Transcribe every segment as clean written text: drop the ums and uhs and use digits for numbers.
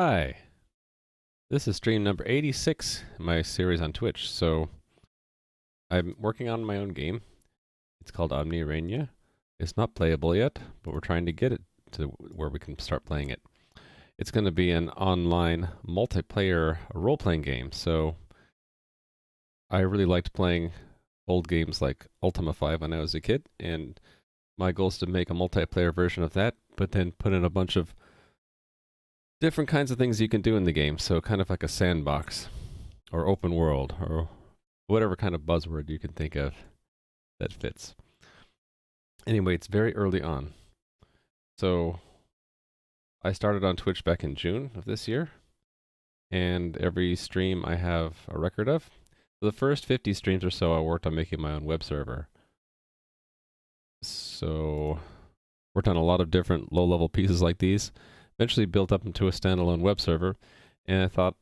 Hi, this is stream number 86 in my series on Twitch. So I'm working on my own game. It's called Omni-Arena. It's not playable yet, but we're trying to get it to where we can start playing it. It's going to be an online multiplayer role-playing game. So I really liked playing old games like Ultima 5 when I was a kid, and my goal is to make a multiplayer version of that, but then put in a bunch of different kinds of things you can do in the game. So kind of like a sandbox or open world or whatever kind of buzzword you can think of that fits. Anyway, it's very early on. So I started on Twitch back in June of this year, and every stream I have a record of. For the first 50 streams or so, I worked on making my own web server. So worked on a lot of different low-level pieces like these. Eventually built up into a standalone web server, and I thought,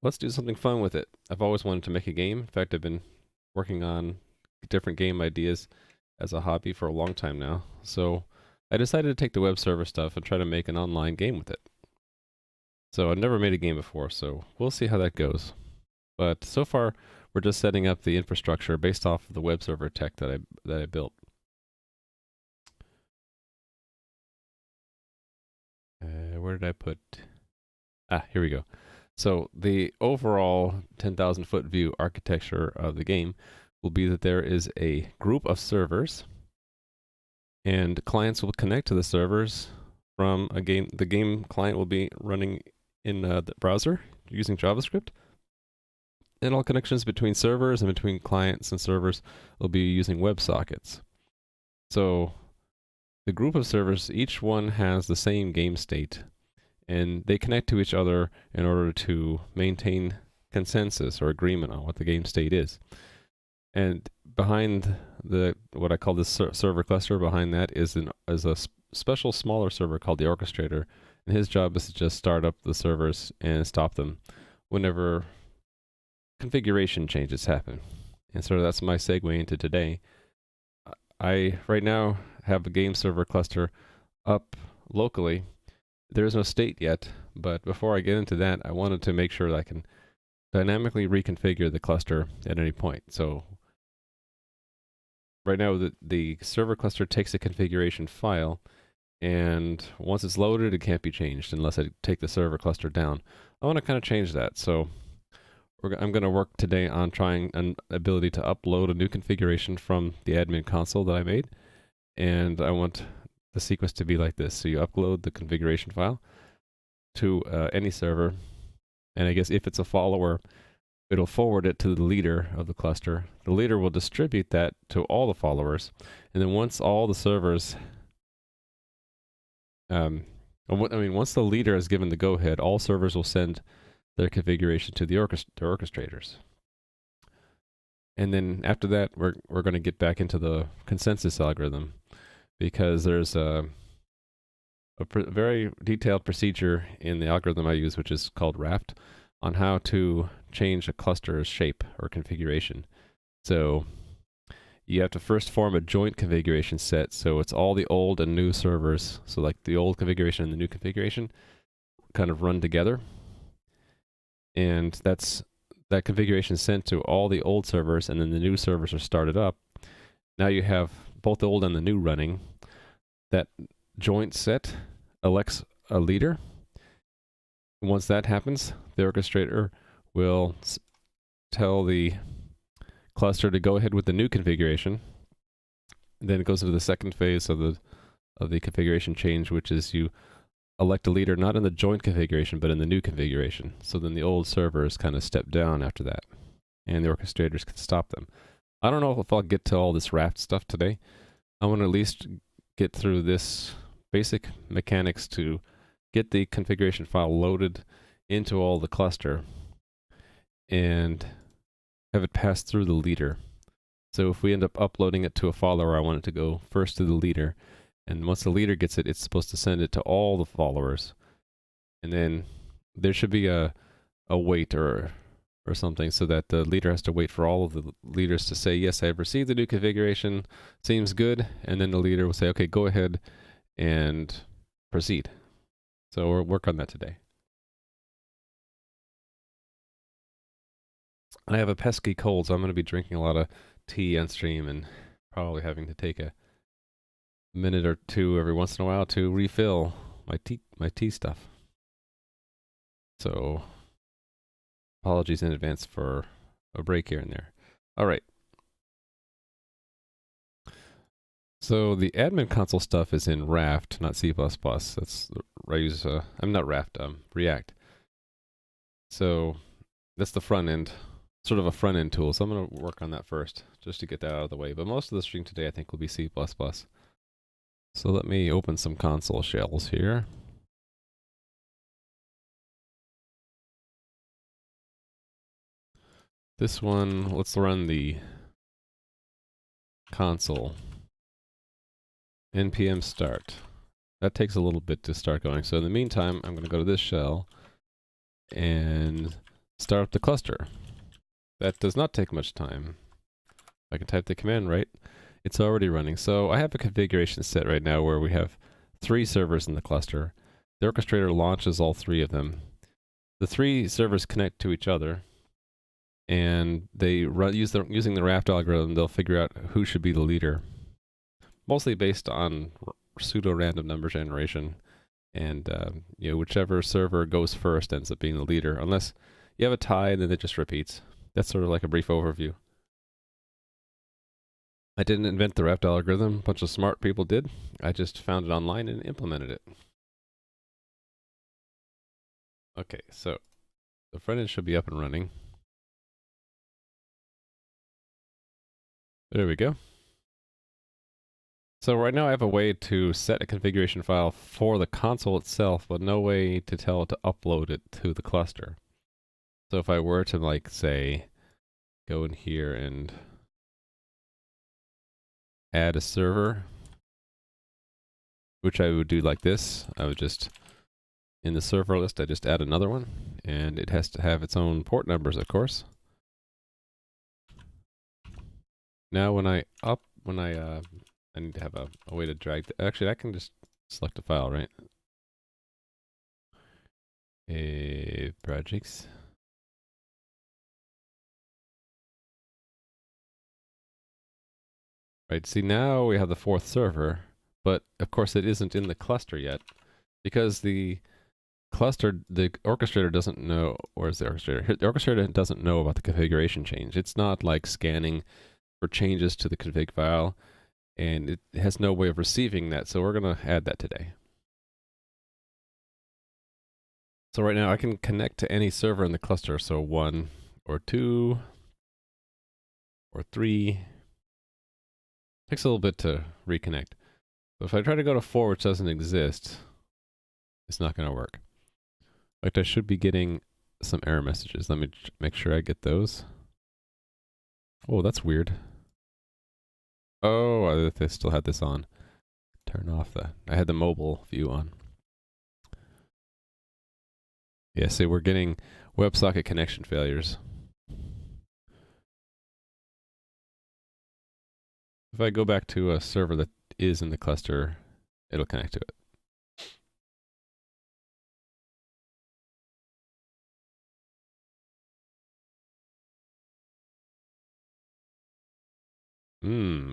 let's do something fun with it. I've always wanted to make a game. In fact, I've been working on different game ideas as a hobby for a long time now. So I decided to take the web server stuff and try to make an online game with it. So I've never made a game before, so we'll see how that goes. But so far, we're just setting up the infrastructure based off of the web server tech that I built. Where did I put? Here we go. So the overall 10,000 foot view architecture of the game will be that there is a group of servers, and clients will connect to the servers from a game. The game client will be running in the browser using JavaScript, and all connections between servers and between clients and servers will be using WebSockets. So the group of servers, each one has the same game state, and they connect to each other in order to maintain consensus or agreement on what the game state is. And behind what I call this server cluster, behind that is a special smaller server called the orchestrator, and his job is to just start up the servers and stop them whenever configuration changes happen. And so that's my segue into today. I right now have a game server cluster up locally. There is no state yet, but before I get into that, I wanted to make sure that I can dynamically reconfigure the cluster at any point. So right now, the server cluster takes a configuration file, and once it's loaded, it can't be changed unless I take the server cluster down. I want to kind of change that, so I'm going to work today on trying an ability to upload a new configuration from the admin console that I made, and I want the sequence to be like this. So you upload the configuration file to any server, and I guess if it's a follower, it'll forward it to the leader of the cluster. The leader will distribute that to all the followers, and then once all the servers, once the leader is given the go-ahead, all servers will send their configuration to the orchestrators. And then after that, we're going to get back into the consensus algorithm, because there's a very detailed procedure in the algorithm I use, which is called Raft, on how to change a cluster's shape or configuration. So you have to first form a joint configuration set, so it's all the old and new servers, so like the old configuration and the new configuration kind of run together. And that configuration is sent to all the old servers, and then the new servers are started up. Now you have both the old and the new running. That joint set elects a leader. Once that happens, the orchestrator will tell the cluster to go ahead with the new configuration. Then it goes into the second phase of the configuration change, which is you elect a leader not in the joint configuration, but in the new configuration. So then the old servers kind of step down after that, and the orchestrators can stop them. I don't know if I'll get to all this Raft stuff today. I want to at least get through this basic mechanics to get the configuration file loaded into all the cluster and have it pass through the leader. So if we end up uploading it to a follower, I want it to go first to the leader. And once the leader gets it, it's supposed to send it to all the followers. And then there should be a wait or something, so that the leader has to wait for all of the leaders to say, yes, I have received the new configuration, seems good. And then the leader will say, okay, go ahead and proceed. So we'll work on that today. I have a pesky cold, so I'm going to be drinking a lot of tea on stream and probably having to take a minute or two every once in a while to refill my tea stuff. So apologies in advance for a break here and there. All right. So the admin console stuff is in Raft, not C++. That's I use. I'm not Raft. React. So that's the front end, sort of a front end tool. So I'm going to work on that first, just to get that out of the way. But most of the stream today, I think, will be C++. So let me open some console shells here. This one, let's run the console. npm start. That takes a little bit to start going. So in the meantime, I'm going to go to this shell and start up the cluster. That does not take much time. I can type the command right. It's already running. So I have a configuration set right now where we have 3 servers in the cluster. The orchestrator launches all 3 of them. The 3 servers connect to each other, and they using the Raft algorithm, they'll figure out who should be the leader. Mostly based on pseudo-random number generation, and whichever server goes first ends up being the leader, unless you have a tie and then it just repeats. That's sort of like a brief overview. I didn't invent the Raft algorithm, a bunch of smart people did. I just found it online and implemented it. Okay, so the front end should be up and running. There we go. So right now I have a way to set a configuration file for the console itself, but no way to tell it to upload it to the cluster. So if I were to, like, say, go in here and add a server, which I would do like this, I would just, in the server list, I just add another one, and it has to have its own port numbers, of course. Now when I need to have a way to drag, actually I can just select a file, right? Projects. Right, see now we have the 4th server, but of course it isn't in the cluster yet, because the orchestrator doesn't know, where's the orchestrator? The orchestrator doesn't know about the configuration change. It's not like scanning for changes to the config file, and it has no way of receiving that, so we're going to add that today. So right now I can connect to any server in the cluster, so 1 or 2 or 3. Takes a little bit to reconnect. So if I try to go to 4, which doesn't exist, it's not going to work. In fact, I should be getting some error messages. Let me make sure I get those. Oh, that's weird. Oh, they still had this on. Turn off I had the mobile view on. Yeah, see, we're getting WebSocket connection failures. If I go back to a server that is in the cluster, it'll connect to it.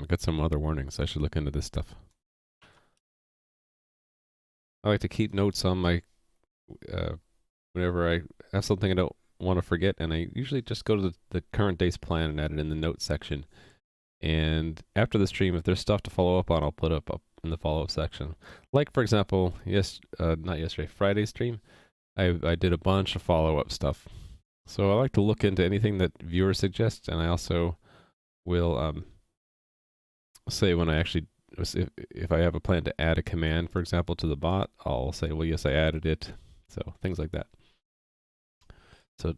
Got some other warnings. I should look into this stuff. I like to keep notes on my, whenever I have something I don't want to forget, and I usually just go to the current day's plan and add it in the notes section. And after the stream, if there's stuff to follow up on, I'll put up in the follow-up section. Like, for example, Friday's stream, I did a bunch of follow-up stuff. So I like to look into anything that viewers suggest, and I also will say when I actually, if I have a plan to add a command, for example, to the bot, I'll say, well, yes, I added it. So things like that. So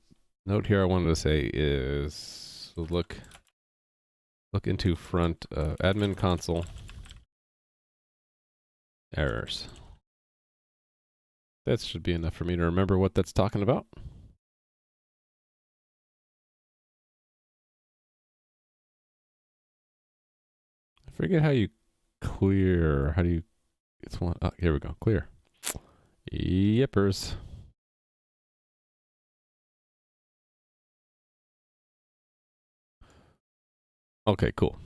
note here I wanted to say is look into front admin console errors. That should be enough for me to remember what that's talking about. I forget how you clear. How do you? It's one. Oh, here we go. Clear. Yippers. Okay, cool.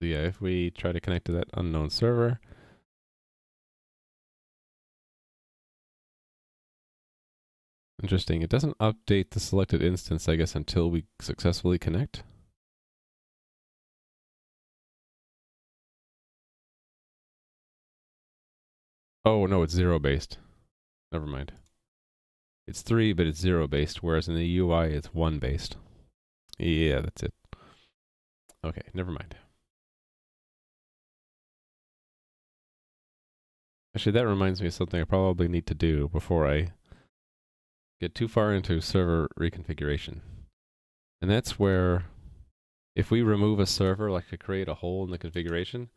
So yeah, if we try to connect to that unknown server, interesting. It doesn't update the selected instance, I guess, until we successfully connect. Oh, no, it's 0 based. Never mind. It's 3, but it's 0 based, whereas in the UI, it's 1 based. Yeah, that's it. Okay, never mind. Actually, that reminds me of something I probably need to do before I get too far into server reconfiguration. And that's where, if we remove a server, like to create a hole in the configuration,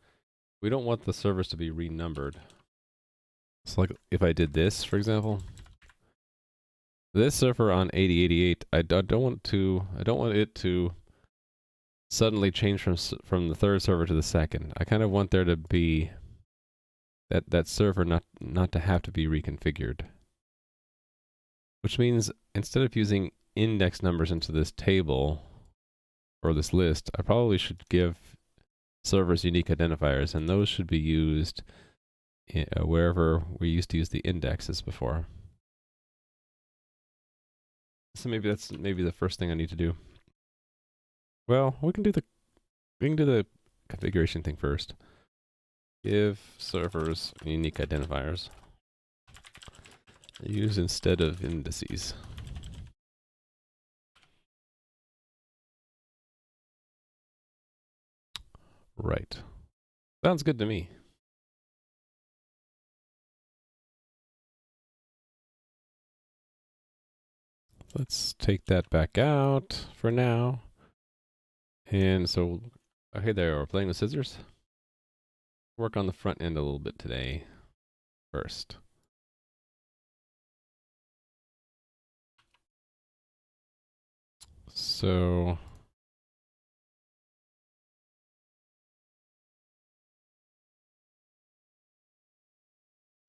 we don't want the servers to be renumbered. So like if I did this, for example, this server on 8088, I don't want it to suddenly change from the third server to the second. I kind of want there to be that server not to have to be reconfigured. Which means instead of using index numbers into this table or this list, I probably should give servers unique identifiers, and those should be used wherever we used to use the indexes before. So maybe that's the first thing I need to do. Well, we can do the configuration thing first. Give servers unique identifiers. Use instead of indices. Right. Sounds good to me. Let's take that back out for now. And so, okay, there, we're playing with scissors. Work on the front end a little bit today first. So,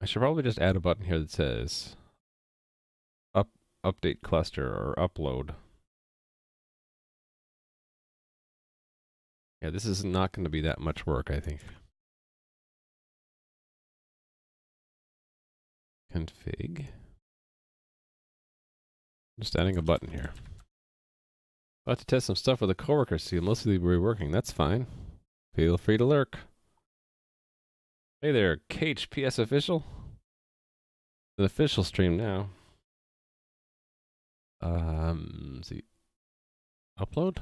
I should probably just add a button here that says update cluster or upload. Yeah, this is not going to be that much work, I think. Config. Just adding a button here. About to test some stuff with a coworker, see mostly reworking. That's fine. Feel free to lurk. Hey there, KHPS official. An official stream now. See, upload.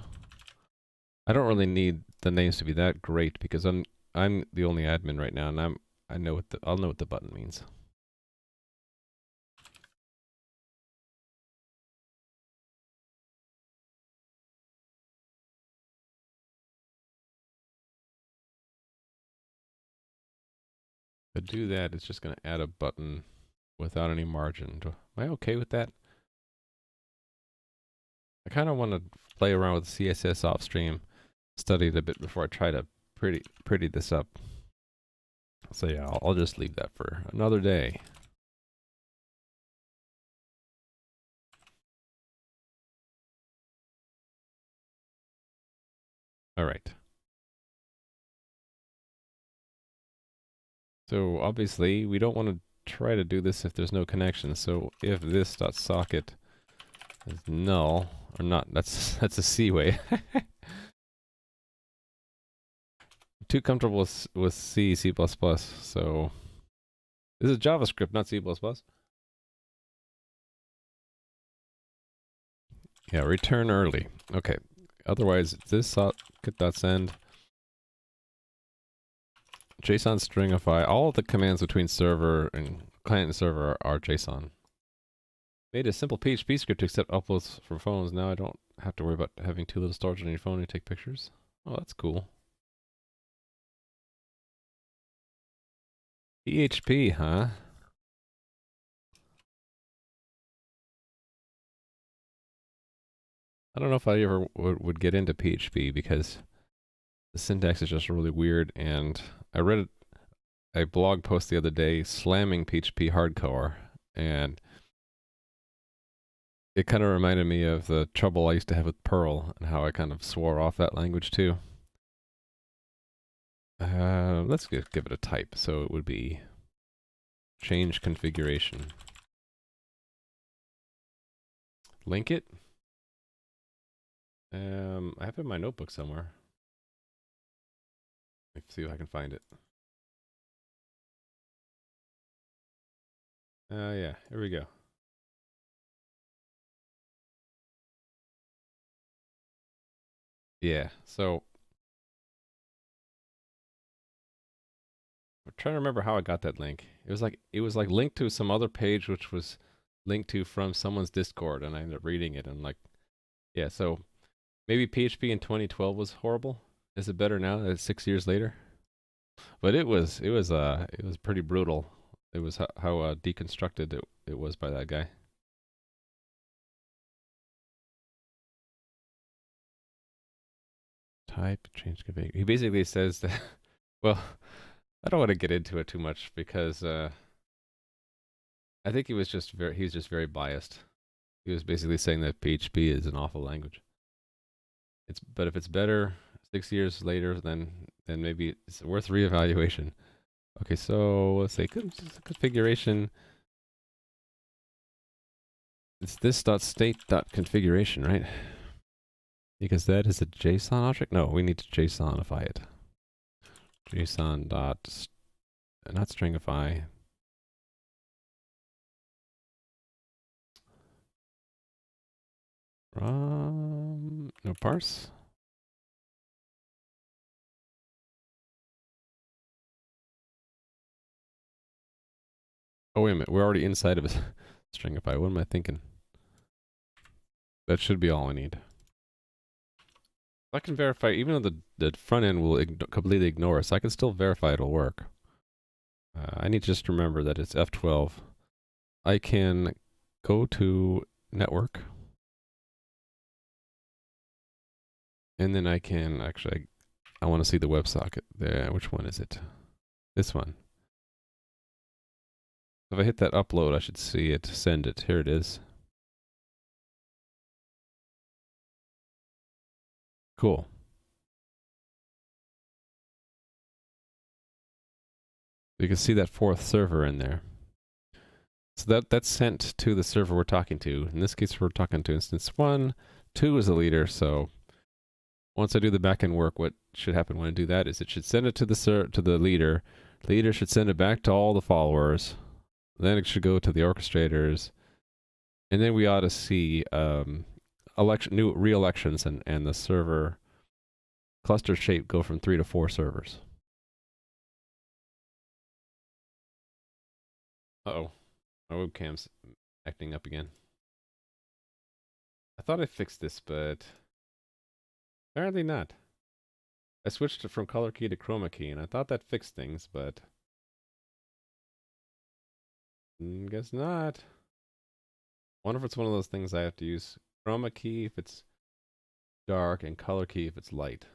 I don't really need the names to be that great because I'm the only admin right now, and I'll know what the button means. To do that, it's just going to add a button without any margin. Am I okay with that? I kind of want to play around with CSS off stream, study it a bit before I try to pretty this up. So yeah, I'll just leave that for another day. All right. So obviously we don't want to try to do this if there's no connection. So if this.socket is null or not, that's a C way. Too comfortable with C, C++. So this is JavaScript, not C++. Yeah, return early. Okay. Otherwise, this socket.send JSON stringify. All of the commands between server and client and server are JSON. Made a simple PHP script to accept uploads from phones. Now I don't have to worry about having too little storage on your phone to take pictures. Oh, that's cool. PHP, huh? I don't know if I ever would get into PHP because the syntax is just really weird, and I read a blog post the other day slamming PHP hardcore, and it kind of reminded me of the trouble I used to have with Perl and how I kind of swore off that language too. Let's give it a type. So it would be change configuration. Link it. I have it in my notebook somewhere. Let's see if I can find it. Yeah, here we go. Yeah, so I'm trying to remember how I got that link. It was like linked to some other page which was linked to from someone's Discord, and I ended up reading it and like, yeah. So maybe PHP in 2012 was horrible. Is it better now that it's 6 years later? But it was pretty brutal. It was how deconstructed it was by that guy. Type change config. He basically says that. Well, I don't want to get into it too much because I think he was just very biased. He was basically saying that PHP is an awful language. But if it's better 6 years later, then maybe it's worth reevaluation. Okay, so let's say configuration. It's this.state.configuration, right? Because that is a JSON object. No, we need to JSONify it. JSON dot not stringify. No parse. Oh, wait a minute. We're already inside of a stringify. What am I thinking? That should be all I need. I can verify, even though the front end will completely ignore us, I can still verify it'll work. I need to just remember that it's F12. I can go to network. And then I can actually, I want to see the WebSocket there. Which one is it? This one. If I hit that upload, I should see it, send it. Here it is. Cool. You can see that fourth server in there. So that's sent to the server we're talking to. In this case, we're talking to instance 1. 2 is a leader, so once I do the backend work, what should happen when I do that is it should send it to the leader. The leader should send it back to all the followers. Then it should go to the orchestrators. And then we ought to see new re-elections and the server cluster shape go from 3 to 4 servers. Uh-oh. My webcam's acting up again. I thought I fixed this, but apparently not. I switched it from color key to chroma key, and I thought that fixed things, but guess not. Wonder if it's one of those things I have to use chroma key if it's dark and color key if it's light.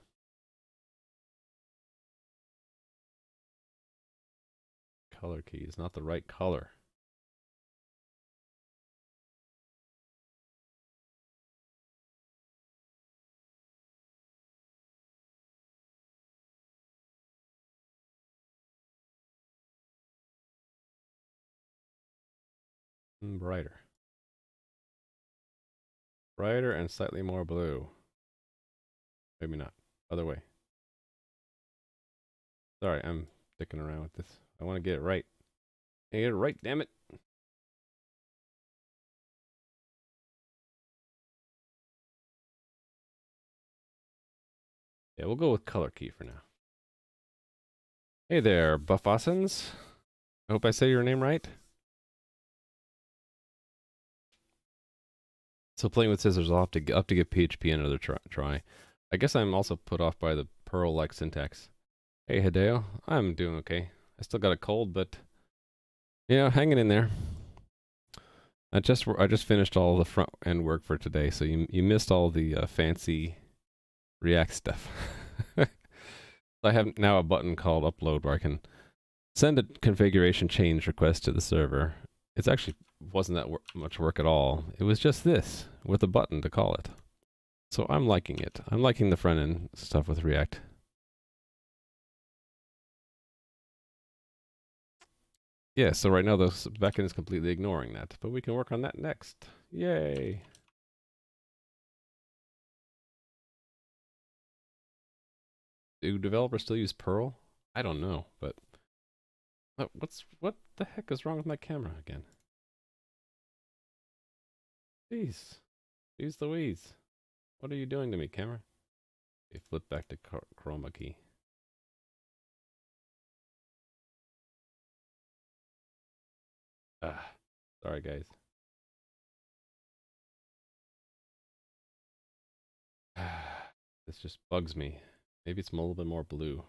Color key is not the right color. Brighter. Brighter and slightly more blue. Maybe not. Other way. Sorry, I'm sticking around with this. I want to get it right. Get it right, damn it. Yeah, we'll go with color key for now. Hey there, Buffossens. I hope I say your name right. So playing with scissors, I'll have to give PHP another try. I guess I'm also put off by the Perl-like syntax. Hey Hideo, I'm doing okay. I still got a cold, but yeah, hanging in there. I just finished all the front end work for today, so you missed all the fancy React stuff. I have now a button called upload where I can send a configuration change request to the server, It's actually wasn't that much work at all. It was just this with a button to call it. So I'm liking it. I'm liking the front end stuff with React. Yeah, so right now the backend is completely ignoring that, but we can work on that next. Yay! Do developers still use Perl? I don't know, but what the heck is wrong with my camera again? Jeez, jeez Louise, what are you doing to me, camera? Okay, flip back to chroma key. Ah, sorry guys. This just bugs me. Maybe it's a little bit more blue.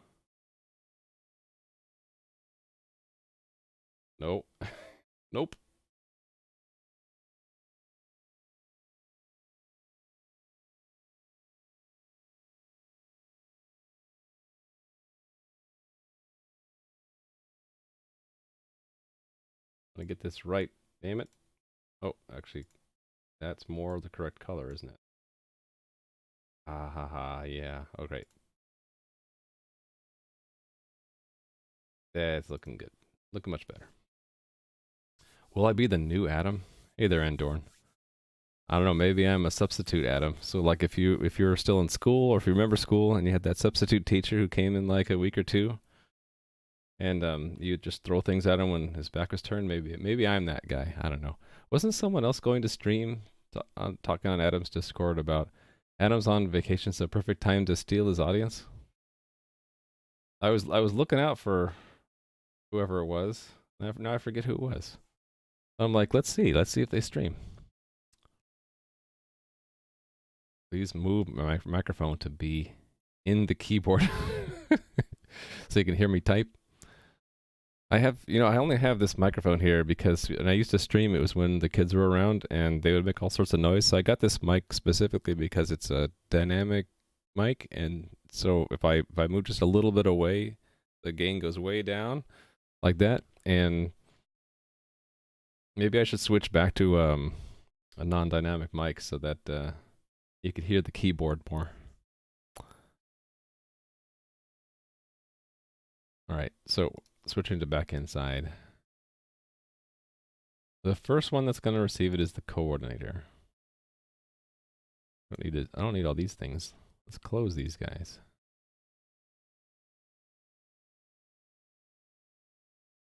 Nope. Nope. I'm gonna get this right. Damn it. Oh, actually, that's more the correct color, isn't it? Ah ha ha, yeah. Oh, great. That's looking good. Looking much better. Will I be the new Adam? Hey there, Andorn. I don't know, maybe I'm a substitute Adam. So like if you're still in school or if you remember school and you had that substitute teacher who came in like a week or two and you just throw things at him when his back was turned, maybe I'm that guy. I don't know. Wasn't someone else going to stream talking on Adam's Discord about Adam's on vacation, so perfect time to steal his audience? I was looking out for whoever it was. Now I forget who it was. I'm like, let's see if they stream. Please move my microphone to be in the keyboard so you can hear me type. I have, I only have this microphone here because when I used to stream, it was when the kids were around and they would make all sorts of noise. So I got this mic specifically because it's a dynamic mic, and so if I move just a little bit away, the gain goes way down like that. And maybe I should switch back to a non-dynamic mic so that you could hear the keyboard more. All right, so switching to back-end side. The first one that's going to receive it is the coordinator. I don't need all these things. Let's close these guys.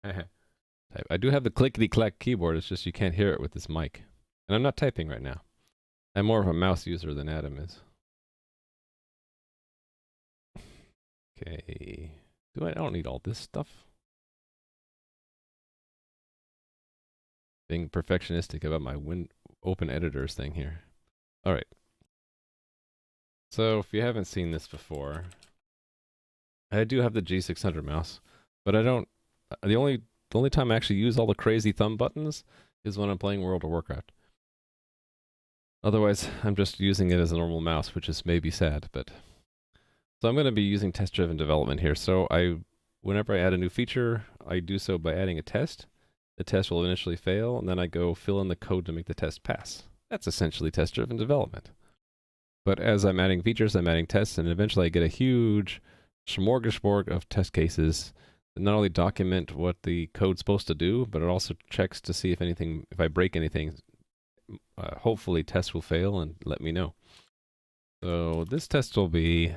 I do have the clickety-clack keyboard, it's just you can't hear it with this mic. And I'm not typing right now. I'm more of a mouse user than Adam is. Okay. I don't need all this stuff. Being perfectionistic about my open editors thing here. All right. So if you haven't seen this before, I do have the G600 mouse, but I don't. The only time I actually use all the crazy thumb buttons is when I'm playing World of Warcraft. Otherwise, I'm just using it as a normal mouse, which is maybe sad, but. So I'm going to be using test-driven development here. So whenever I add a new feature, I do so by adding a test. The test will initially fail, and then I go fill in the code to make the test pass. That's essentially test-driven development. But as I'm adding features, I'm adding tests, and eventually I get a huge smorgasbord of test cases that not only document what the code's supposed to do, but it also checks to see if I break anything, hopefully tests will fail and let me know. So this test will be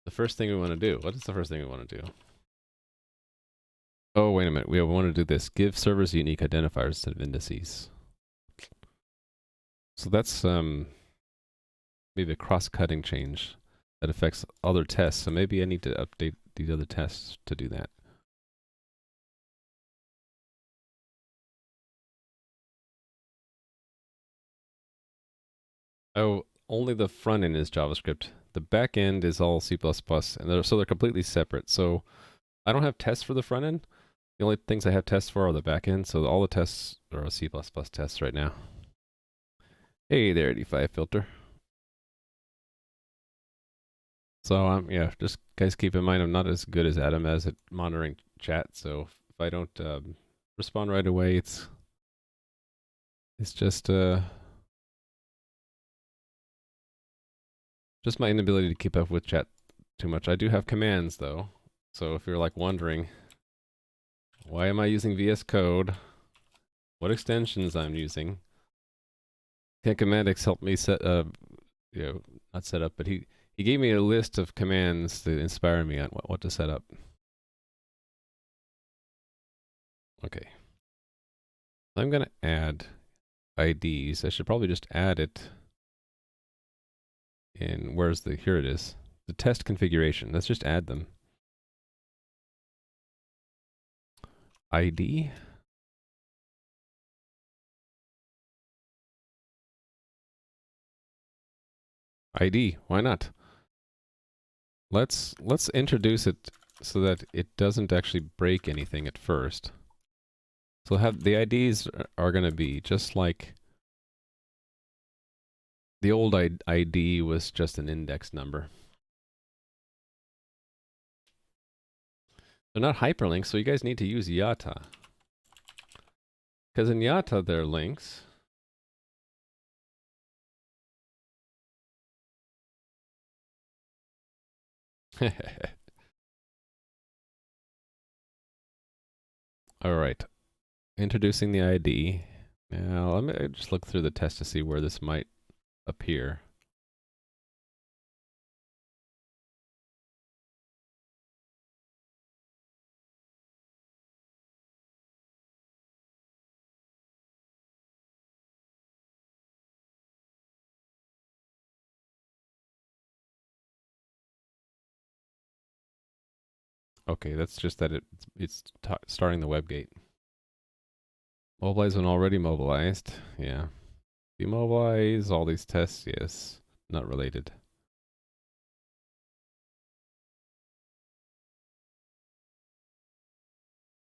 the first thing we want to do. What is the first thing we want to do? Oh, wait a minute. We want to do this. Give servers unique identifiers instead of indices. So that's maybe a cross-cutting change that affects other tests. So maybe I need to update these other tests to do that. Oh, only the front end is JavaScript. The back end is all C++, and so they're completely separate. So I don't have tests for the front end. The only things I have tests for are the back end. So all the tests are C++ tests right now. Hey there, 85 filter. So yeah, just guys keep in mind I'm not as good as Adam as at monitoring chat. So if I don't respond right away. It's just my inability to keep up with chat too much. I do have commands though. So if you're like wondering, why am I using VS Code? What extensions I'm using? Commandix helped me set not set up, but he gave me a list of commands to inspire me on what to set up. Okay. I'm gonna add IDs. I should probably just add it in, here it is. The test configuration. Let's just add them. ID. ID, why not? Let's introduce it so that it doesn't actually break anything at first. So have the IDs are going to be just like the old ID was just an index number. They're not hyperlinks, so you guys need to use IATA. Because in IATA they're links. All right, introducing the ID. Now let me just look through the test to see where this might appear. Okay, that's just that it's starting the web gate. Mobilize when already mobilized. Yeah. Demobilize, all these tests, yes. Not related.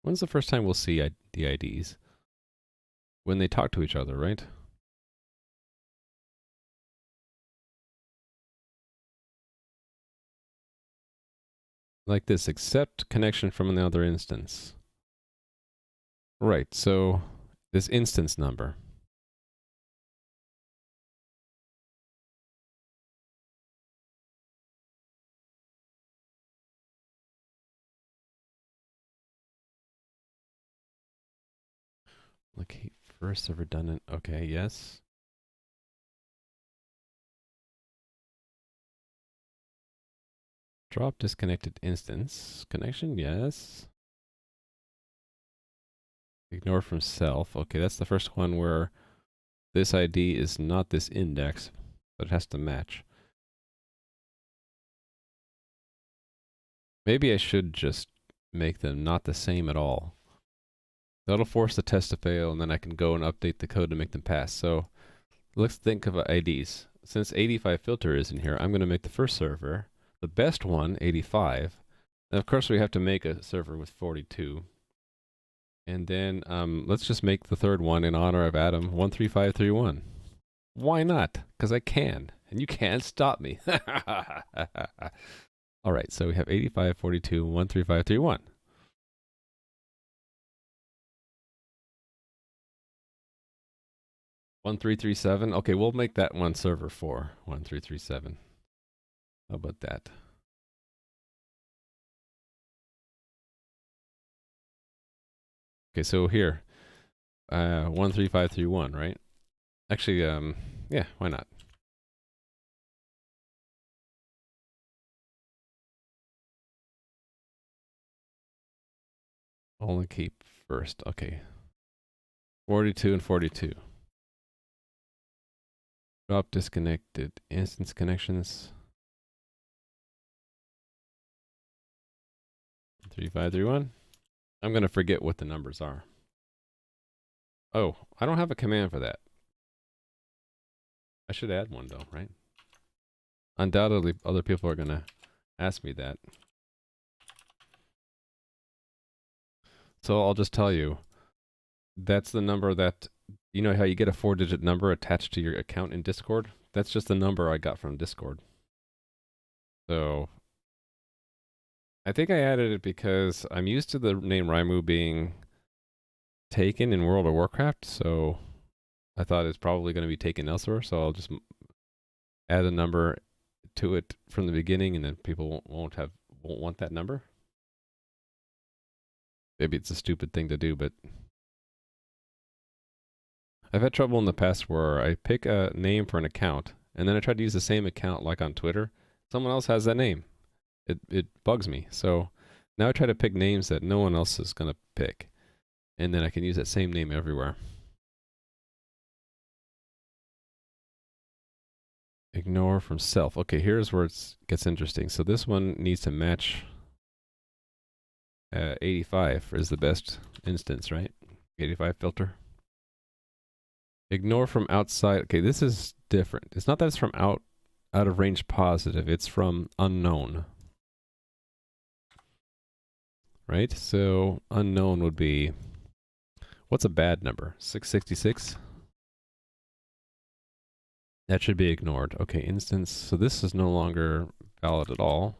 When's the first time we'll see the IDs? When they talk to each other, right? Like this, accept connection from another instance. Right, so this instance number. Locate first of redundant. Okay, yes. Drop disconnected instance. Connection, yes. Ignore from self. Okay, that's the first one where this ID is not this index, but it has to match. Maybe I should just make them not the same at all. That'll force the test to fail, and then I can go and update the code to make them pass. So let's think of IDs. Since 85 filter is in here, I'm going to make the first server, the best one, 85. And of course, we have to make a server with 42. And then let's just make the third one in honor of Adam, 13531. Why not? Because I can, and you can't stop me. All right, so we have 85, 42, 13531. 1337. Okay, we'll make that one server 4. 1337. How about that? Okay, so here, 13531, right? Actually, yeah, why not? Only keep first. Okay. 42 and 42. Drop disconnected instance connections. 3531. I'm going to forget what the numbers are. Oh, I don't have a command for that. I should add one though, right? Undoubtedly, other people are going to ask me that. So I'll just tell you, that's the number that, you know how you get a 4-digit number attached to your account in Discord? That's just the number I got from Discord. So I think I added it because I'm used to the name Raimu being taken in World of Warcraft, so I thought it's probably going to be taken elsewhere, so I'll just add a number to it from the beginning, and then people won't want that number. Maybe it's a stupid thing to do, but I've had trouble in the past where I pick a name for an account, and then I try to use the same account like on Twitter. Someone else has that name. It bugs me. So now I try to pick names that no one else is going to pick, and then I can use that same name everywhere. Ignore from self. Okay, here's where it gets interesting. So this one needs to match 85 is the best instance, right? 85 filter. Ignore from outside. Okay, this is different. It's not that it's from out of range positive. It's from unknown. Right? So unknown would be, what's a bad number? 666? That should be ignored. Okay, instance. So this is no longer valid at all.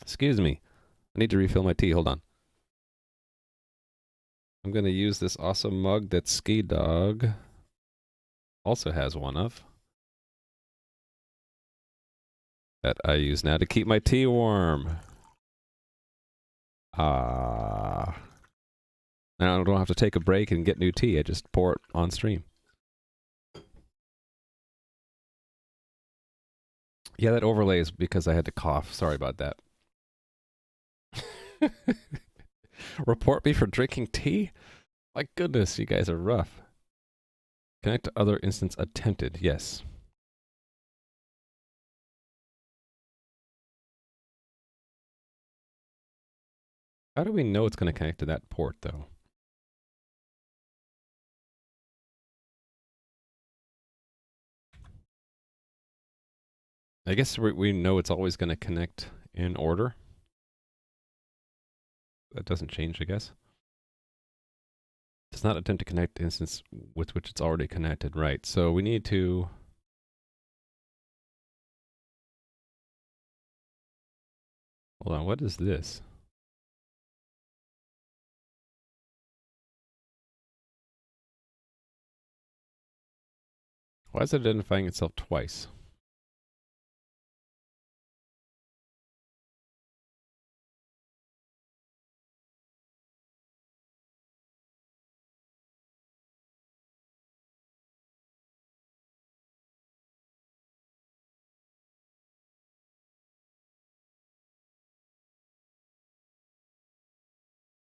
Excuse me. I need to refill my tea. Hold on. I'm going to use this awesome mug that Ski Dog also has one of, that I use now to keep my tea warm. Now I don't have to take a break and get new tea. I just pour it on stream. Yeah, that overlay is because I had to cough. Sorry about that. Report me for drinking tea? My goodness, you guys are rough. Connect to other instance attempted. Yes. How do we know it's going to connect to that port, though? I guess we know it's always going to connect in order. That doesn't change, I guess. Does not attempt to connect to instance with which it's already connected. Right, so we need to... Hold on, what is this? Why is it identifying itself twice?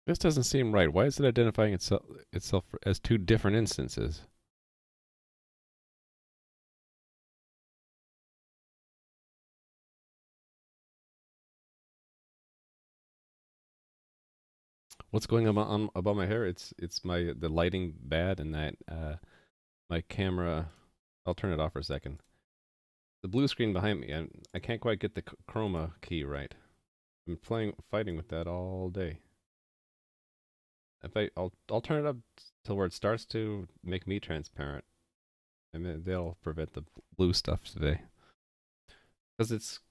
This doesn't seem right. Why is it identifying itself as two different instances? What's going on above my hair? It's the lighting bad, and that my camera. I'll turn it off for a second. The blue screen behind me. I can't quite get the chroma key right. I'm fighting with that all day. I'll turn it up till where it starts to make me transparent, and then they'll prevent the blue stuff today. Because it's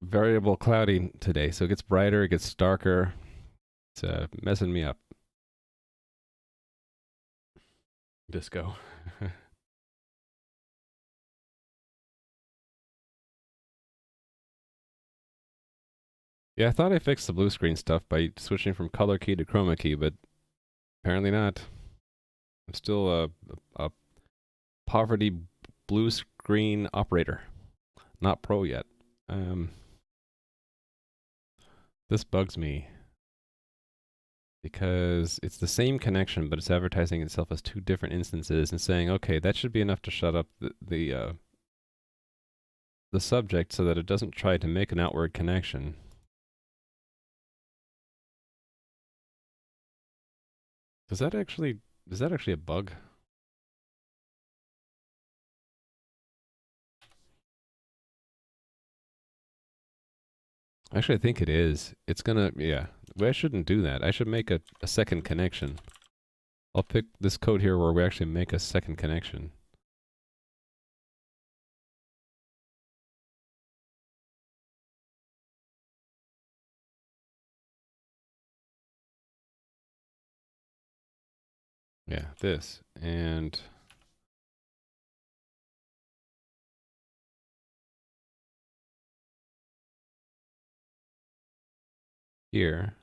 variable cloudy today, so it gets brighter, it gets darker. It's messing me up. Disco. Yeah, I thought I fixed the blue screen stuff by switching from color key to chroma key, but apparently not. I'm still a poverty blue screen operator. Not pro yet. This bugs me because it's the same connection, but it's advertising itself as two different instances and saying, okay, that should be enough to shut up the subject so that it doesn't try to make an outward connection. Is that actually a bug? Actually, I think it is. It's gonna, yeah. I shouldn't do that. I should make a second connection. I'll pick this code here where we actually make a second connection. Yeah, this. And here.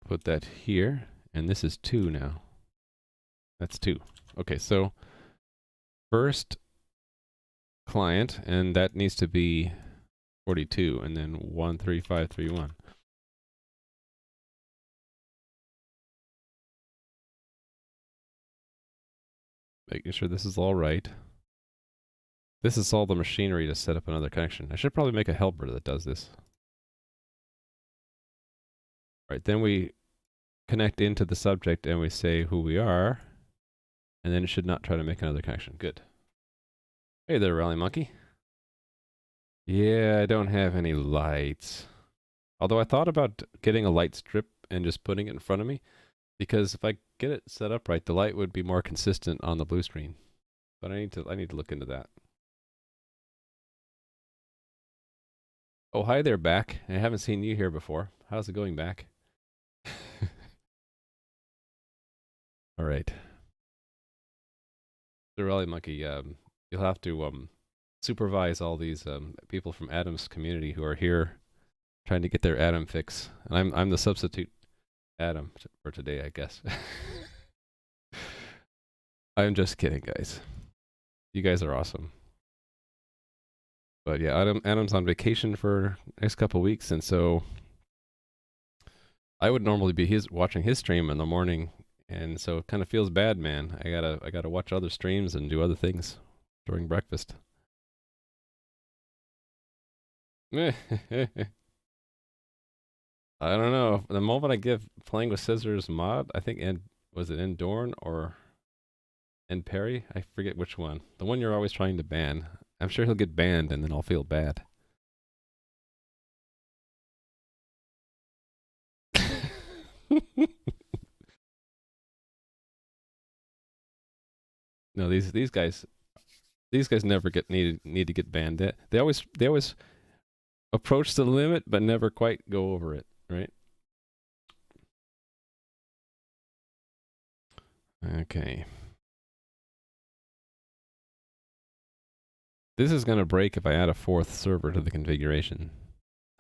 Put that here. And this is 2 now. That's 2. Okay, so first client, and that needs to be 42, and then 13531. Making sure this is all right. This is all the machinery to set up another connection. I should probably make a helper that does this. All right, then we connect into the subject and we say who we are, and then it should not try to make another connection. Good. Hey there, Rally Monkey. Yeah, I don't have any lights. Although I thought about getting a light strip and just putting it in front of me, because if I get it set up right, the light would be more consistent on the blue screen. But I need to look into that. Oh, hi there, back. I haven't seen you here before. How's it going, back? All right. The Rally Monkey, you'll have to supervise all these people from Adam's community who are here trying to get their Adam fix. And I'm the substitute Adam for today, I guess. I'm just kidding, guys. You guys are awesome. But yeah, Adam's on vacation for next couple weeks, and so I would normally be watching his stream in the morning, and so it kind of feels bad, man. I gotta watch other streams and do other things during breakfast. I don't know. The moment I give playing with scissors mod, I think was it Endorn or Perry? I forget which one. The one you're always trying to ban. I'm sure he'll get banned, and then I'll feel bad. No, these guys never need to get banned. They always approach the limit, but never quite go over it, right? Okay. This is going to break if I add a 4th server to the configuration.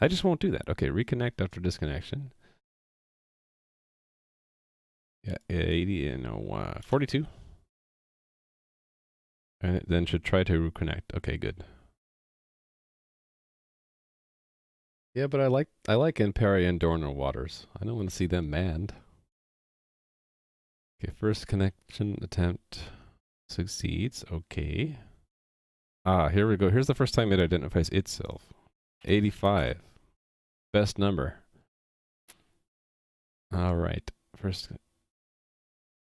I just won't do that. Okay, reconnect after disconnection. Yeah, 80 and 42. And then should try to reconnect. Okay, good. Yeah, but I like Imperi and Dorno Waters. I don't want to see them manned. Okay, first connection attempt succeeds. Okay. Ah, here we go. Here's the first time it identifies itself. 85. Best number. All right. First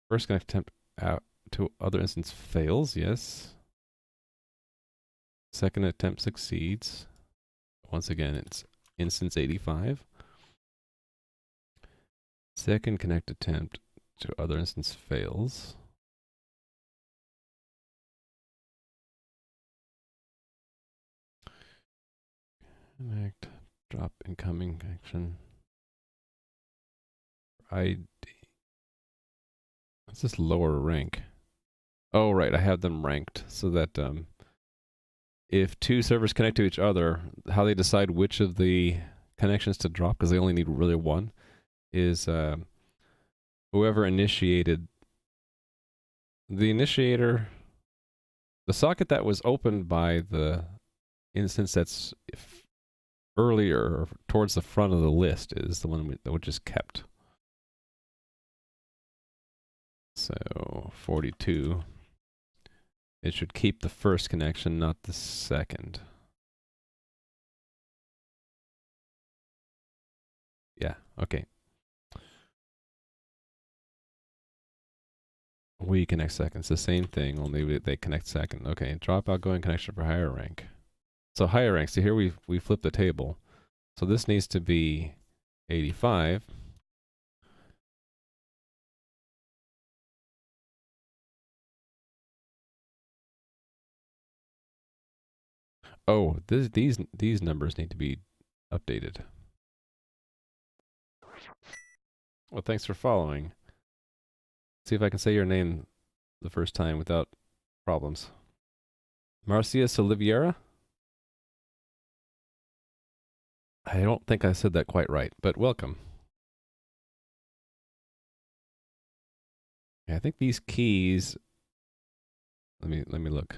connect attempt out to other instance fails. Yes. Second attempt succeeds. Once again, it's instance 85. Second connect attempt to other instance fails. Connect, drop incoming connection. ID. What's this lower rank? Oh, right, I have them ranked so that if 2 servers connect to each other, how they decide which of the connections to drop, because they only need really 1, is whoever initiated the initiator, the socket that was opened by the instance that's earlier towards the front of the list is the one that was just kept. So 42. It should keep the first connection, not the second. Yeah, okay. We connect second. It's the same thing, only they connect second. Okay, drop outgoing connection for higher rank. So higher rank, so here we flip the table. So this needs to be 85. Oh, these numbers need to be updated. Well, thanks for following. See if I can say your name the first time without problems. Marcia Oliveira? I don't think I said that quite right, but welcome. Yeah, I think these keys. Let me look.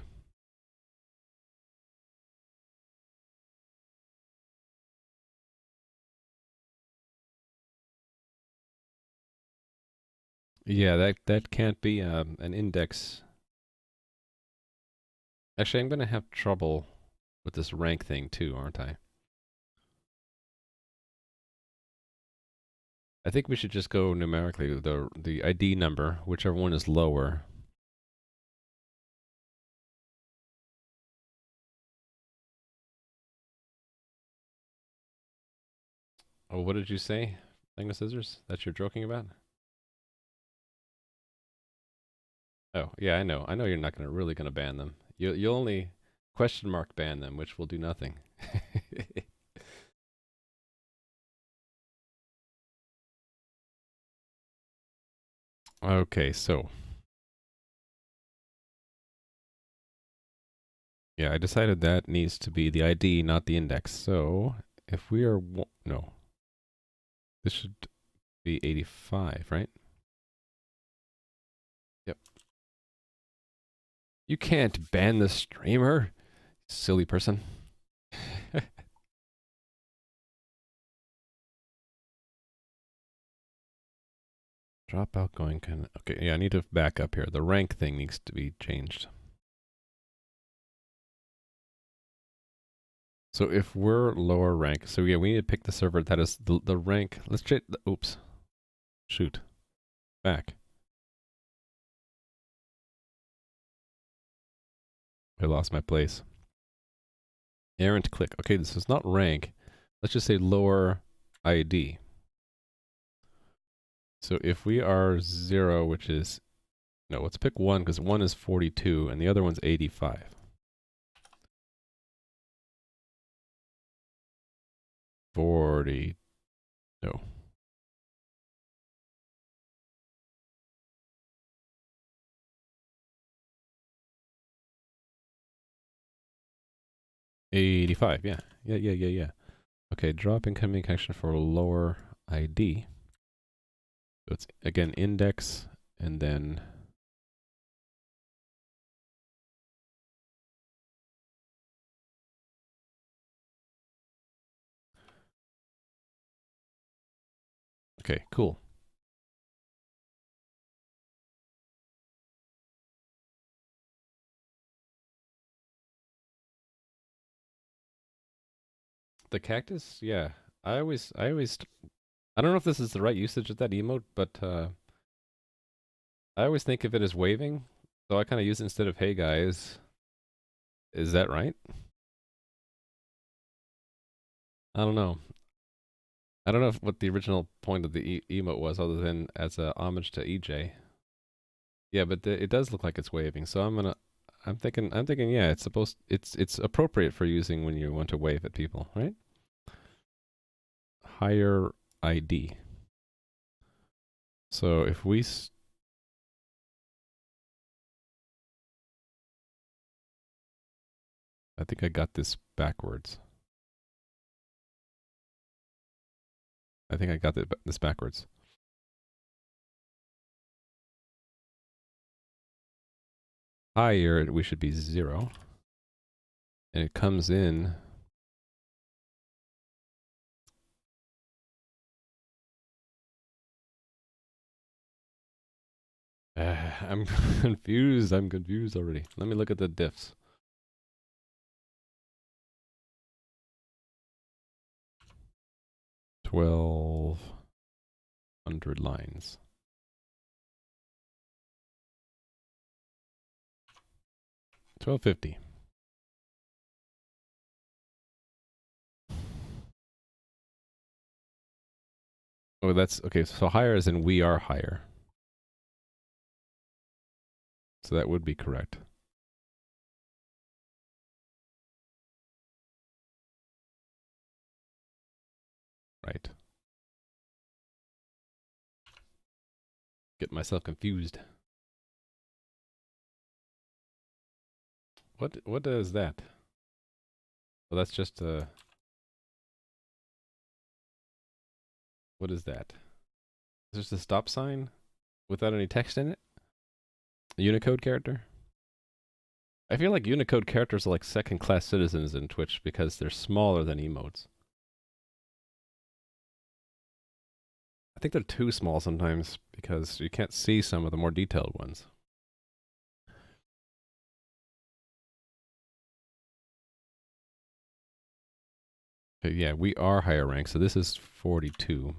Yeah, that can't be an index. Actually, I'm gonna have trouble with this rank thing too, aren't I? I think we should just go numerically, the ID number, whichever one is lower. Oh, what did you say? Thing with scissors? That you're joking about? Oh, yeah, I know. I know you're not really gonna ban them. You'll only question mark ban them, which will do nothing. Okay, so yeah, I decided that needs to be the ID, not the index. So if we are no, this should be 85, right? Yep. You can't ban the streamer, silly person. Drop outgoing can. Okay, yeah, I need to back up here. The rank thing needs to be changed. So if we're lower rank, so yeah, we need to pick the server that is the rank. Let's check. Oops. Shoot. Back. I lost my place. Errant click. Okay, this is not rank. Let's just say lower ID. So if we are 0, which is... No, let's pick 1, because 1 is 42, and the other one's 85. No. 85, yeah. Yeah. Okay, drop incoming connection for lower ID. So it's, again, index, and then... Okay, cool. The cactus? Yeah. I don't know if this is the right usage of that emote, but I always think of it as waving, so I kind of use it instead of hey guys. Is that right? I don't know. I don't know what the original point of the emote was, other than as a homage to EJ. Yeah, but it does look like it's waving, so I'm thinking, yeah, it's appropriate for using when you want to wave at people, right? Higher ID. So if we I think I got this backwards. I think I got this backwards. Higher, we should be 0. And it comes in... I'm confused. I'm confused already. Let me look at the diffs. $1,200 lines. 1250. Oh, that's okay. So higher as in we are higher. So that would be correct. Right. Get myself confused. What is that? Well, that's just a... What is that? Is this a stop sign without any text in it? A Unicode character? I feel like Unicode characters are like second-class citizens in Twitch because they're smaller than emotes. I think they're too small sometimes because you can't see some of the more detailed ones. Okay, yeah, we are higher rank, so this is 42.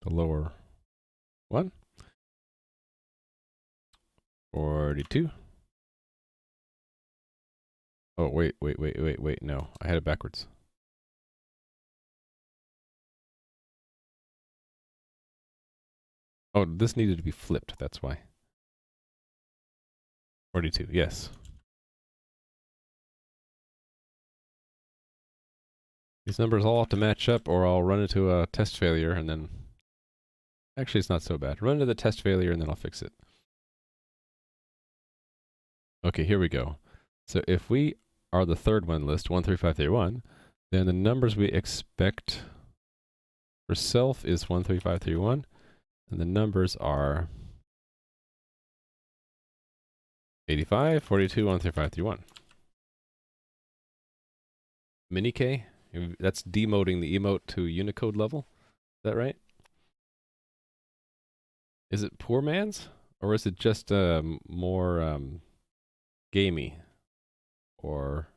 The lower one? 42. Oh, wait, no. I had it backwards. Oh, this needed to be flipped, that's why. 42, yes. These numbers all have to match up or I'll run into a test failure and then... Actually, it's not so bad. Run into the test failure and then I'll fix it. Okay, here we go. So if we are the third one list, 13531, then the numbers we expect for self is 13531, and the numbers are 85, 42, 13531. Mini K? That's demoting the emote to Unicode level? Is that right? Is it poor man's? Or is it just more gamey? Or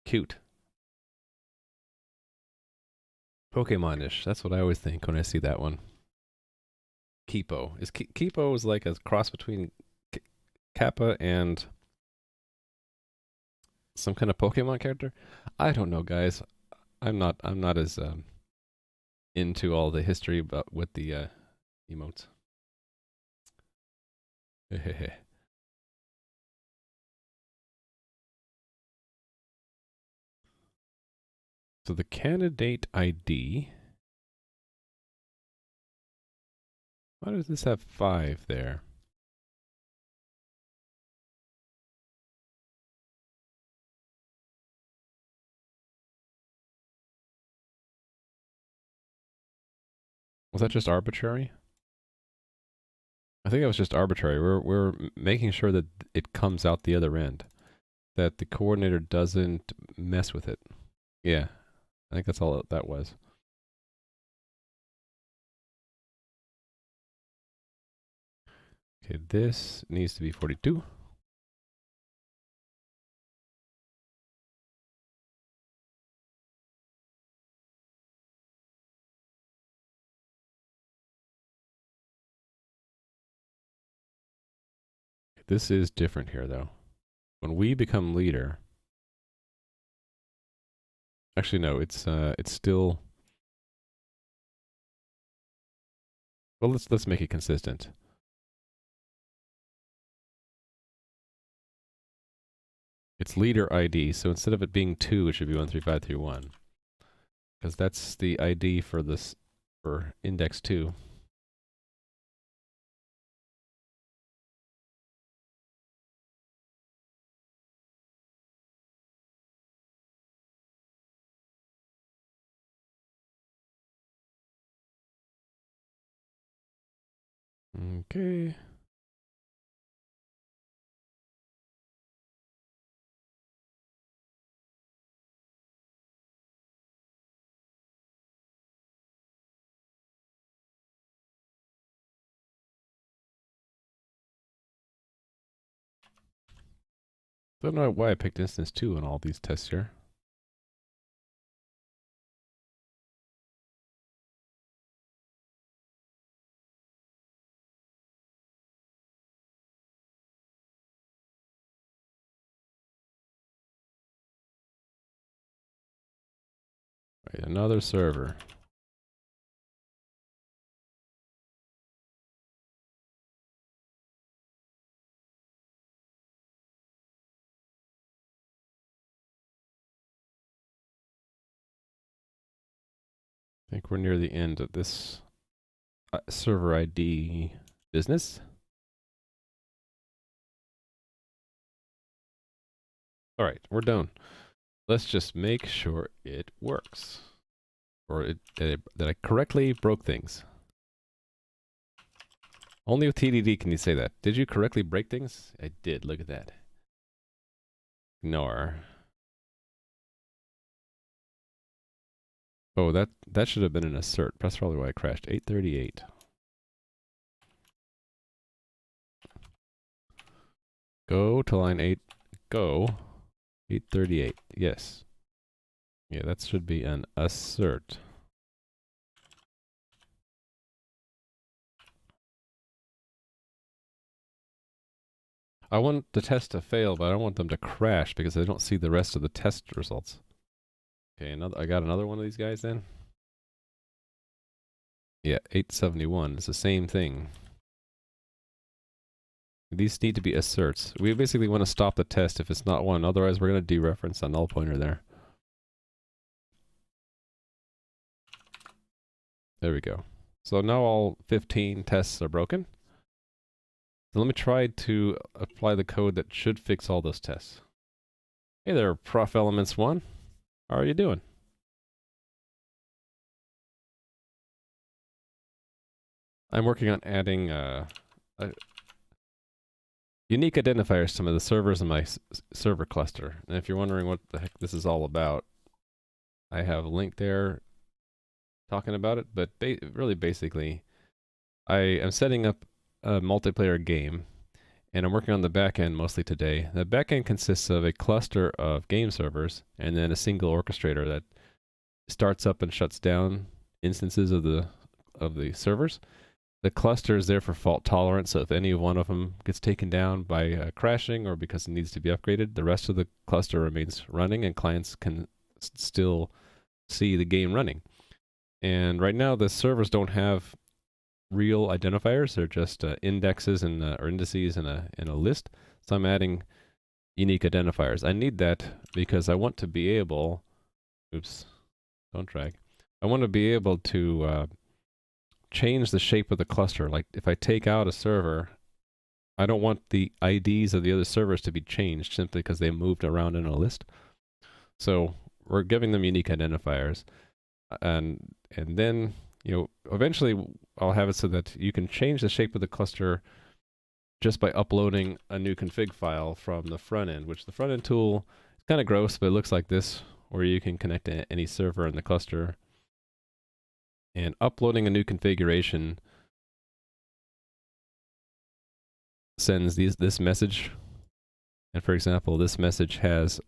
cute? Pokemon-ish. That's what I always think when I see that one. Kipo. Kipo is like a cross between Kappa and some kind of Pokemon character? I don't know, guys. I'm not as into all the history about with the emotes. So the candidate ID. Why does this have 5 there? Was that just arbitrary? I think it was just arbitrary. We're making sure that it comes out the other end, that the coordinator doesn't mess with it. Yeah, I think that's all that was. Okay, this needs to be 42. This is different here, though. When we become leader, actually no, it's still. Well, let's make it consistent. It's leader ID, so instead of it being 2, it should be 13531, because that's the ID for this for index 2. Okay. Don't know why I picked instance 2 in all these tests here. Right, another server. I think we're near the end of this server ID business. All right, we're done. Let's just make sure it works, or that I correctly broke things. Only with TDD can you say that. Did you correctly break things? I did. Look at that. Ignore. Oh, that should have been an assert. That's probably why I crashed. 838. Go to line 8. Go. 838. Yes. Yeah, that should be an assert. I want the test to fail, but I don't want them to crash because I don't see the rest of the test results. Okay, I got another one of these guys then. Yeah, 871 is the same thing. These need to be asserts. We basically want to stop the test if it's not one, otherwise we're going to dereference a null pointer there. There we go. So now all 15 tests are broken. So let me try to apply the code that should fix all those tests. Hey there, Prof Elements 1. How are you doing? I'm working on adding unique identifiers to some of the servers in my server cluster. And if you're wondering what the heck this is all about, I have a link there talking about it. But really basically, I am setting up a multiplayer game, and I'm working on the backend mostly today. The backend consists of a cluster of game servers and then a single orchestrator that starts up and shuts down instances of the servers. The cluster is there for fault tolerance, so if any one of them gets taken down by crashing or because it needs to be upgraded, the rest of the cluster remains running and clients can still see the game running. And right now the servers don't have real identifiers, they're just indexes and or indices in a list. So I'm adding unique identifiers. I need that because I want to be able, oops, don't drag. I want to be able to change the shape of the cluster. Like if I take out a server, I don't want the IDs of the other servers to be changed simply because they moved around in a list. So we're giving them unique identifiers, and then eventually I'll have it so that you can change the shape of the cluster just by uploading a new config file from the front end, which the front end tool is kind of gross, but it looks like this, where you can connect to any server in the cluster. And uploading a new configuration sends this message. And for example, this message has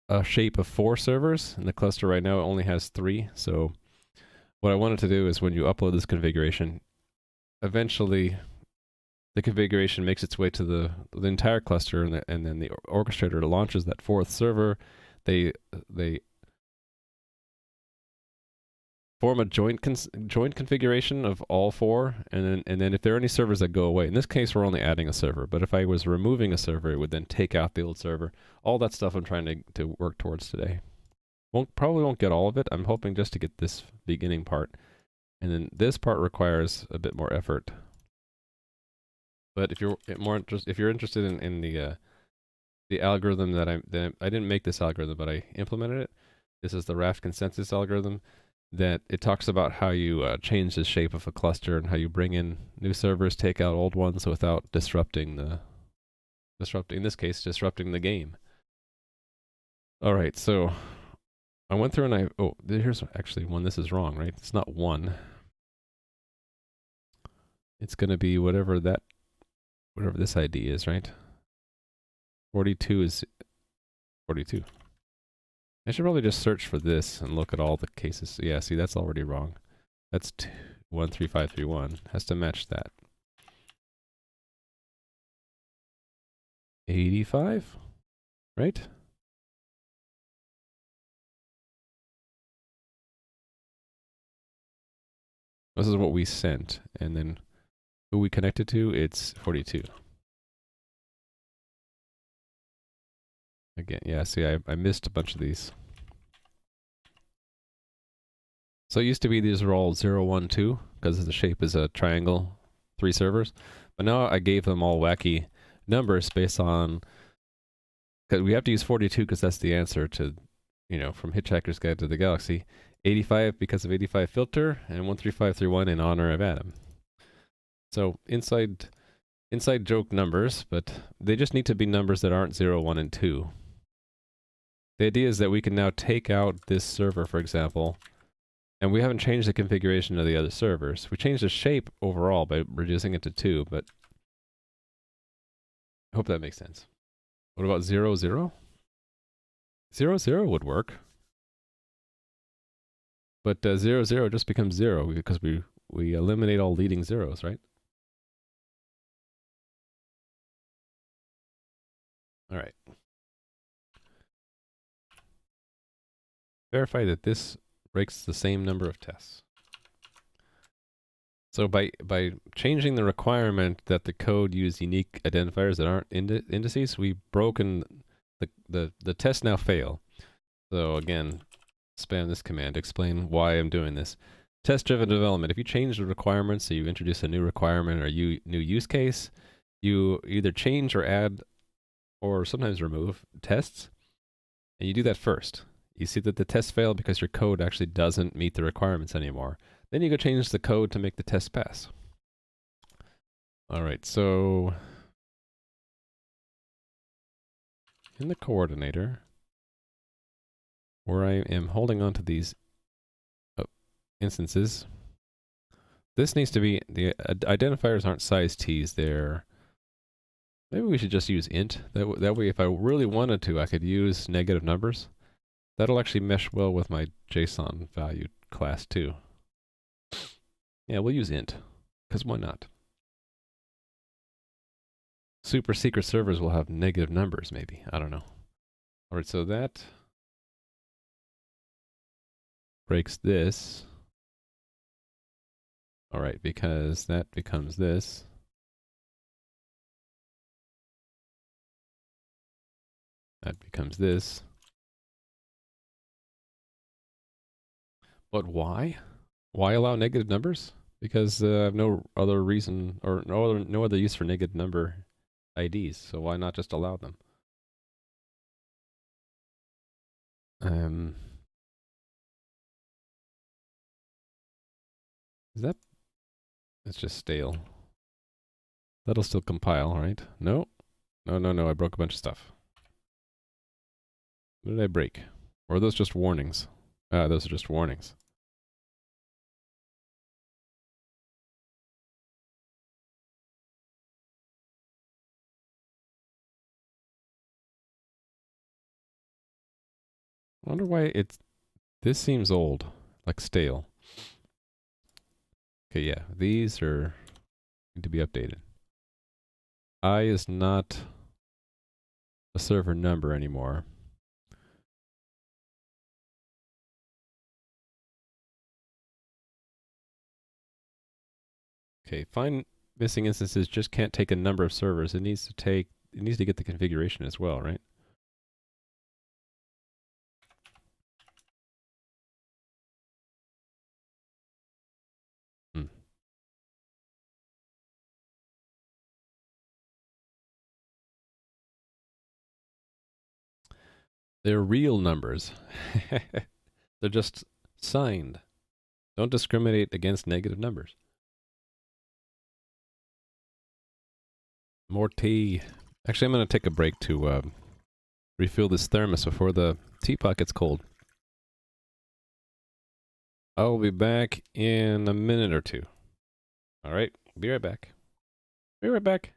a shape of 4 servers. In the cluster right now, it only has 3. So what I wanted to do is when you upload this configuration, eventually the configuration makes its way to the entire cluster, and then the orchestrator launches that 4th server. They form a joint configuration of all 4, and then if there are any servers that go away, in this case we're only adding a server, but if I was removing a server, it would then take out the old server. All that stuff I'm trying to work towards today. Probably won't get all of it. I'm hoping just to get this beginning part, and then this part requires a bit more effort. But if you're interested in the algorithm that I didn't make this algorithm, but I implemented it. This is the Raft consensus algorithm. That it talks about how you change the shape of a cluster and how you bring in new servers, take out old ones without disrupting in this case, disrupting the game. All right, so I went through and here's actually one. This is wrong, right? It's not 1. It's going to be whatever this ID is, right? 42 is 42. I should probably just search for this and look at all the cases. Yeah, see, that's already wrong. That's 13531. Has to match that. 85, right? This is what we sent, and then who we connected to, it's 42. Again, yeah, see, I missed a bunch of these. So it used to be these were all 0, 1, 2 because the shape is a triangle, 3 servers. But now I gave them all wacky numbers based on, because we have to use 42 because that's the answer to, from Hitchhiker's Guide to the Galaxy. 85 because of 85 filter, and 13531 in honor of Adam. So inside joke numbers, but they just need to be numbers that aren't 0, 1, and 2. The idea is that we can now take out this server, for example, and we haven't changed the configuration of the other servers. We changed the shape overall by reducing it to 2, but I hope that makes sense. What about 0, 0? 0, 0 would work. But 0, 0 just becomes 0 because we eliminate all leading zeros, right? All right. Verify that this breaks the same number of tests. So by changing the requirement that the code use unique identifiers that aren't indices, we've broken the tests now fail. So again, spam this command, explain why I'm doing this. Test-driven development. If you change the requirements, so you introduce a new requirement or new use case, you either change or add or sometimes remove tests, and you do that first. You see that the test failed because your code actually doesn't meet the requirements anymore. Then you go change the code to make the test pass. All right, so in the coordinator, where I am holding on to these instances, this needs to be, the identifiers aren't size t's, they're, maybe we should just use int. That way if I really wanted to, I could use negative numbers. That'll actually mesh well with my JSON value class too. Yeah, we'll use int, because why not? Super secret servers will have negative numbers, maybe. I don't know. All right, so that breaks this. All right, because that becomes this. That becomes this. But why? Why allow negative numbers? Because I have no other reason or no other use for negative number IDs. So why not just allow them? Is that? It's just stale. That'll still compile, right? No, no. I broke a bunch of stuff. What did I break? Or are those just warnings? Ah, those are just warnings. I wonder why this seems old, like stale. Okay, yeah, these need to be updated. I is not a server number anymore. Okay, find missing instances just can't take a number of servers. It needs to get the configuration as well, right? Hmm. They're real numbers. They're just signed. Don't discriminate against negative numbers. More tea. Actually, I'm going to take a break to refill this thermos before the teapot gets cold. I'll be back in a minute or two. All right, be right back. Be right back.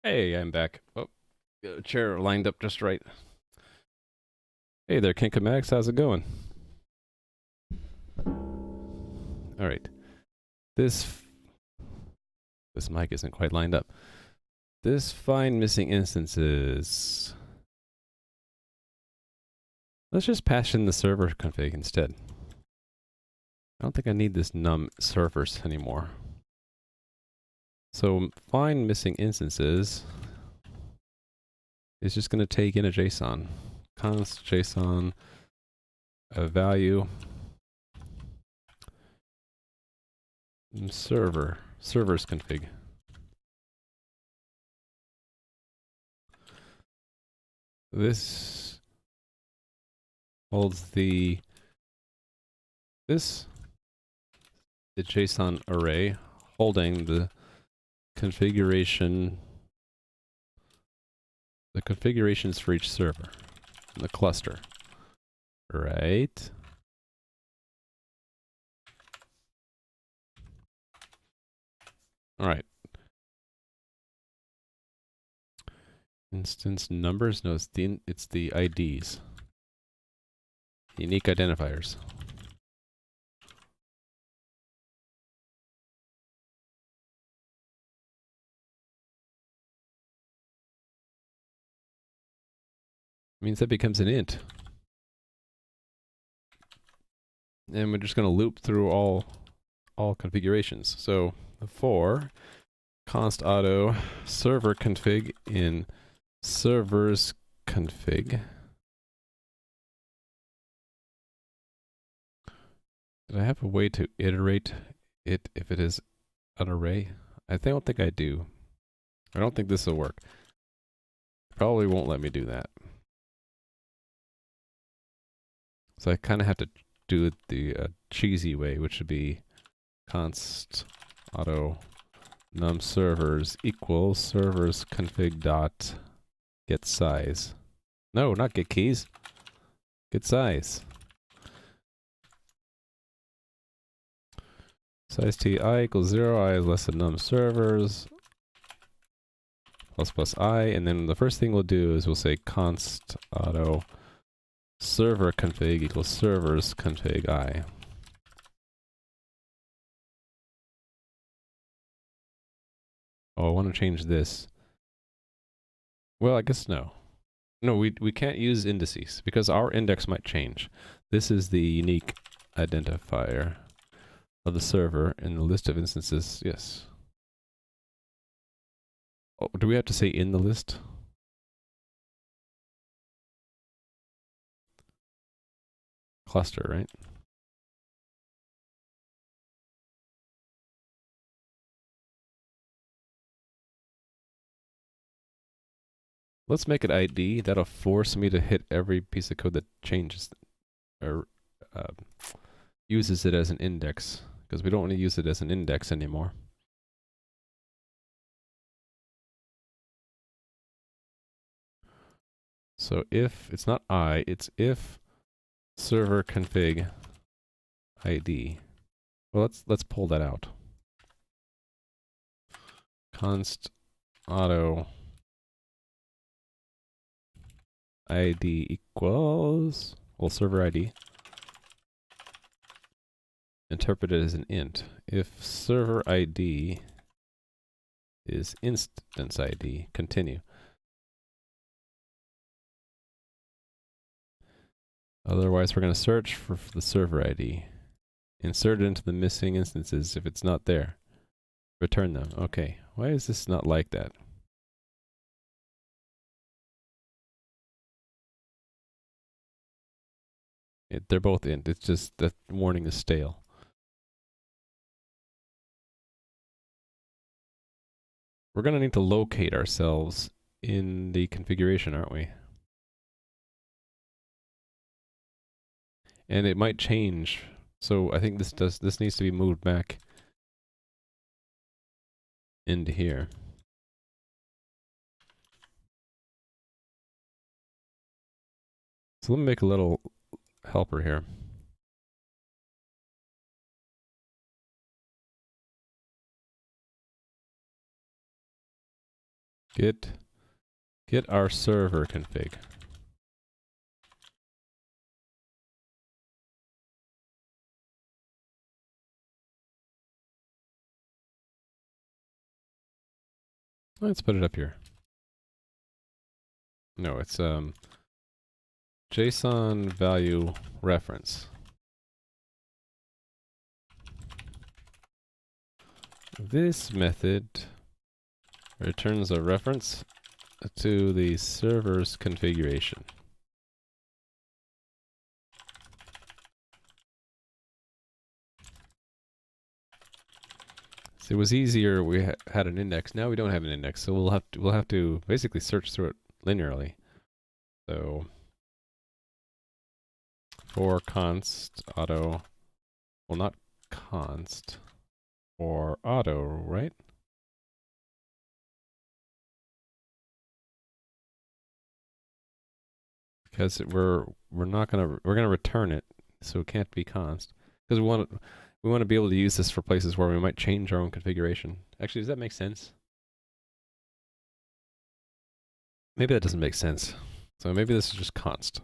Hey, I'm back. Oh, got a chair lined up just right. Hey there, Kinkomatics. How's it going? All right. This this mic isn't quite lined up. This find missing instances. Let's just pass in the server config instead. I don't think I need this num servers anymore. So find missing instances is just going to take in a JSON. Const JSON a value servers config. This holds the JSON array holding the configurations for each server in the cluster. Right. All right. Instance numbers, no, it's the IDs. Unique identifiers. Means that becomes an int. And we're just going to loop through all configurations. So for const auto server config in servers config. Did I have a way to iterate it if it is an array? I don't think I do. I don't think this will work. Probably won't let me do that. So I kind of have to do it the cheesy way, which would be const auto num servers equals servers config dot get size. No, not get keys. Get size. Size t I equals 0, I is less than num servers plus I, and then the first thing we'll do is we'll say const auto server config equals servers config I. Oh, I want to change this. Well, I guess no. No, we can't use indices because our index might change. This is the unique identifier of the server in the list of instances. Yes. Oh, do we have to say in the list? Cluster, right? Let's make it ID. That'll force me to hit every piece of code that changes or uses it as an index, because we don't want to use it as an index anymore. So if it's not I, it's if server config ID. Well, let's pull that out. Const auto ID equals, well, server ID. Interpret it as an int. If server ID is instance ID, continue. Otherwise, we're going to search for the server ID. Insert it into the missing instances if it's not there. Return them. Okay. Why is this not like that? They're both int. It's just that warning is stale. We're going to need to locate ourselves in the configuration, aren't we? And it might change. So I think this needs to be moved back into here. So let me make a little helper here. Get our server config. Let's put it up here. No, it's JSON value reference. This method returns a reference to the server's configuration. So it was easier. We had an index. Now we don't have an index, so we'll have to basically search through it linearly. So for const auto, well, not const, for auto, right? Because we're gonna return it, so it can't be const, because we want to be able to use this for places where we might change our own configuration. Actually, does that make sense? Maybe that doesn't make sense. So maybe this is just const.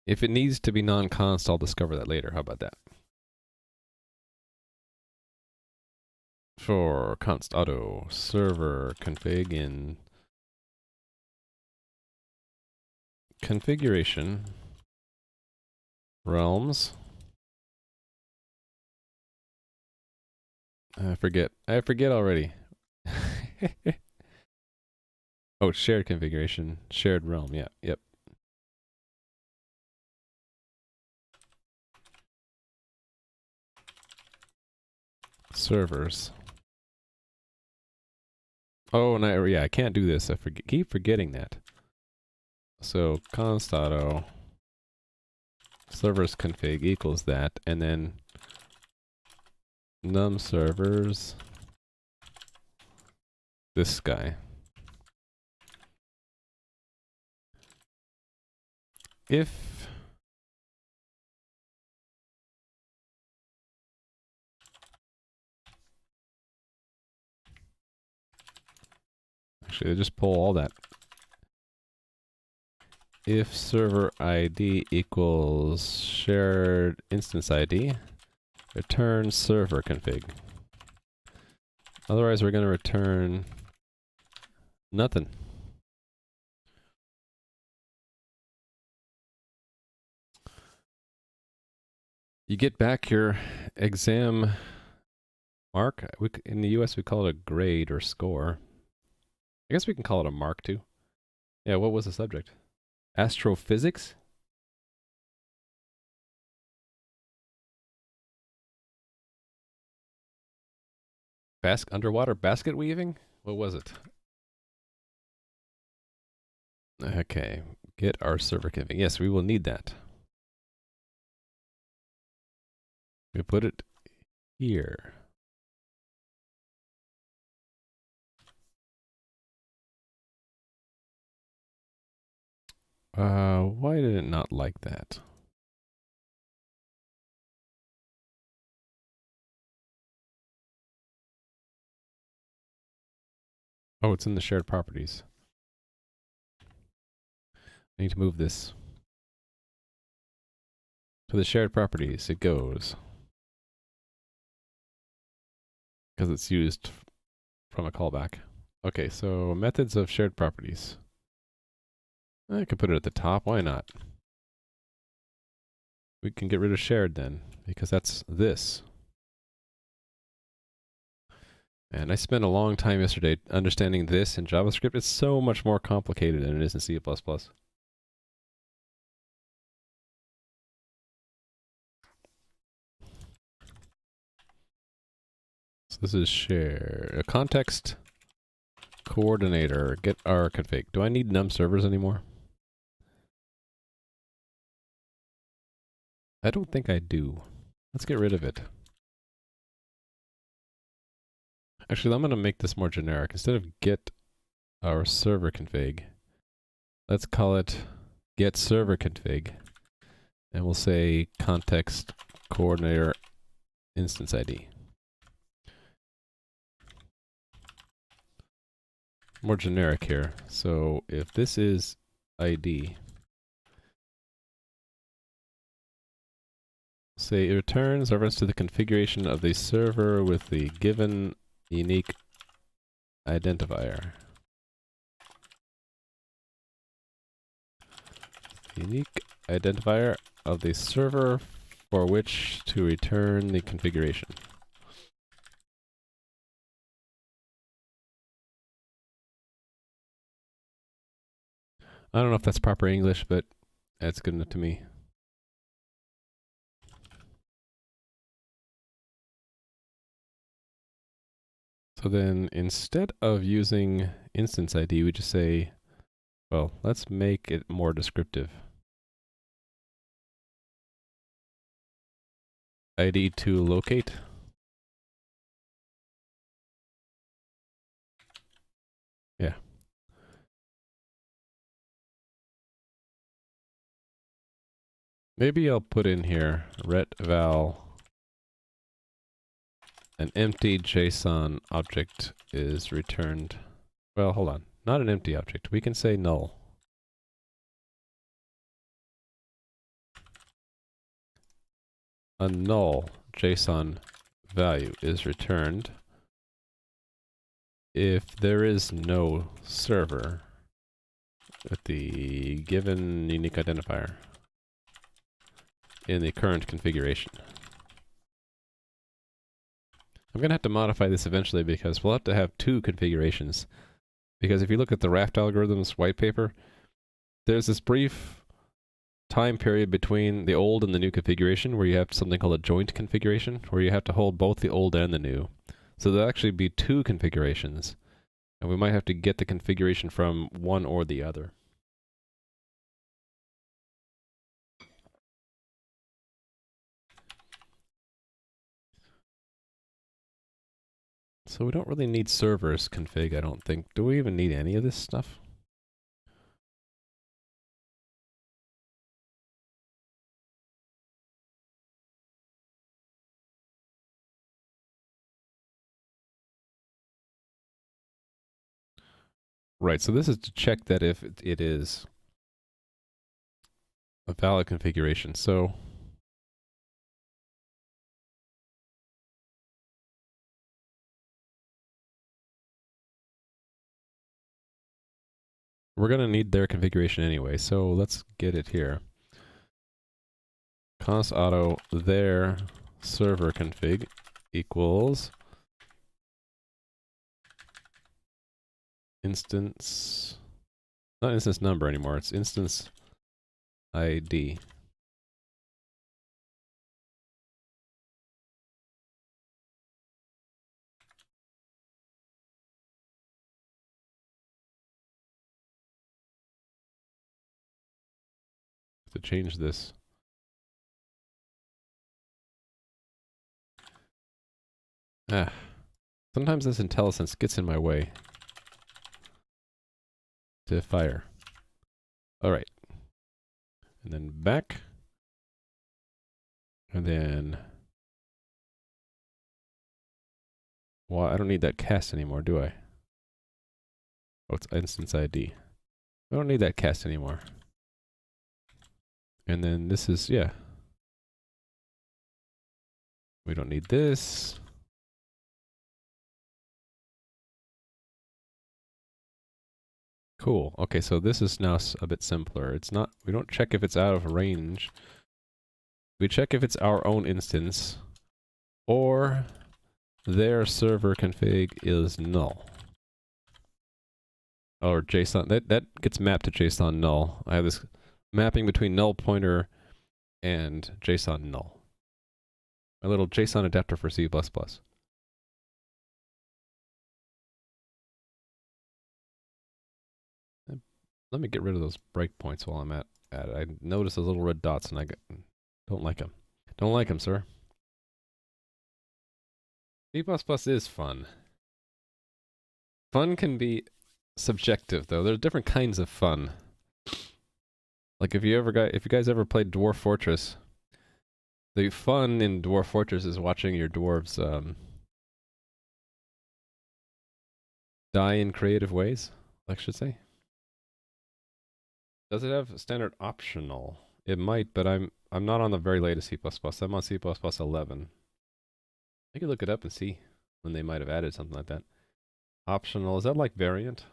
If it needs to be non-const, I'll discover that later. How about that? For const auto server config in configuration realms. I forget already. Oh, shared configuration, shared realm. Yeah, yep. Servers. Oh, no, yeah, I can't do this. I keep forgetting that. So const auto servers config equals that, and then num servers, this guy. If actually, I just pull all that. If server ID equals shared instance ID, return server config. Otherwise, we're going to return nothing. You get back your exam mark. In the US, we call it a grade or score. I guess we can call it a mark too. Yeah, what was the subject? Astrophysics? Underwater basket weaving? What was it? Okay, get our server config. Yes, we will need that. We put it here. Why did it not like that? Oh, it's in the shared properties. I need to move this to the shared properties. It goes. Because it's used from a callback. Okay, so methods of shared properties. I could put it at the top. Why not? We can get rid of shared then, because that's this. And I spent a long time yesterday understanding this in JavaScript. It's so much more complicated than it is in C++. So this is share. A context coordinator. Get our config. Do I need num servers anymore? I don't think I do. Let's get rid of it. Actually, I'm going to make this more generic. Instead of get our server config, let's call it get server config. And we'll say context coordinator instance ID. more generic here. So if this is ID, say it returns reference to the configuration of the server with the given unique identifier. Unique identifier of the server for which to return the configuration. I don't know if that's proper English, but that's good enough to me. So then instead of using instance ID, we just say, well, let's make it more descriptive. ID to locate. Yeah. Maybe I'll put in here retval an empty JSON object is returned. Well, hold on. Not an empty object. We can say null. A null JSON value is returned if there is no server with the given unique identifier in the current configuration. I'm going to have to modify this eventually because we'll have to have two configurations. Because if you look at the Raft algorithms white paper, there's this brief time period between the old and the new configuration where you have something called a joint configuration, where you have to hold both the old and the new. So there'll actually be two configurations, and we might have to get the configuration from one or the other. So we don't really need servers config, I don't think. Do we even need any of this stuff? Right, so this is to check that if it is a valid configuration. So we're going to need their configuration anyway, so let's get it here. Const auto their server config equals instance, not instance number anymore, it's instance ID. To change this. Sometimes this IntelliSense gets in my way. To fire. Alright. And then back. And then... well, I don't need that cast anymore, do I? Oh, it's instance ID. I don't need that cast anymore. And then this is, yeah. We don't need this. Cool. Okay, so this is now a bit simpler. It's not, we don't check if it's out of range. We check if it's our own instance or their server config is null. Or JSON, that gets mapped to JSON null. I have this mapping between null pointer and JSON null. A little JSON adapter for C++. Let me get rid of those breakpoints while I'm at it. I notice those little red dots and I don't like them. Don't like them, sir. C++ is fun. Fun can be subjective, though. There's different kinds of fun. Like if you guys ever played Dwarf Fortress, the fun in Dwarf Fortress is watching your dwarves die in creative ways, I should say. Does it have standard optional? It might, but I'm not on the very latest C++. I'm on C++ 11. I could look it up and see when they might have added something like that. Optional, is that like variant?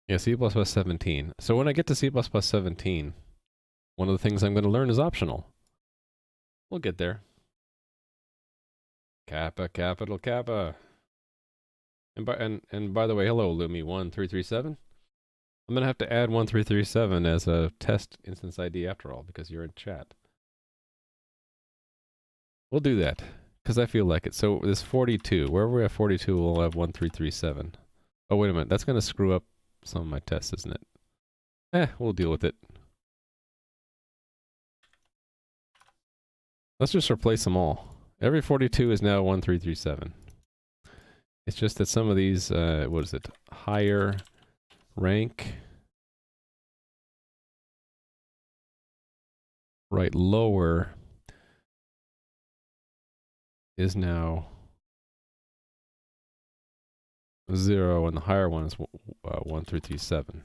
Yeah, C++ 17. So when I get to C++ 17, one of the things I'm going to learn is optional. We'll get there. Kappa, capital Kappa. And by the way, hello Lumi1337. I'm going to have to add 1337 as a test instance ID after all, because you're in chat. We'll do that, because I feel like it. So this 42, wherever we have 42, we'll have 1337. Oh, wait a minute. That's going to screw up some of my tests, isn't it? We'll deal with it. Let's just replace them all. Every 42 is now 1337. It's just that some of these, what is it? Higher rank. Right, lower is now 0, and the higher one is 1337.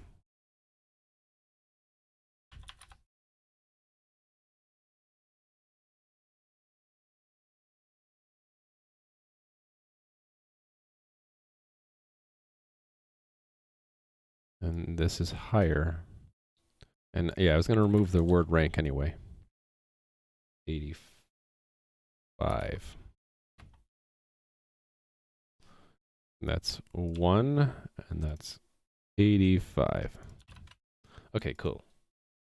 And this is higher. And yeah, I was going to remove the word rank anyway. 85. And that's 1, and that's 85. Okay, cool.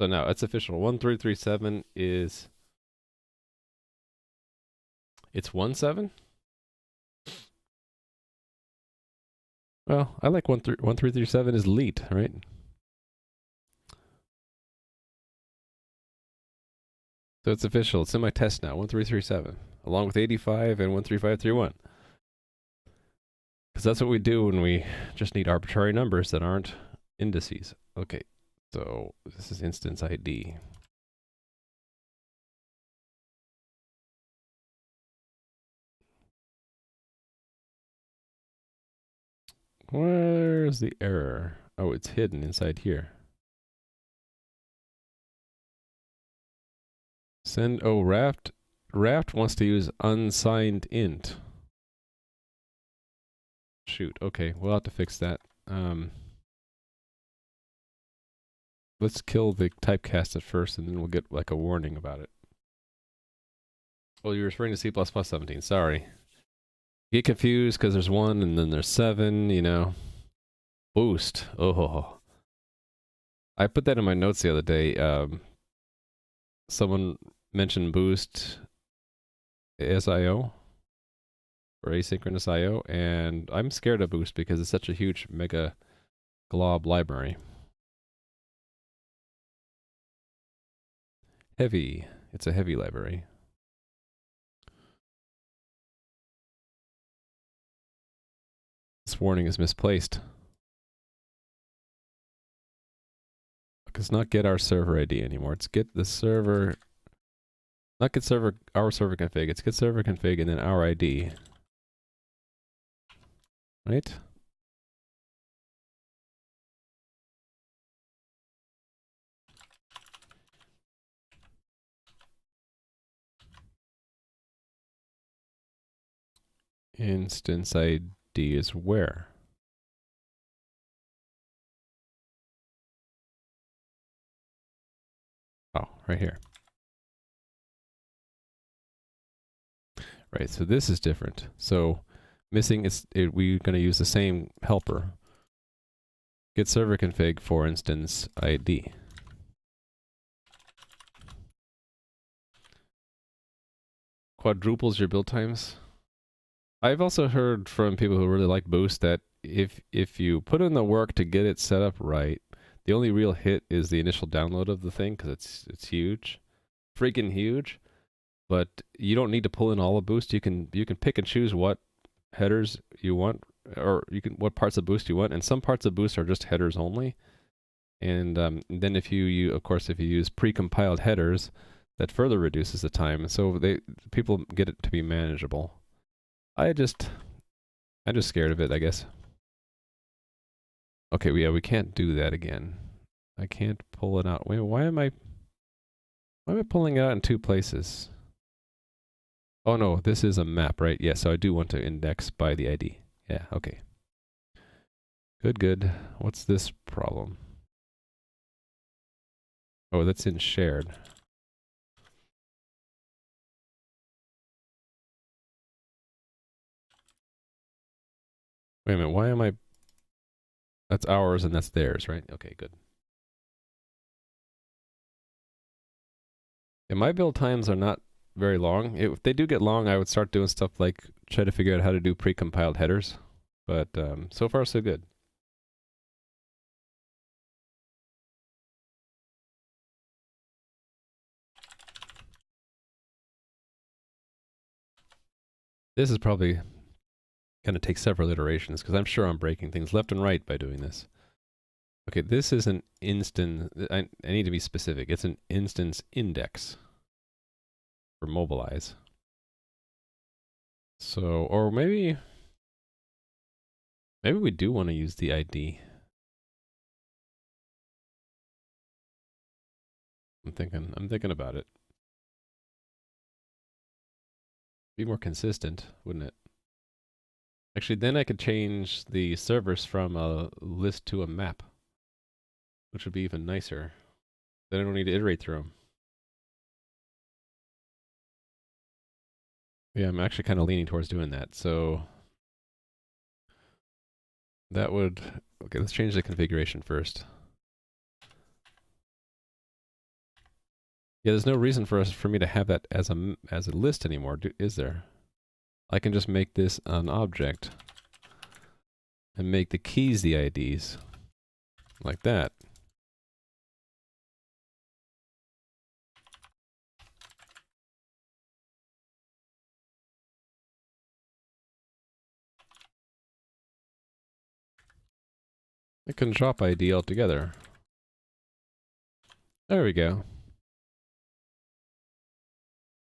So now it's official. 1337 is... It's 17? Well, I like 1337 is elite, right? So it's official. It's in my test now, 1337, along with 85 and 13531. Because that's what we do when we just need arbitrary numbers that aren't indices. Okay, so this is instance ID. Where's the error? Oh, it's hidden inside here. Send, oh, Raft wants to use unsigned int. Shoot, okay, we'll have to fix that. Let's kill the typecast at first, and then we'll get like a warning about it. Oh, you're referring to C++ 17, sorry. Get confused because there's 1 and then there's 7, you know. Boost, oh. I put that in my notes the other day. Someone mentioned boost ASIO, or asynchronous IO, and I'm scared of boost because it's such a huge mega glob library. Heavy, it's a heavy library. This warning is misplaced. It's not get our server ID anymore. It's get the server, not get server, our server config. It's get server config and then our ID. Right? Instance ID is where? Oh, right here. Right, so this is different. So missing is, we're going to use the same helper. Get server config for instance ID. Quadruples your build times. I've also heard from people who really like Boost that if you put in the work to get it set up right, the only real hit is the initial download of the thing, because it's huge, freaking huge. But you don't need to pull in all of Boost. You can pick and choose what headers you want, or what parts of Boost you want. And some parts of Boost are just headers only. And then if you of course if you use precompiled headers, that further reduces the time, so people get it to be manageable. I'm just scared of it, I guess. Okay, yeah, we can't do that again. I can't pull it out. Wait, why am I pulling it out in two places? Oh no, this is a map, right? Yeah, so I do want to index by the ID. Yeah, okay. Good. What's this problem? Oh, that's in shared. Wait a minute, why am I... That's ours and that's theirs, right? Okay, good. Yeah, my build times are not very long. If they do get long, I would start doing stuff like try to figure out how to do pre-compiled headers. But so far, so good. This is probably going to take several iterations because I'm sure I'm breaking things left and right by doing this. Okay, this is an instance. I need to be specific. It's an instance index for mobilize. So, or maybe we do want to use the ID. I'm thinking about it. Be more consistent, wouldn't it? Actually, then I could change the servers from a list to a map, which would be even nicer. Then I don't need to iterate through them. Yeah, I'm actually kind of leaning towards doing that. So that would... Okay, let's change the configuration first. Yeah, there's no reason for me to have that as a list anymore, is there? I can just make this an object and make the keys the IDs like that. I can drop ID altogether. There we go.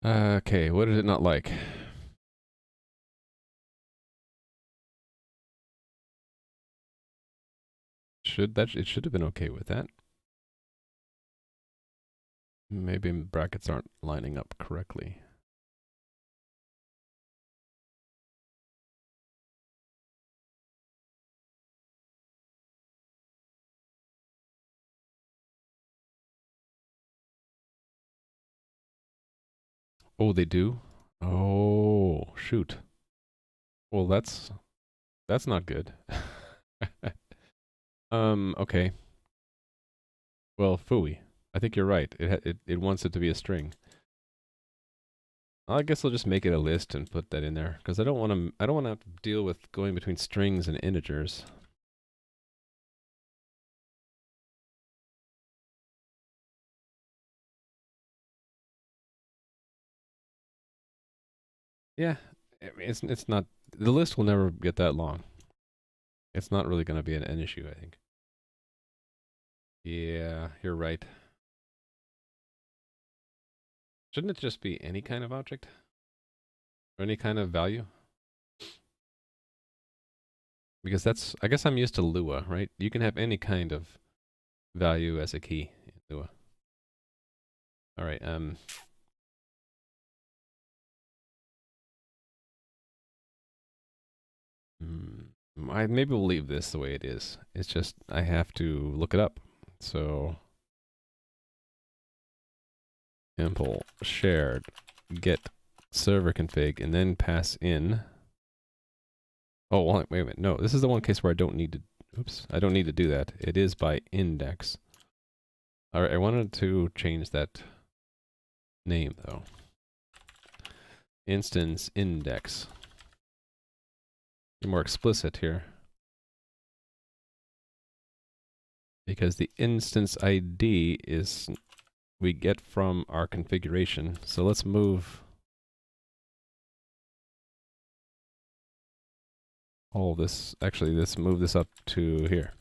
Okay, what did it not like? It should have been okay with that. Maybe brackets aren't lining up correctly. Oh, they do? Oh, shoot. Well, that's not good. Okay. Well, phooey. I think you're right. It wants it to be a string. I guess I'll just make it a list and put that in there because I don't want to have to deal with going between strings and integers. Yeah, it's not, the list will never get that long. It's not really going to be an issue, I think. Yeah, you're right. Shouldn't it just be any kind of object? Or any kind of value? Because that's, I guess I'm used to Lua, right? You can have any kind of value as a key in Lua. All right, maybe we'll leave this the way it is. It's just, I have to look it up. So, impl shared get server config and then pass in. Oh, wait a minute. No, this is the one case where I don't need to, oops, I don't need to do that. It is by index. All right, I wanted to change that name though. Instance index. Be more explicit here. Because the instance ID is we get from our configuration. So let's move all this, actually let's move this up to here.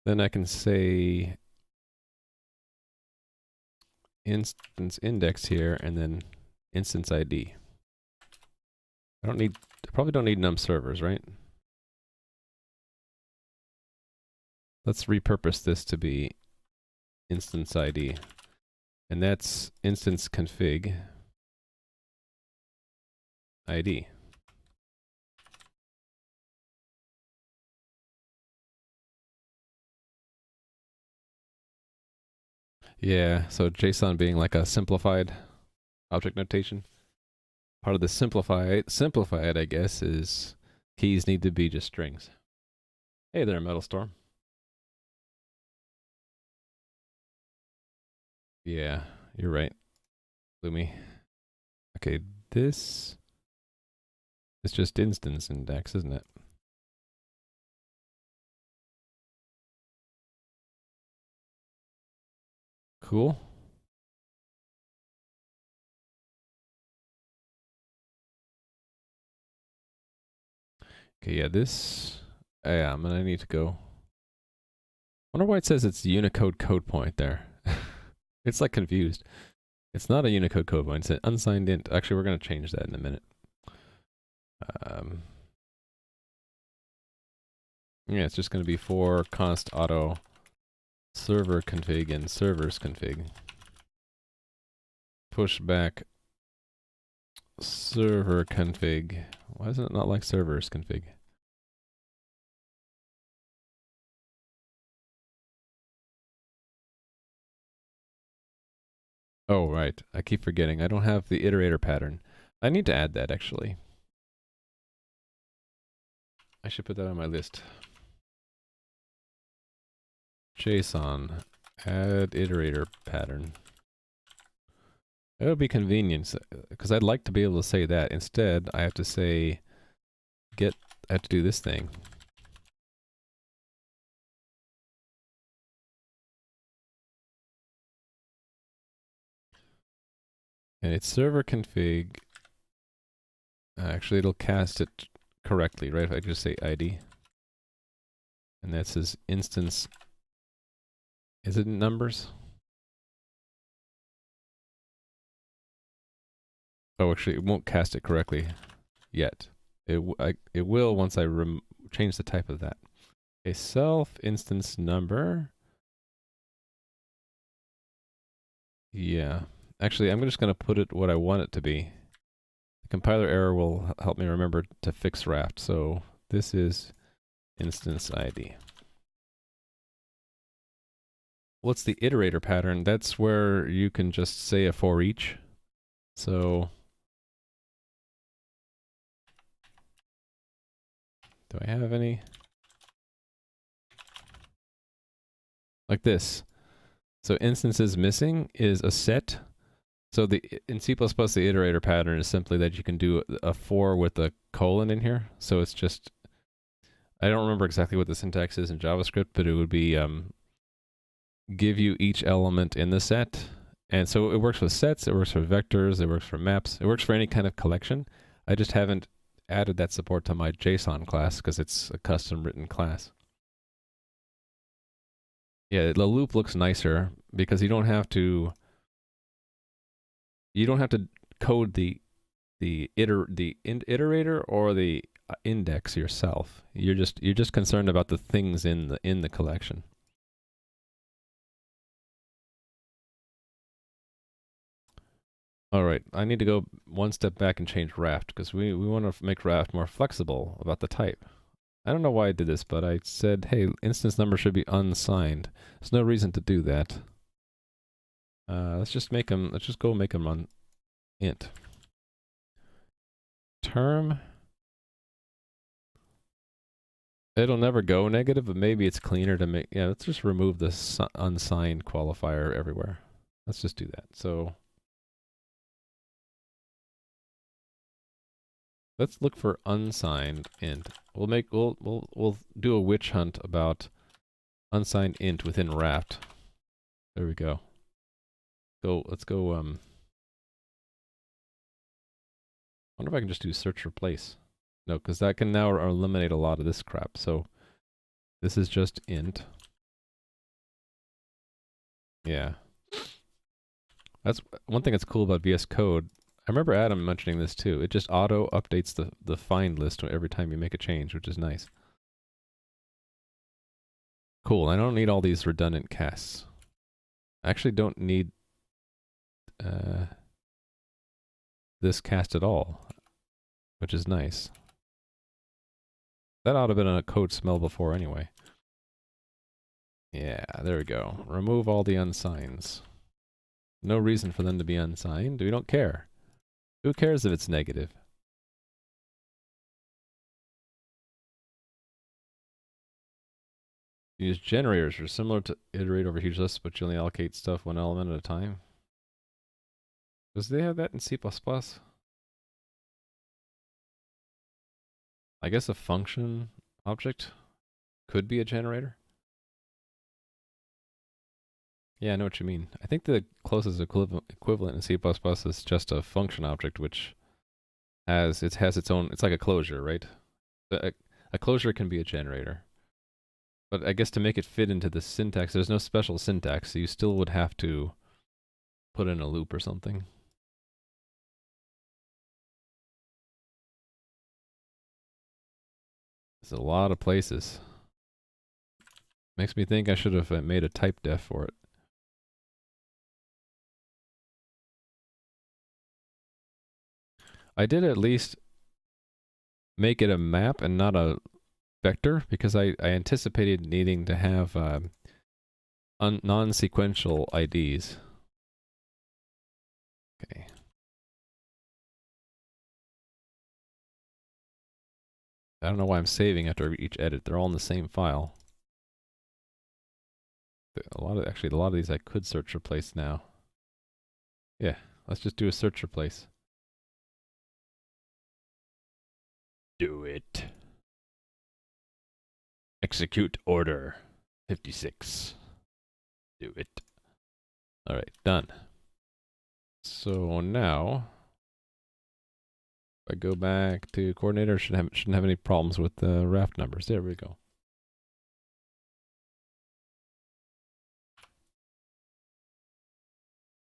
Then I can say instance index here, and then instance ID. I probably don't need num servers, right? Let's repurpose this to be instance ID. And that's instance config ID. Yeah, so JSON being like a simplified object notation. Part of the simplified, I guess, is keys need to be just strings. Hey there, Metalstorm. Yeah, you're right, Lumi. Okay, this is just instance index, isn't it? Cool. Okay, yeah, this... yeah, I'm gonna need to go... Wonder why it says it's Unicode code point there. It's like confused. It's not a Unicode code point, it's an unsigned int. Actually, we're gonna change that in a minute. Yeah, it's just gonna be for const auto server config and servers config. Push back server config. Why is it not like servers config? Oh, right. I keep forgetting. I don't have the iterator pattern. I need to add that, actually. I should put that on my list. JSON, add iterator pattern. That would be convenient, because I'd like to be able to say that. Instead, I have to say, I have to do this thing. And it's server config. Actually, it'll cast it correctly, right? If I just say ID. And that says instance. Is it in numbers? Oh, actually, it won't cast it correctly yet. It will once I change the type of that. A self instance number. Yeah. Actually, I'm just going to put it what I want it to be. The compiler error will help me remember to fix Raft. So this is instance ID. What's the iterator pattern? That's where you can just say a for each. So do I have any? Like this. So instances missing is a set. So in C++, the iterator pattern is simply that you can do a for with a colon in here. So it's just, I don't remember exactly what the syntax is in JavaScript, but it would be give you each element in the set. And so it works with sets, it works for vectors, it works for maps, it works for any kind of collection. I just haven't added that support to my JSON class because it's a custom written class. Yeah, the loop looks nicer because you don't have to code the iterator or the index yourself. You're just concerned about the things in the collection. All right, I need to go one step back and change Raft because we want to make Raft more flexible about the type. I don't know why I did this, but I said, hey, instance number should be unsigned. There's no reason to do that. Let's just go make them on int. Term. It'll never go negative, but maybe it's cleaner to make, yeah, let's just remove the unsigned qualifier everywhere. Let's just do that. So let's look for unsigned int. We'll do a witch hunt about unsigned int within Raft. There we go. Let's go wonder if I can just do search replace. No, because that can now eliminate a lot of this crap. So this is just int. Yeah. That's one thing that's cool about VS Code. I remember Adam mentioning this too. It just auto updates the find list every time you make a change, which is nice. Cool. I don't need all these redundant casts. I actually don't need this cast at all, which is nice. That ought to have been a code smell before anyway. Yeah, there we go. Remove all the unsigns. No reason for them to be unsigned. We don't care. Who cares if it's negative? Use generators are similar to iterate over huge lists, but you only allocate stuff one element at a time. Does they have that in C++? I guess a function object could be a generator. Yeah, I know what you mean. I think the closest equivalent in C++ is just a function object, which has its own. It's like a closure, right? A closure can be a generator. But I guess to make it fit into the syntax, there's no special syntax, so you still would have to put in a loop or something. There's a lot of places. Makes me think I should have made a type def for it. I did at least make it a map and not a vector because I anticipated needing to have non-sequential IDs. Okay. I don't know why I'm saving after each edit. They're all in the same file. Actually, a lot of these I could search replace now. Yeah, let's just do a search replace. Do it. Execute order 56. Do it. All right, done. So now, if I go back to coordinator, shouldn't have any problems with the raft numbers. There we go.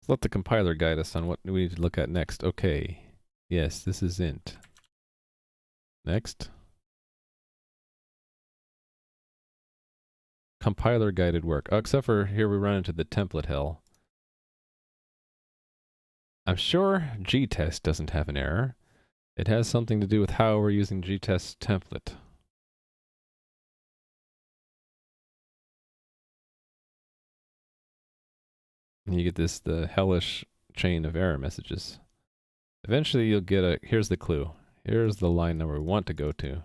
Let's let the compiler guide us on what we need to look at next. Okay. Yes, this is int. Next. Compiler guided work. Oh, except for here we run into the template hell. I'm sure gtest doesn't have an error. It has something to do with how we're using gtest template. And you get the hellish chain of error messages. Eventually you'll get here's the clue. Here's the line number we want to go to.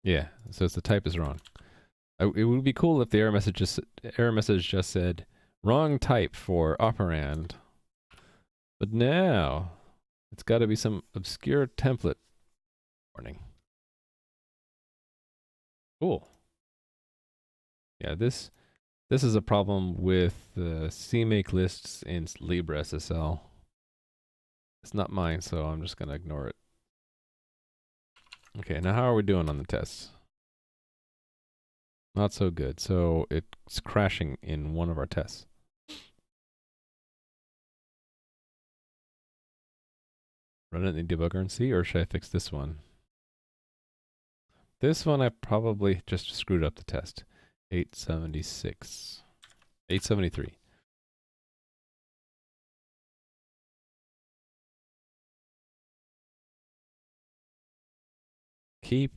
Yeah, so the type is wrong. It would be cool if the error message just said wrong type for operand. But now it's got to be some obscure template warning. Cool. Yeah, this is a problem with the CMake lists in LibreSSL. It's not mine, so I'm just gonna ignore it. Okay, now how are we doing on the tests? Not so good. So it's crashing in one of our tests. Run it in the debugger and see, or should I fix this one? This one I probably just screwed up the test. 876. 873. Keep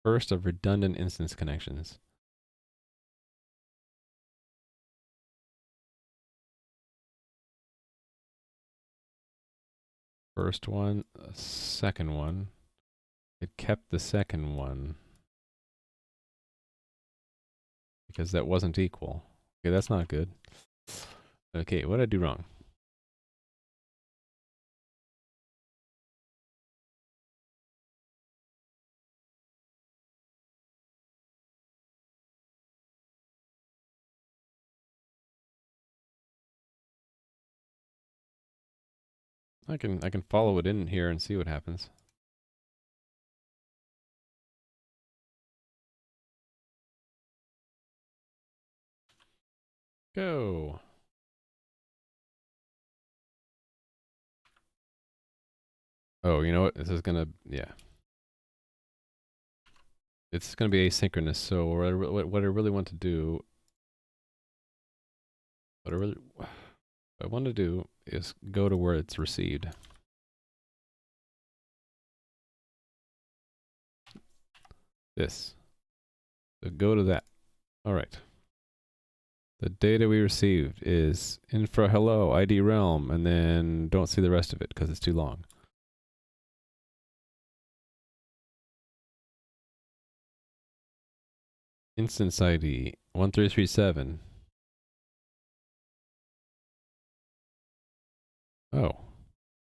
first of redundant instance connections. First one, second one. It kept the second one because that wasn't equal. Okay, that's not good. Okay, what did I do wrong? I can follow it in here and see what happens. Go. Oh, you know what? This is gonna, yeah. It's gonna be asynchronous, so what I really want to do, what I want to do is go to where it's received. This. So go to that. All right. The data we received is infra hello ID realm, and then don't see the rest of it because it's too long. Instance ID 1337. Oh,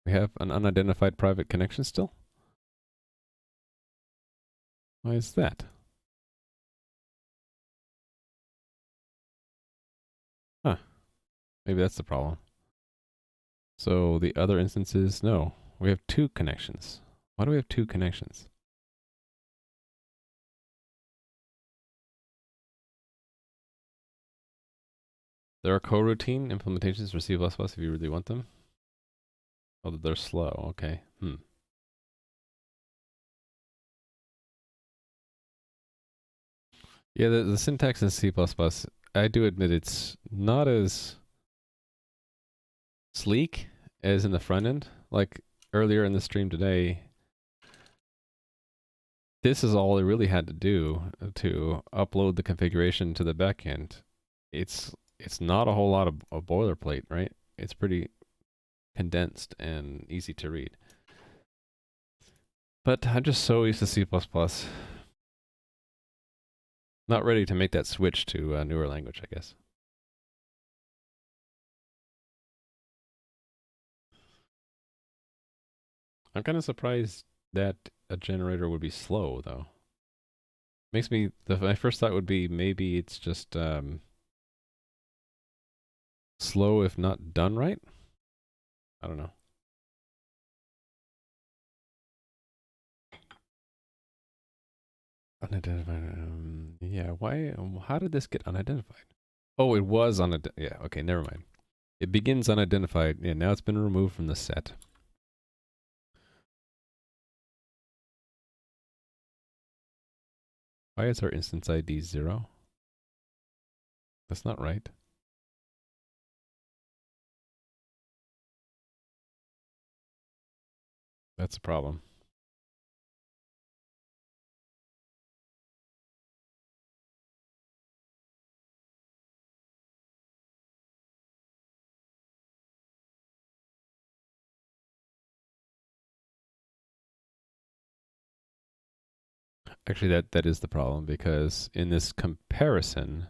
we have an unidentified private connection still? Why is that? Huh, maybe that's the problem. So the other instances, no. We have two connections. Why do we have two connections? There are coroutine implementations for C++ if you really want them. Oh, they're slow. Okay. Yeah, the syntax in C++, I do admit it's not as sleek as in the front end. Like earlier in the stream today, this is all I really had to do to upload the configuration to the backend. It's not a whole lot of boilerplate, right? It's pretty condensed and easy to read. But I'm just so used to C++. Not ready to make that switch to a newer language, I guess. I'm kind of surprised that a generator would be slow, though. Makes me, my first thought would be maybe it's just slow if not done right. I don't know. Unidentified. Yeah, why? How did this get unidentified? Oh, it was unidentified. Yeah, okay, never mind. It begins unidentified. Yeah, now it's been removed from the set. Why is our instance ID 0? That's not right. That's a problem. Actually, that is the problem because in this comparison,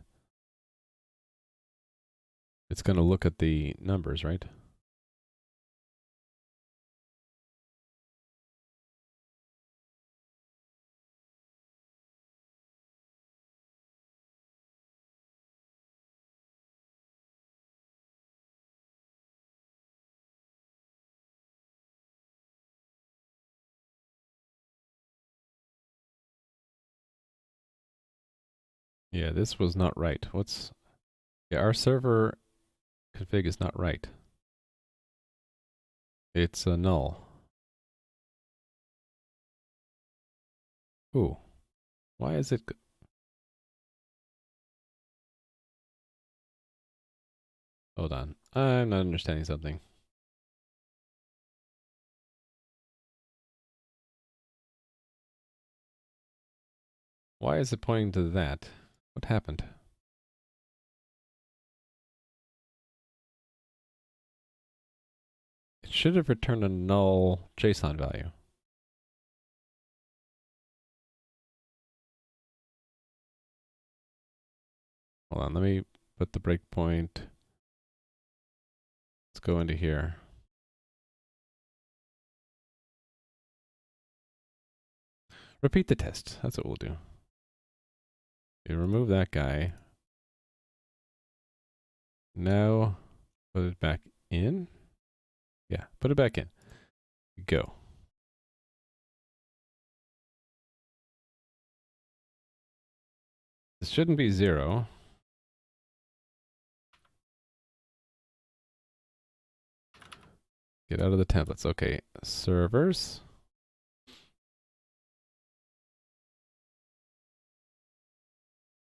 it's going to look at the numbers, right? Yeah, this was not right. Yeah, our server config is not right. It's a null. Ooh, why is it? Hold on, I'm not understanding something. Why is it pointing to that? What happened? It should have returned a null JSON value. Hold on, let me put the breakpoint. Let's go into here. Repeat the test. That's what we'll do. You remove that guy. Now put it back in. Yeah, put it back in. Go. This shouldn't be 0. Get out of the templates. Okay, servers.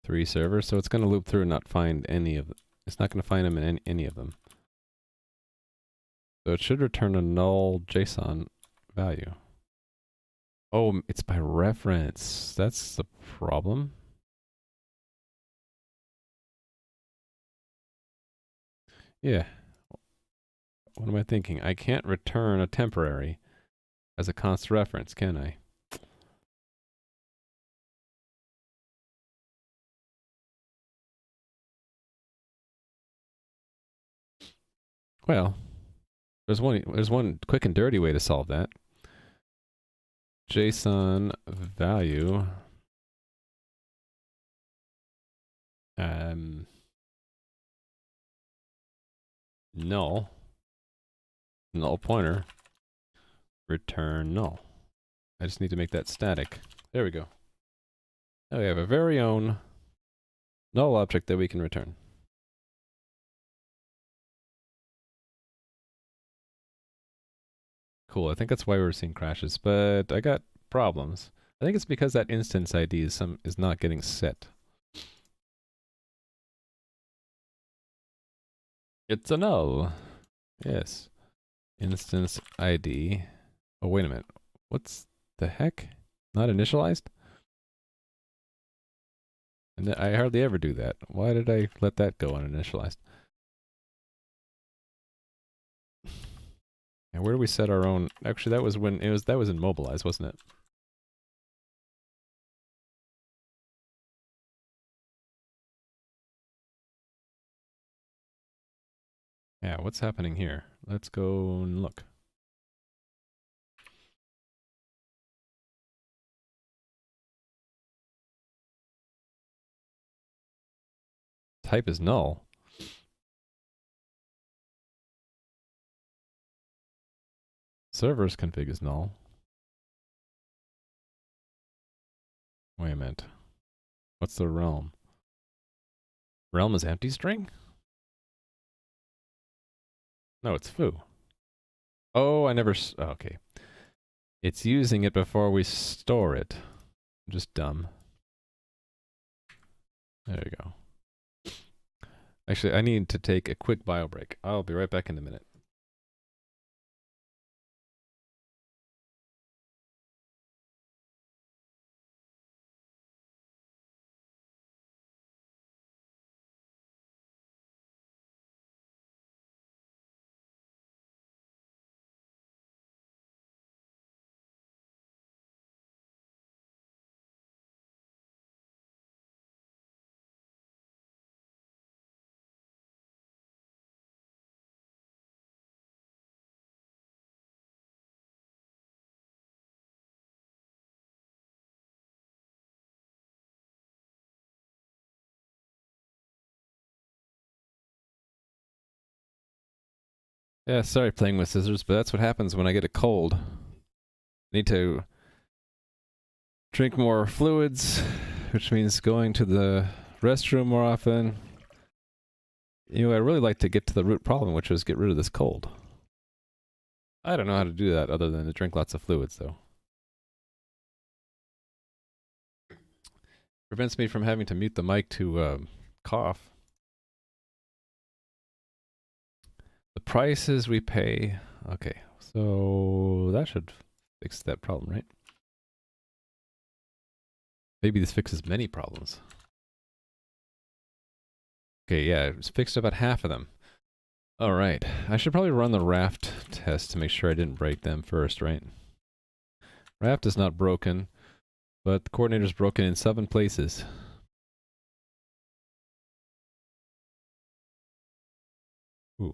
Three servers, so it's going to loop through and not find any of them. It's not going to find them in any of them. So it should return a null JSON value. Oh, it's by reference. That's the problem. Yeah. What am I thinking? I can't return a temporary as a const reference, can I? Well, there's one quick and dirty way to solve that. JSON value null pointer return null. I just need to make that static. There we go. Now we have a very own null object that we can return. Cool, I think that's why we were seeing crashes, but I got problems. I think it's because that instance ID is not getting set. It's a null. Yes. Instance ID. Oh, wait a minute. What's the heck? Not initialized? And I hardly ever do that. Why did I let that go uninitialized? And where do we set our own? Actually, that was when that was in mobilize, wasn't it? Yeah, what's happening here? Let's go and look. Type is null. Servers config is null. Wait a minute. What's the realm? Realm is empty string? No, it's foo. Oh, I never. Oh, okay. It's using it before we store it. I'm just dumb. There you go. Actually, I need to take a quick bio break. I'll be right back in a minute. Yeah, sorry playing with scissors, but that's what happens when I get a cold. Need to drink more fluids, which means going to the restroom more often. You know, I really like to get to the root problem, which was get rid of this cold. I don't know how to do that other than to drink lots of fluids, though. Prevents me from having to mute the mic to cough. The prices we pay. Okay, so that should fix that problem, right? Maybe this fixes many problems. Okay, yeah, it's fixed about half of them. All right, I should probably run the raft test to make sure I didn't break them first, right? Raft is not broken, but the coordinator's broken in 7 places. Ooh.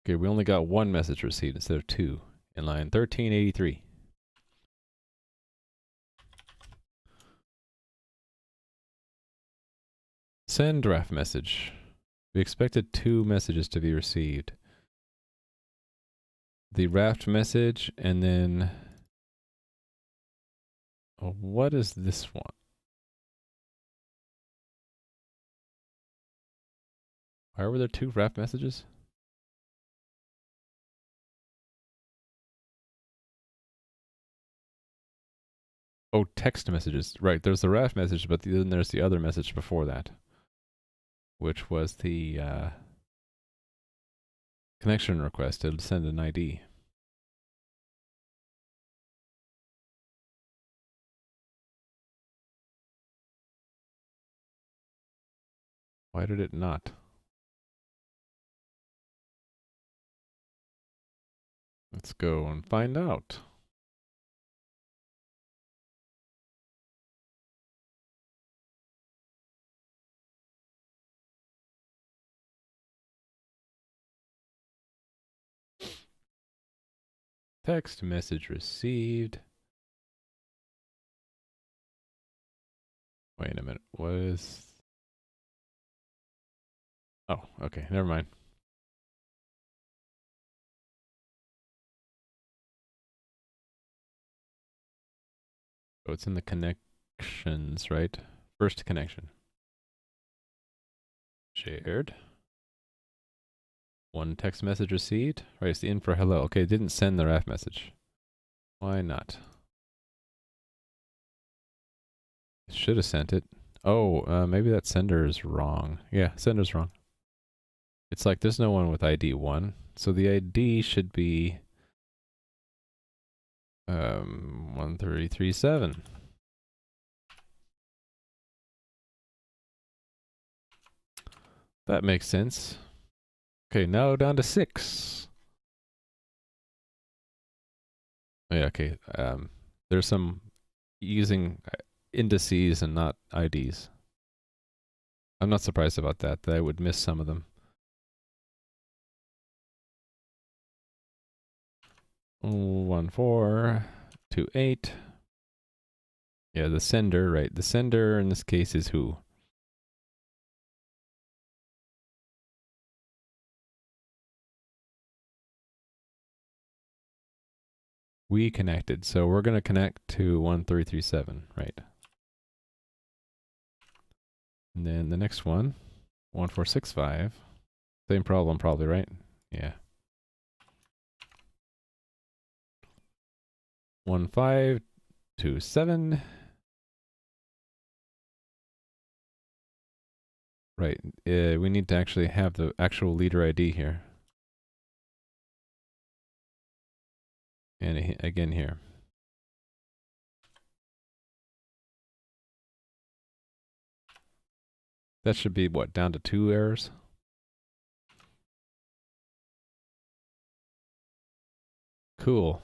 Okay, we only got 1 message received instead of 2 in line 1383. Send draft message. We expected 2 messages to be received. The raft message, and then... Oh, what is this one? Why were there two wrap messages? Oh, text messages. Right, there's the wrap message, but then there's the other message before that, which was the connection request to send an ID. Why did it not? Let's go and find out. Text message received. Wait a minute. What is... Oh, okay. Never mind. Oh, it's in the connections, right? First connection. Shared. One text message received. Right, it's the in for hello. Okay, it didn't send the RAF message. Why not? Should have sent it. Oh, maybe that sender is wrong. Yeah, sender's wrong. It's like there's no one with ID 1. So the ID should be 1337. That makes sense. Okay, now down to 6. Oh, yeah, okay. There's some using indices and not IDs. I'm not surprised about that I would miss some of them. 1428. Yeah, the sender, right. The sender in this case is who? We connected, so we're going to connect to 1337, right? And then the next one, 1465. Same problem probably, right? Yeah. 1527. Right. We need to actually have the actual leader ID here. And again here. That should be, what, down to 2 errors? Cool.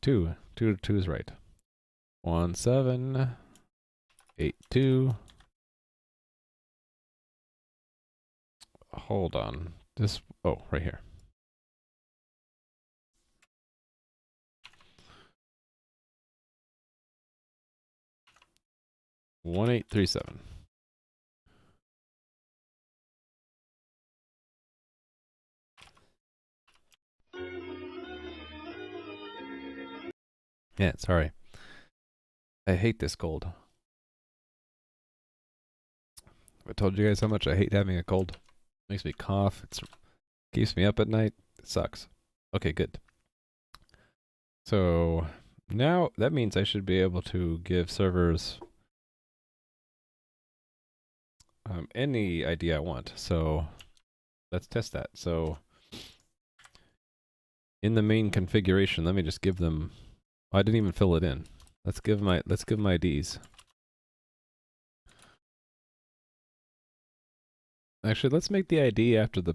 2 is right. 1782. Hold on. This, oh, right here. One 1837. Yeah, sorry. I hate this cold. I told you guys how much I hate having a cold. Makes me cough. It keeps me up at night. It sucks. Okay, good. So now that means I should be able to give servers any ID I want. So let's test that. So in the main configuration, let me just give them. Oh, I didn't even fill it in. Let's give my IDs. Actually, let's make the ID after the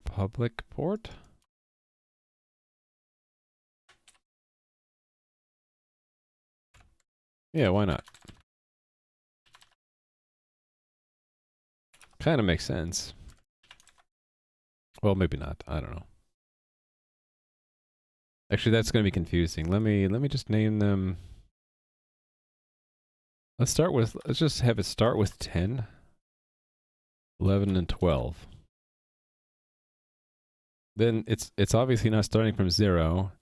public port. Yeah, why not? Kind of makes sense. Well, maybe not. I don't know. Actually, that's going to be confusing. Let me just name them. Let's just have it start with 10, 11, and 12. Then it's obviously not starting from 0,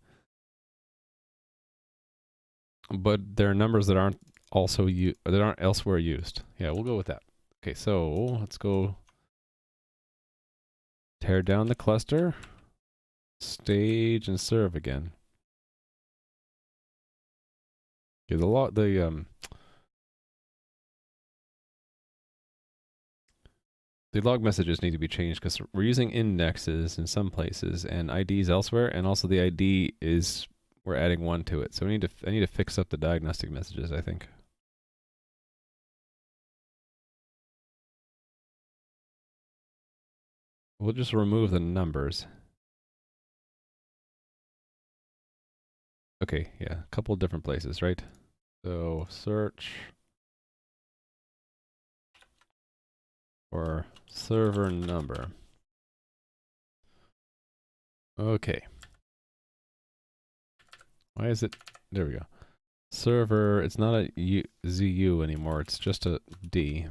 but there are numbers that aren't also that aren't elsewhere used. Yeah, we'll go with that. Okay, so let's go tear down the cluster, stage and serve again. Okay, the log messages need to be changed because we're using indexes in some places and IDs elsewhere, and also the ID is we're adding one to it. So I need to fix up the diagnostic messages, I think. We'll just remove the numbers. Okay, yeah, a couple of different places, right? So search for server number. Okay. Why is it? There we go. Server, it's not a ZU anymore, it's just a D.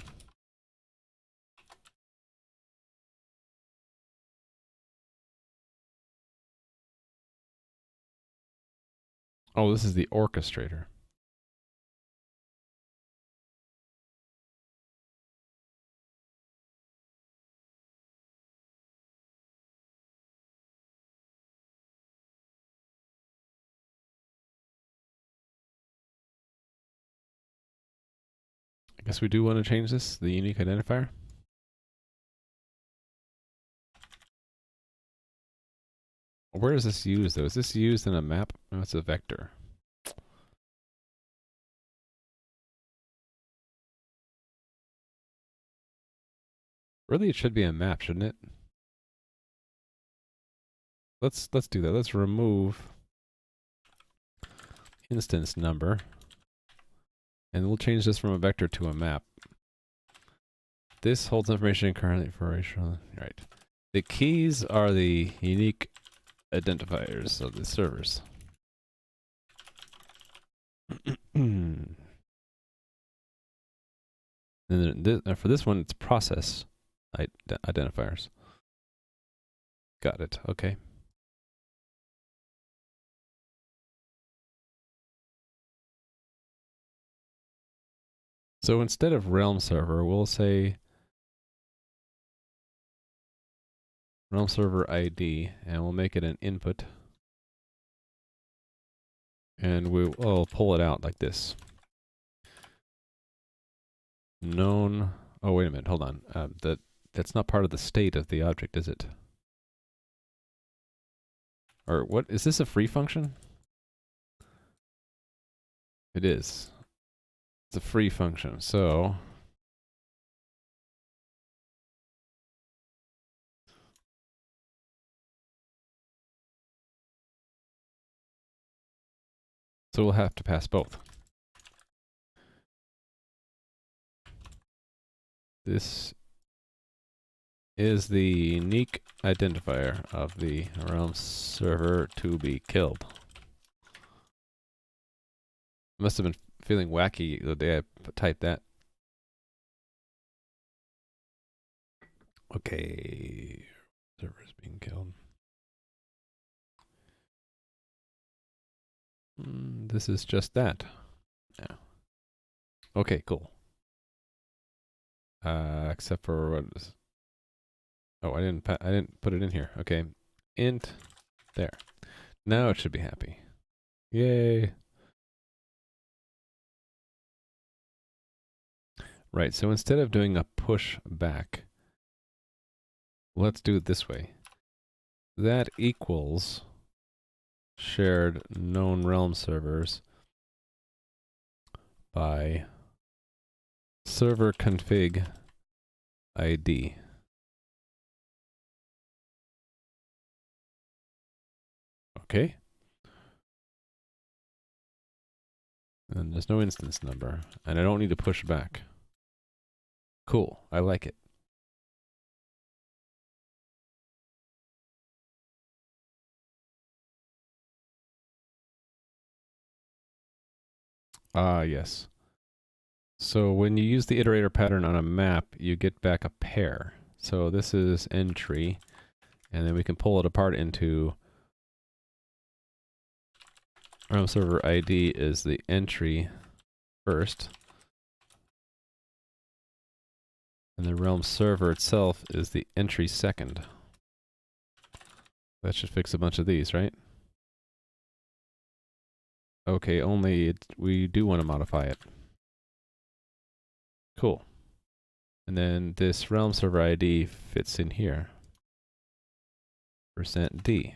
Oh, this is the orchestrator. I guess we do want to change this, the unique identifier. Where is this used, though? Is this used in a map? No, it's a vector. Really, it should be a map, shouldn't it? Let's do that. Let's remove instance number, and we'll change this from a vector to a map. This holds information currently for racial. Right. The keys are the unique identifiers of the servers. And then for this one, it's process identifiers. Got it. Okay. So instead of realm server, we'll say realm server ID, and we'll make it an input. And we'll pull it out like this. Known. Oh, wait a minute. Hold on. That's not part of the state of the object, is it? Or what? Is this a free function? It is. It's a free function. So we'll have to pass both. This is the unique identifier of the realm server to be killed. Must have been feeling wacky the day I typed that. Okay, server is being killed. This is just that. Yeah. Okay, cool. Except for what is? Oh, I didn't put it in here. Okay, int there. Now it should be happy. Yay! Right. So instead of doing a push back, let's do it this way. That equals shared known realm servers by server config ID. Okay. And there's no instance number, and I don't need to push back. Cool. I like it. Ah, yes. So when you use the iterator pattern on a map, you get back a pair. So this is entry, and then we can pull it apart into realm server ID is the entry first. And the realm server itself is the entry second. That should fix a bunch of these, right? Okay, only we do want to modify it. Cool. And then this realm server ID fits in here. %D.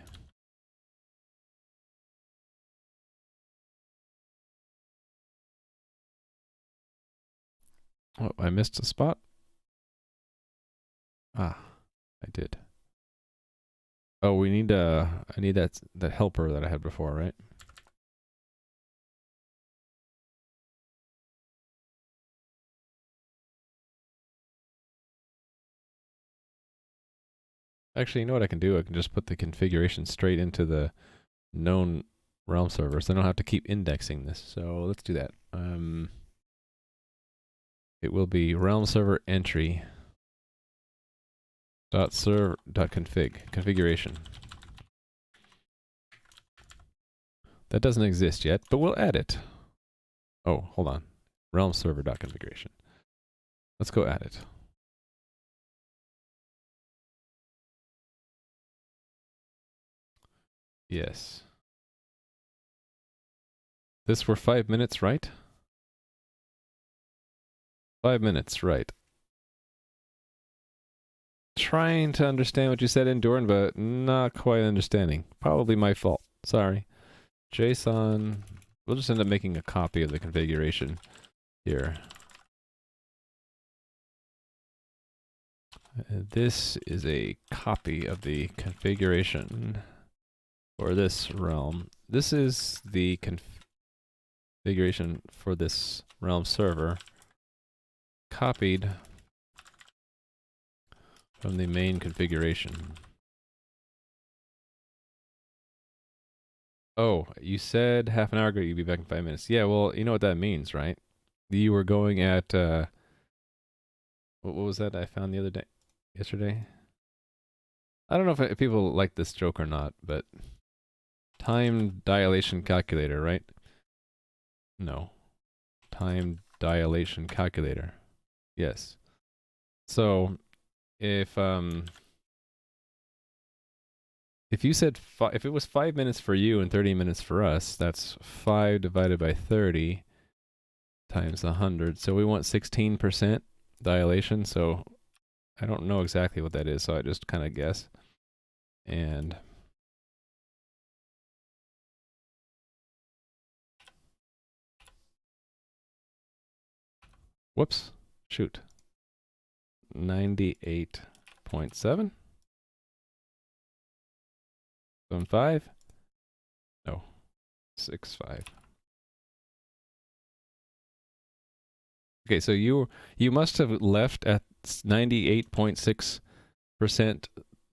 Oh, I missed a spot. Ah, I did. Oh, we need I need that helper that I had before, right? Actually, you know what I can do? I can just put the configuration straight into the known realm server, so I don't have to keep indexing this. So let's do that. It will be realm server entry configuration. That doesn't exist yet, but we'll add it. Oh, hold on. Realm server.configuration. Let's go add it. Yes. This were 5 minutes, right? 5 minutes, right. Trying to understand what you said, Endurn, but not quite understanding. Probably my fault. Sorry. JSON. We'll just end up making a copy of the configuration here. This is a copy of the configuration for this realm. This is the configuration for this realm server, copied from the main configuration. Oh, you said half an hour ago you'd be back in 5 minutes. Yeah, well, you know what that means, right? You were going at, what was that I found the other day? Yesterday? I don't know if people like this joke or not, but time dilation calculator, right? No. Time dilation calculator. Yes. So, if you said if it was 5 minutes for you and 30 minutes for us, that's 5 divided by 30 times 100. So we want 16% dilation. So I don't know exactly what that is, so I just kind of guess. And whoops, shoot. 98.7? 7.5? No, 6.5. Okay, so you must have left at 98.6%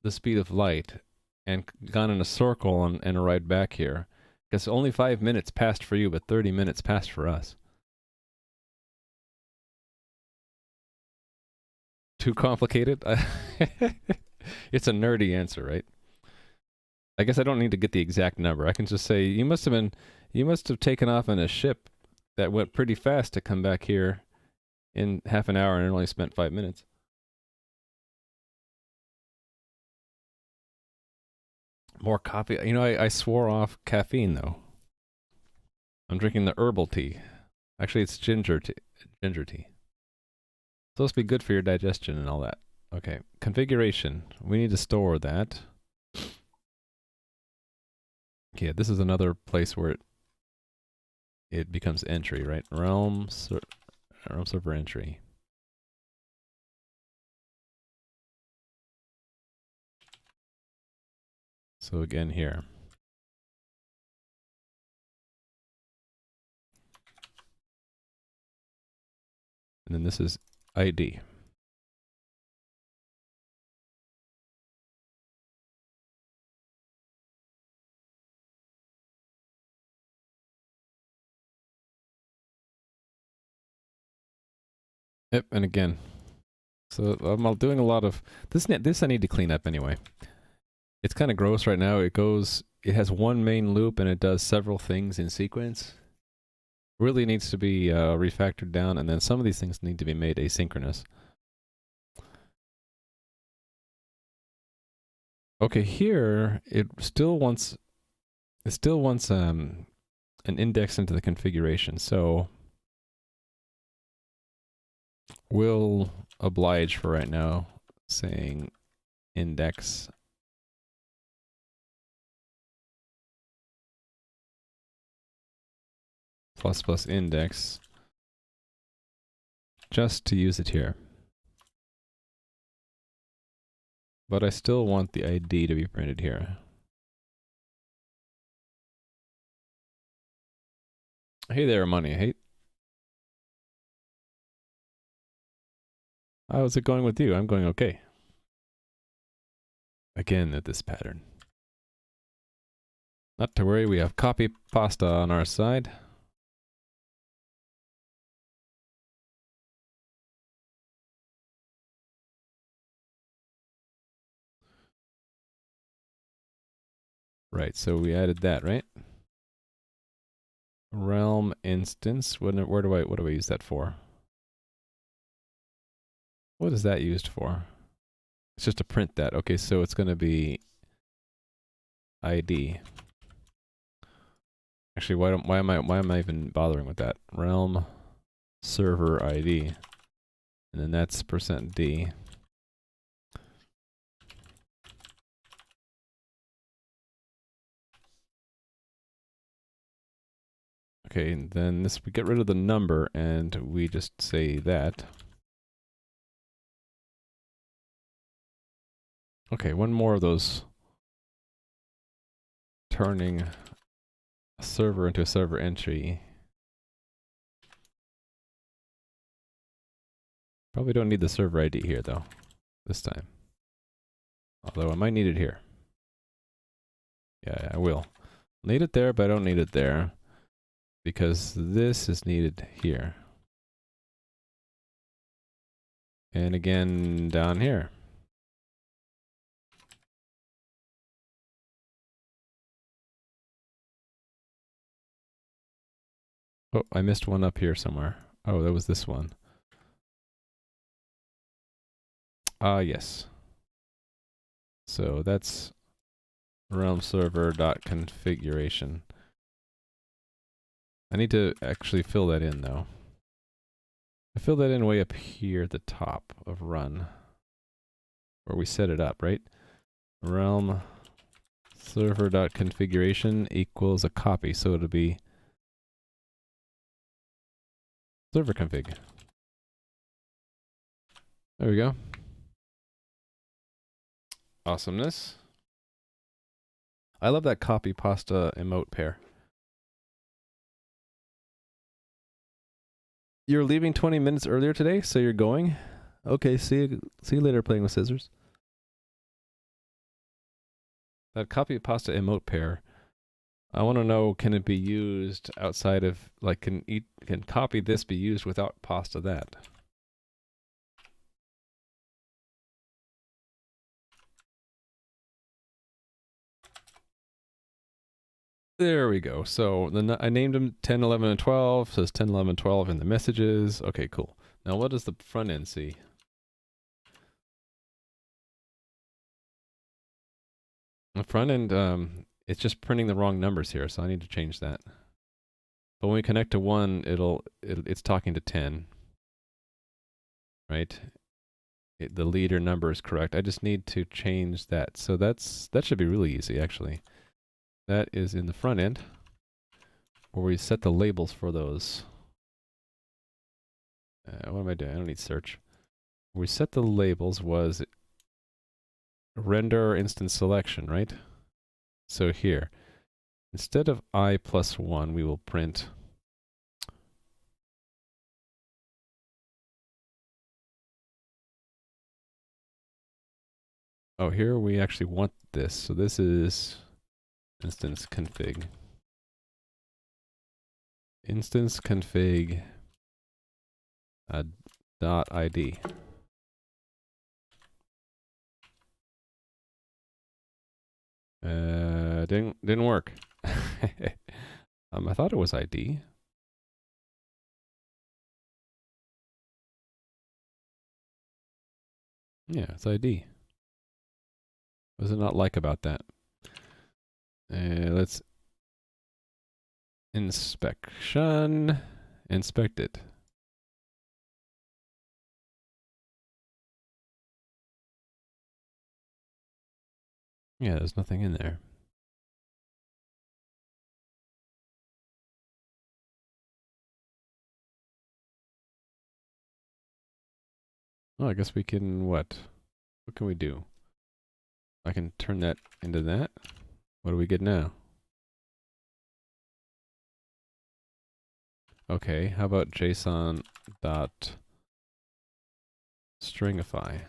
the speed of light and gone in a circle and arrived back here. Because only 5 minutes passed for you, but 30 minutes passed for us. Too complicated? It's a nerdy answer, right? I guess I don't need to get the exact number. I can just say you must have taken off in a ship that went pretty fast to come back here in half an hour and only spent 5 minutes. More coffee. You know, I swore off caffeine though. I'm drinking the herbal tea. Actually, it's ginger tea. Ginger tea. It's supposed to be good for your digestion and all that. Okay, configuration. We need to store that. Okay, this is another place where it becomes entry, right? Realm server entry. So again here. And then this is ID. Yep, and again. So I'm doing a lot of this. This I need to clean up anyway. It's kind of gross right now. It has one main loop and it does several things in sequence. Really needs to be refactored down, and then some of these things need to be made asynchronous. Okay, here it still wants an index into the configuration. So we'll oblige for right now, saying index ++ index, just to use it here. But I still want the ID to be printed here. Hey there, money. Hey. How's it going with you? I'm going okay. Again, at this pattern. Not to worry, we have copy pasta on our side. Right, so we added that, right? Realm instance. What do I use that for? What is that used for? It's just to print that. Okay, so it's going to be ID. Actually, why am I even bothering with that? Realm server ID, and then that's %d. Okay, and then this, we get rid of the number and we just say that. Okay, one more of those turning a server into a server entry. Probably don't need the server ID here though, this time. Although I might need it here. Yeah, I will. Need it there, but I don't need it there, because this is needed here. And again, down here. Oh, I missed one up here somewhere. Oh, that was this one. Yes. So that's realm server.configuration. I need to actually fill that in though. I fill that in way up here at the top of run, where we set it up, right? Realm server.configuration equals a copy, so it'll be server config. There we go. Awesomeness. I love that copy pasta emote pair. You're leaving 20 minutes earlier today, so you're going? Okay, see you later playing with scissors. That copy pasta emote pair, I want to know, can it be used outside of, like, can copy this be used without pasta that? There we go. So I named them 10, 11, and 12. Says 10, 11, 12 in the messages. Okay, cool. Now what does the front end see? The front end, it's just printing the wrong numbers here, so I need to change that. But when we connect to 1, it's talking to 10. Right? The leader number is correct. I just need to change that. So that should be really easy, actually. That is in the front end, where we set the labels for those. What am I doing? I don't need search. Where we set the labels was render instance selection, right? So here, instead of I+1, we will print oh, here we actually want this. So this is instance config. Instance config dot ID. Didn't work. I thought it was ID. Yeah, it's ID. What does it not like about that? Let's inspection. Inspect it. Yeah, there's nothing in there. Oh, I guess we can, what? What can we do? I can turn that into that. What do we get now? Okay, how about JSON dot stringify?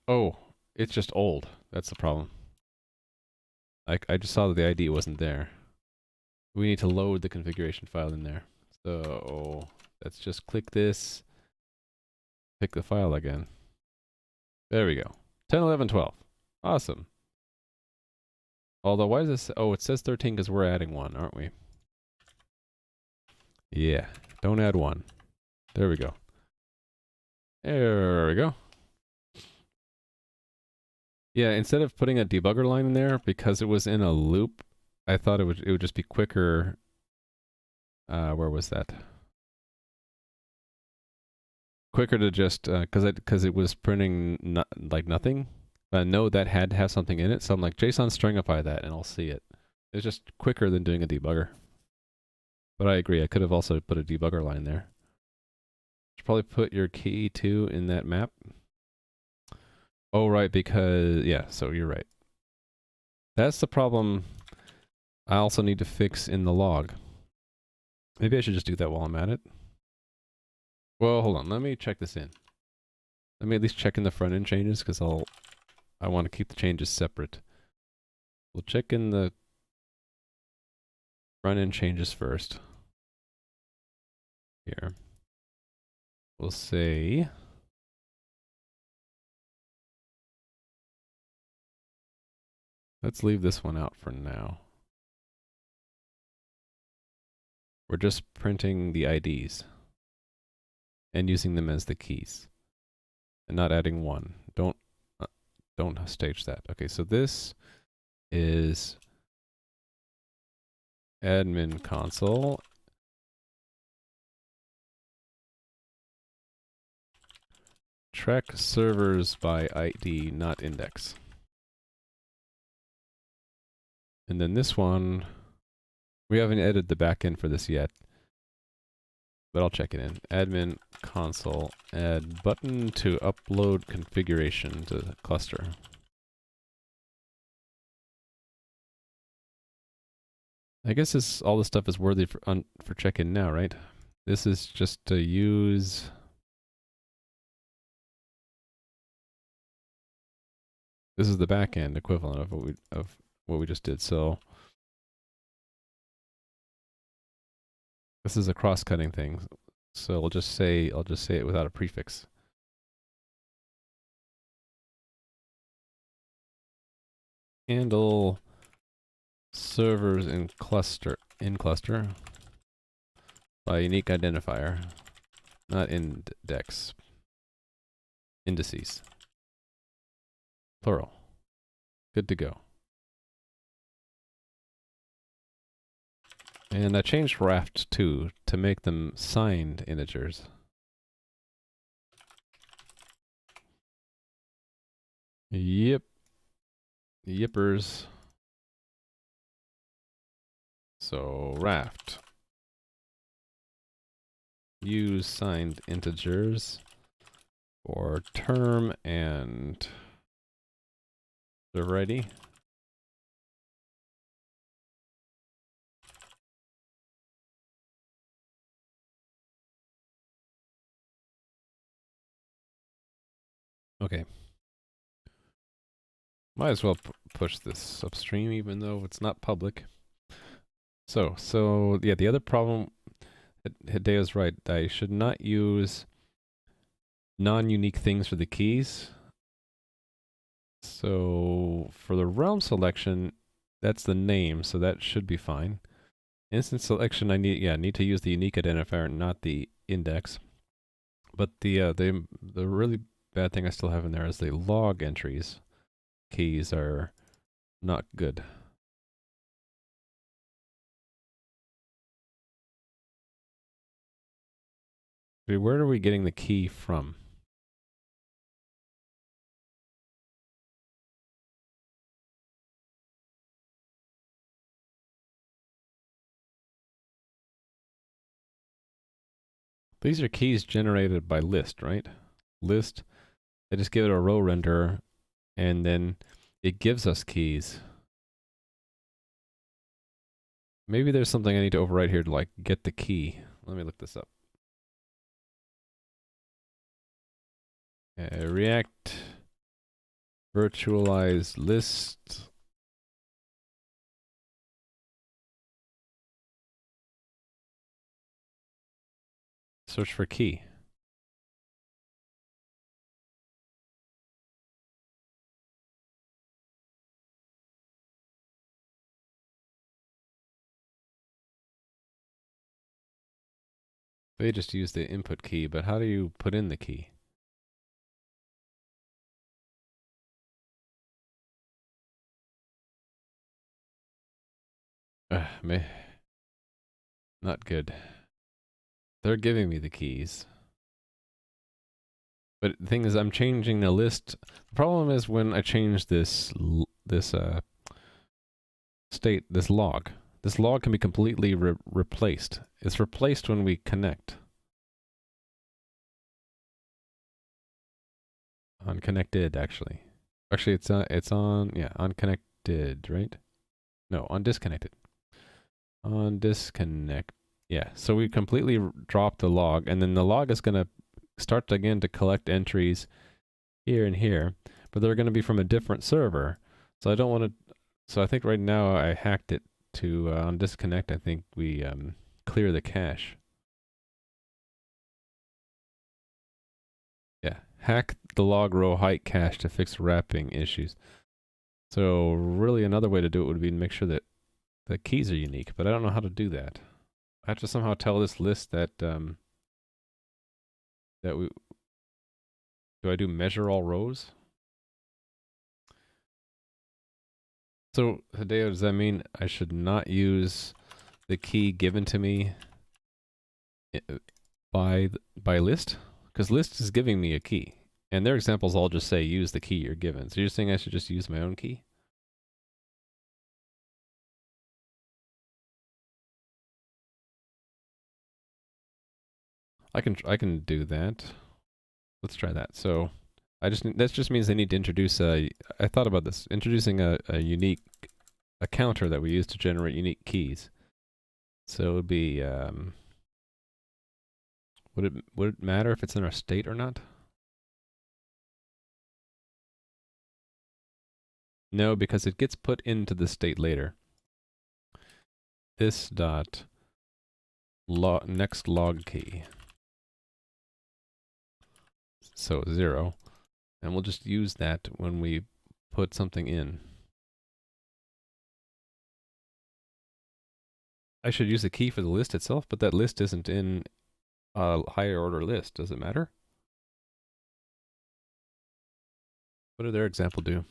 Oh, it's just old. That's the problem. I just saw that the ID wasn't there. We need to load the configuration file in there. So let's just click this, pick the file again. There we go. 10, 11, 12. Awesome. Although, why does this? Oh, it says 13 because we're adding one, aren't we? Yeah. Don't add one. There we go. There we go. Yeah, instead of putting a debugger line in there, because it was in a loop, I thought it would just be quicker. Where was that? Quicker to just because it was printing like nothing. No, that had to have something in it. So I'm like, JSON stringify that, and I'll see it. It's just quicker than doing a debugger. But I agree. I could have also put a debugger line there. Should probably put your key too in that map. Oh, right, because yeah. So you're right. That's the problem. I also need to fix in the log. Maybe I should just do that while I'm at it. Well, hold on. Let me check this in. Let me at least check in the front end changes because I want to keep the changes separate. We'll check in the front end changes first. Here. We'll say let's leave this one out for now. We're just printing the IDs and using them as the keys and not adding one. Don't stage that. Okay, so this is admin console. Track servers by ID, not index. And then this one, we haven't edited the backend for this yet, but I'll check it in. Admin console, add button to upload configuration to the cluster. I guess all this stuff is worthy for check-in now, right? This is just to use. This is the backend equivalent of what we just did. So this is a cross-cutting thing. So I'll just say it without a prefix. Handle servers in cluster by unique identifier, not index. Indices. Plural. Good to go. And I changed raft too to make them signed integers. Yep. Yippers. So raft. Use signed integers for term and the ready. Okay. Might as well push this upstream even though it's not public. So yeah, the other problem, Hideo's right. I should not use non-unique things for the keys. So for the realm selection, that's the name, so that should be fine. Instance selection, I need to use the unique identifier, not the index. But the really bad thing I still have in there is the log entries. Keys are not good. Where are we getting the key from? These are keys generated by list, right? List, I just give it a row renderer, and then it gives us keys. Maybe there's something I need to overwrite here to like get the key. Let me look this up. React virtualize list. Search for key. They just use the input key, but how do you put in the key? Not good. They're giving me the keys. But the thing is, I'm changing the list. The problem is when I change this state, this log can be completely replaced. It's replaced when we connect. Unconnected, actually. Actually, it's on, yeah, unconnected, right? No, on disconnected. On disconnect. Yeah, so we completely dropped the log, and then the log is going to start again to collect entries here and here, but they're going to be from a different server. So I don't want to, so I think right now I hacked it to, on disconnect, I think we clear the cache. Yeah, hack the log row height cache to fix wrapping issues. So really another way to do it would be to make sure that the keys are unique, but I don't know how to do that. I have to somehow tell this list that do I do measure all rows? So Hideo, does that mean I should not use the key given to me by list? Because list is giving me a key, and their examples all just say use the key you're given. So you're saying I should just use my own key? I can do that. Let's try that. So that just means they need to introduce I thought about this, introducing a unique, a counter that we use to generate unique keys. So it would be, would it matter if it's in our state or not? No, because it gets put into the state later. This dot next log key. So 0. And we'll just use that when we put something in. I should use the key for the list itself, but that list isn't in a higher order list. Does it matter? What did their example do?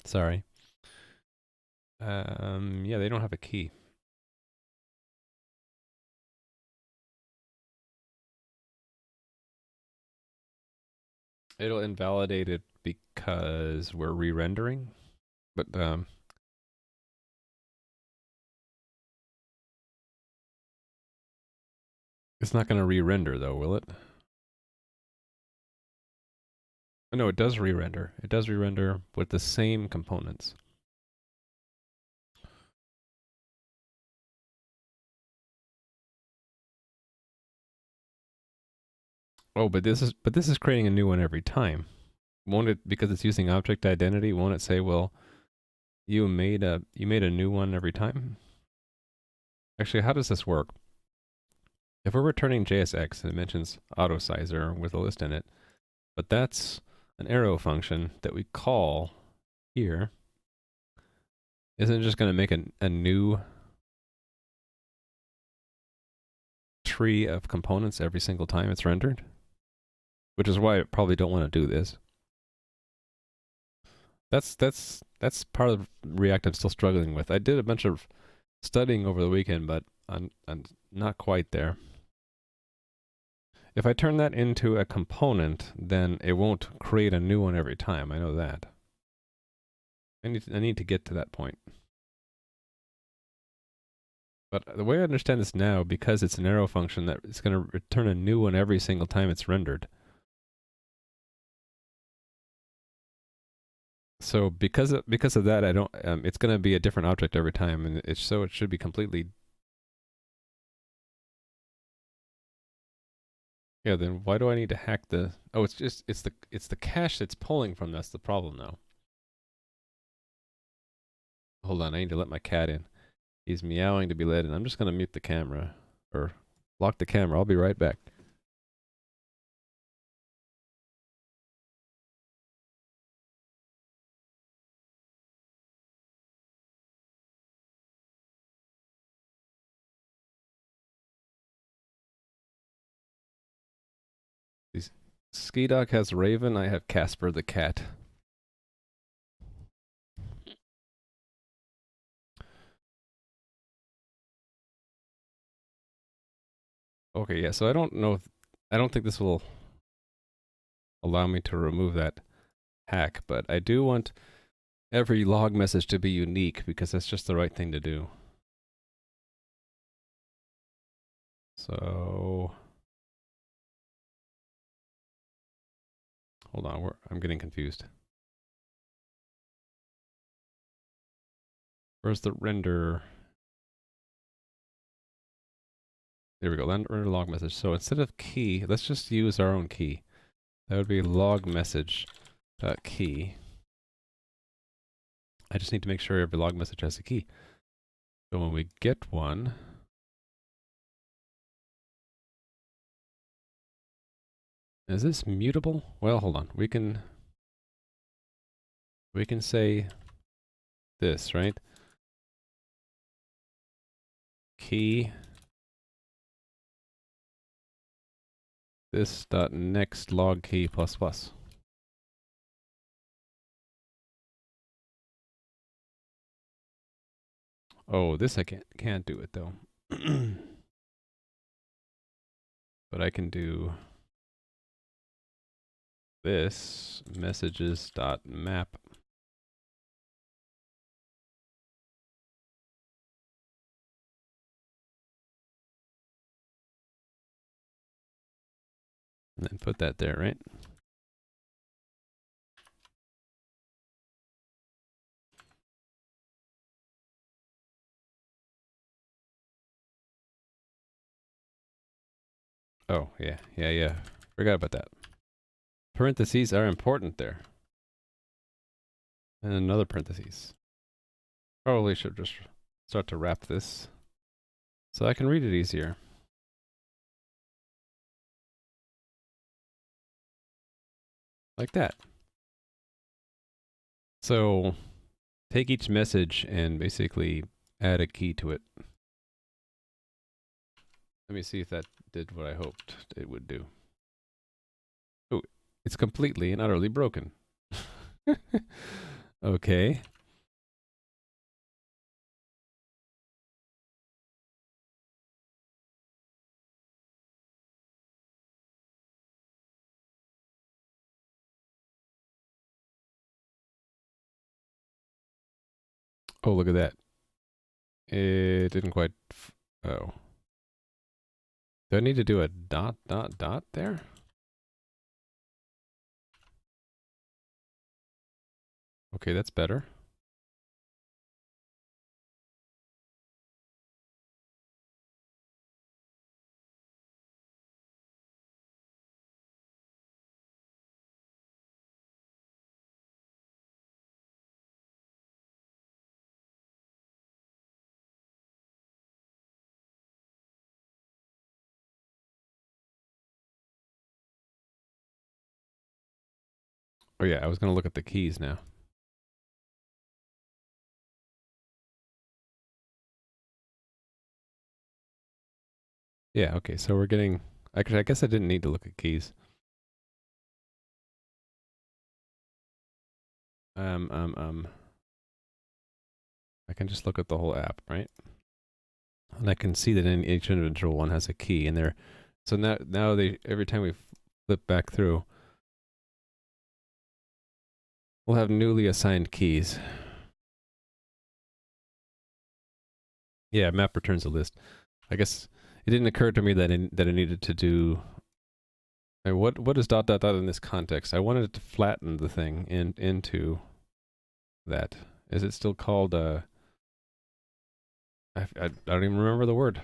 Sorry. Yeah, they don't have a key. It'll invalidate it because we're re-rendering, but it's not going to re-render though, will it? No, it does re-render. It does re-render with the same components. Oh, but this is creating a new one every time. Won't it, because it's using object identity, won't it say, well, you made a new one every time? Actually, how does this work? if we're returning JSX and it mentions auto sizer with a list in it, but that's an arrow function that we call here, isn't it just going to make a new tree of components every single time it's rendered? Which is why I probably don't want to do this. That's part of React I'm still struggling with. I did a bunch of studying over the weekend, but I'm not quite there. If I turn that into a component, then it won't create a new one every time. I know that. I need to get to that point. But the way I understand this now, because it's an arrow function, that it's going to return a new one every single time it's rendered. So because of that, I don't. It's going to be a different object every time, and it should be completely. Yeah. Then why do I need to hack the? Oh, it's the cache that's pulling from. That's the problem now. Hold on, I need to let my cat in. He's meowing to be let in. I'm just going to mute the camera or lock the camera. I'll be right back. Skidog has Raven. I have Casper the cat. Okay, yeah. So I don't know. I don't think this will allow me to remove that hack, but I do want every log message to be unique because that's just the right thing to do. So hold on, I'm getting confused. Where's the render? There we go, render log message. So instead of key, let's just use our own key. That would be log message key. I just need to make sure every log message has a key. So when we get one, is this mutable? Well, hold on. We can say this, right? Key this dot next log key plus plus. Oh, this I can't do it though. But I can do this messages dot map. And then put that there, right? Oh, yeah. Forgot about that. Parentheses are important there. And another parentheses. Probably should just start to wrap this so I can read it easier. Like that. So take each message and basically add a key to it. Let me see if that did what I hoped it would do. Oh, it's completely and utterly broken. Okay. Oh, look at that. It didn't quite. Oh. Do I need to do a dot there? Okay, that's better. Oh yeah, I was gonna look at the keys now. Yeah, okay, so we're getting... Actually, I guess I didn't need to look at keys. I can just look at the whole app, right? And I can see that in each individual one has a key in there. So now they every time we flip back through, we'll have newly assigned keys. Yeah, map returns a list. I guess it didn't occur to me that I needed to do... what is dot dot dot in this context? I wanted it to flatten the thing into that. Is it still called I don't even remember the word.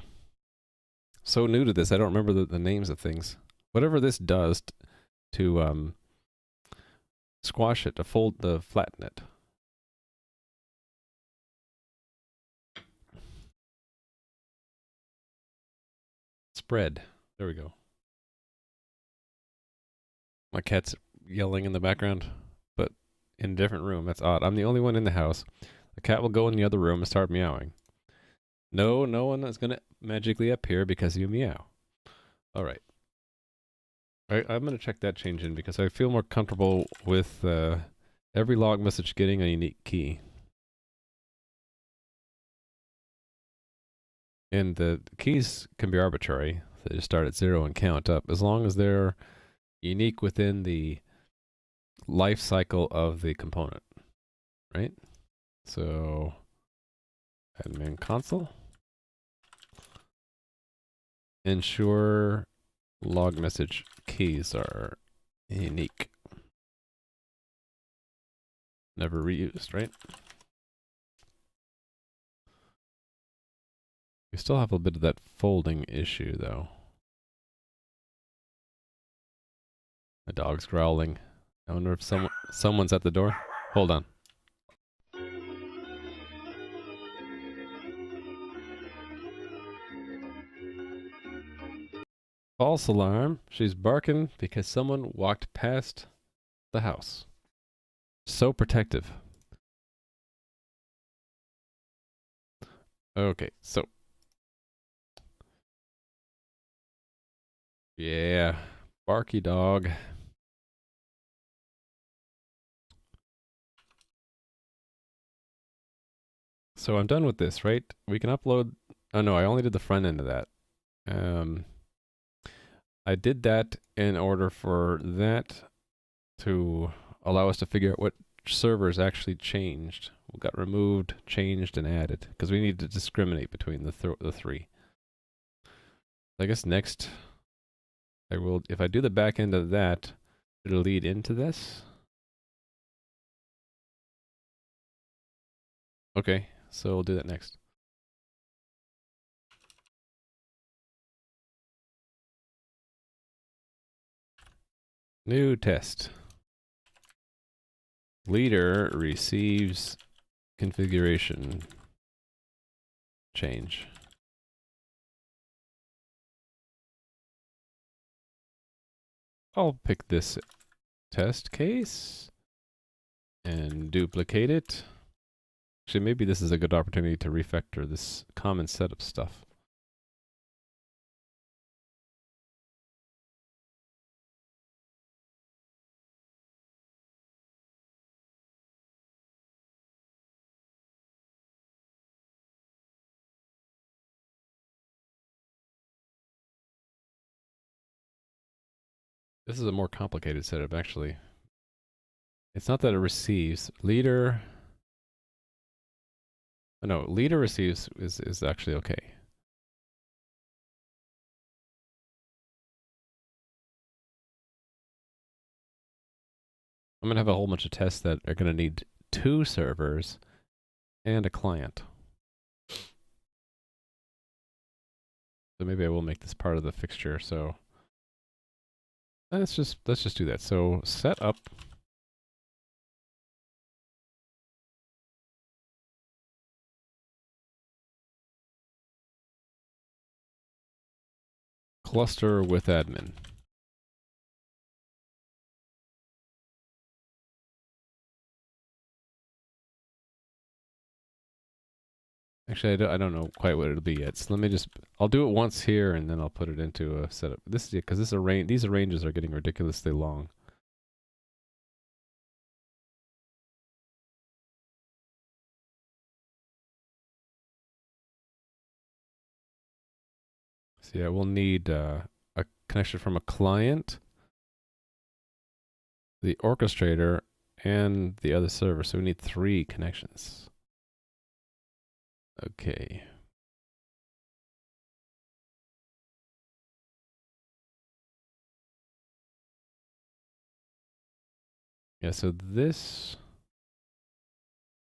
So new to this, I don't remember the names of things. Whatever this does to squash it, to flatten it. Spread. There we go. My cat's yelling in the background, but in a different room. That's odd. I'm the only one in the house. The cat will go in the other room and start meowing. No one is gonna magically appear because you meow. All right. I'm gonna check that change in because I feel more comfortable with every log message getting a unique key. And the keys can be arbitrary. They just start at 0 and count up, as long as they're unique within the life cycle of the component, right? So, admin console. Ensure log message keys are unique. Never reused, right? We still have a bit of that folding issue, though. My dog's growling. I wonder if someone's at the door. Hold on. False alarm. She's barking because someone walked past the house. So protective. Okay, so. Yeah, barky dog. So I'm done with this, right? We can upload... Oh no, I only did the front end of that. I did that in order for that to allow us to figure out what servers actually changed. Got removed, changed, and added, because we need to discriminate between the three. I guess next, I will, if I do the back end of that, it'll lead into this. Okay, so we'll do that next. New test. Leader receives configuration change. I'll pick this test case and duplicate it. Actually, maybe this is a good opportunity to refactor this common setup stuff. This is a more complicated setup, actually. It's not that it receives. Leader... Oh, no, leader receives is actually okay. I'm going to have a whole bunch of tests that are going to need 2 servers and a client. So maybe I will make this part of the fixture. So let's just do that. So set up cluster with admin. Actually, I don't know quite what it'll be yet. So let me just, I'll do it once here and then I'll put it into a setup. This is, because this these ranges are getting ridiculously long. So yeah, we'll need a connection from a client, the orchestrator, and the other server. So we need 3 connections. Okay. Yeah, so this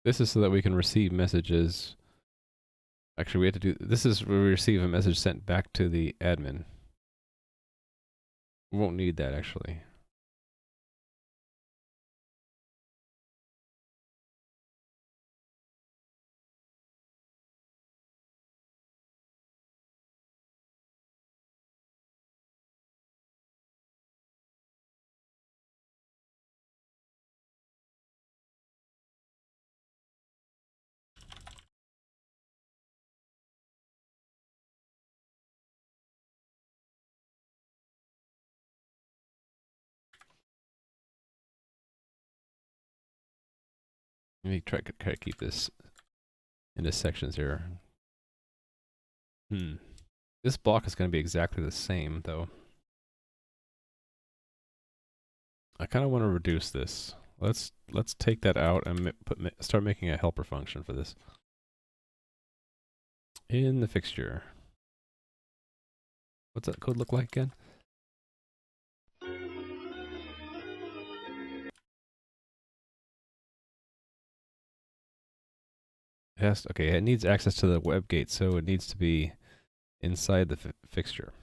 is so that we can receive messages. Actually, we have to do, this is where we receive a message sent back to the admin. We won't need that actually. Let me try to keep this into sections here. This block is going to be exactly the same, though. I kind of want to reduce this. Let's take that out and start making a helper function for this. In the fixture. What's that code look like again? Okay, it needs access to the web gate, so it needs to be inside the fixture.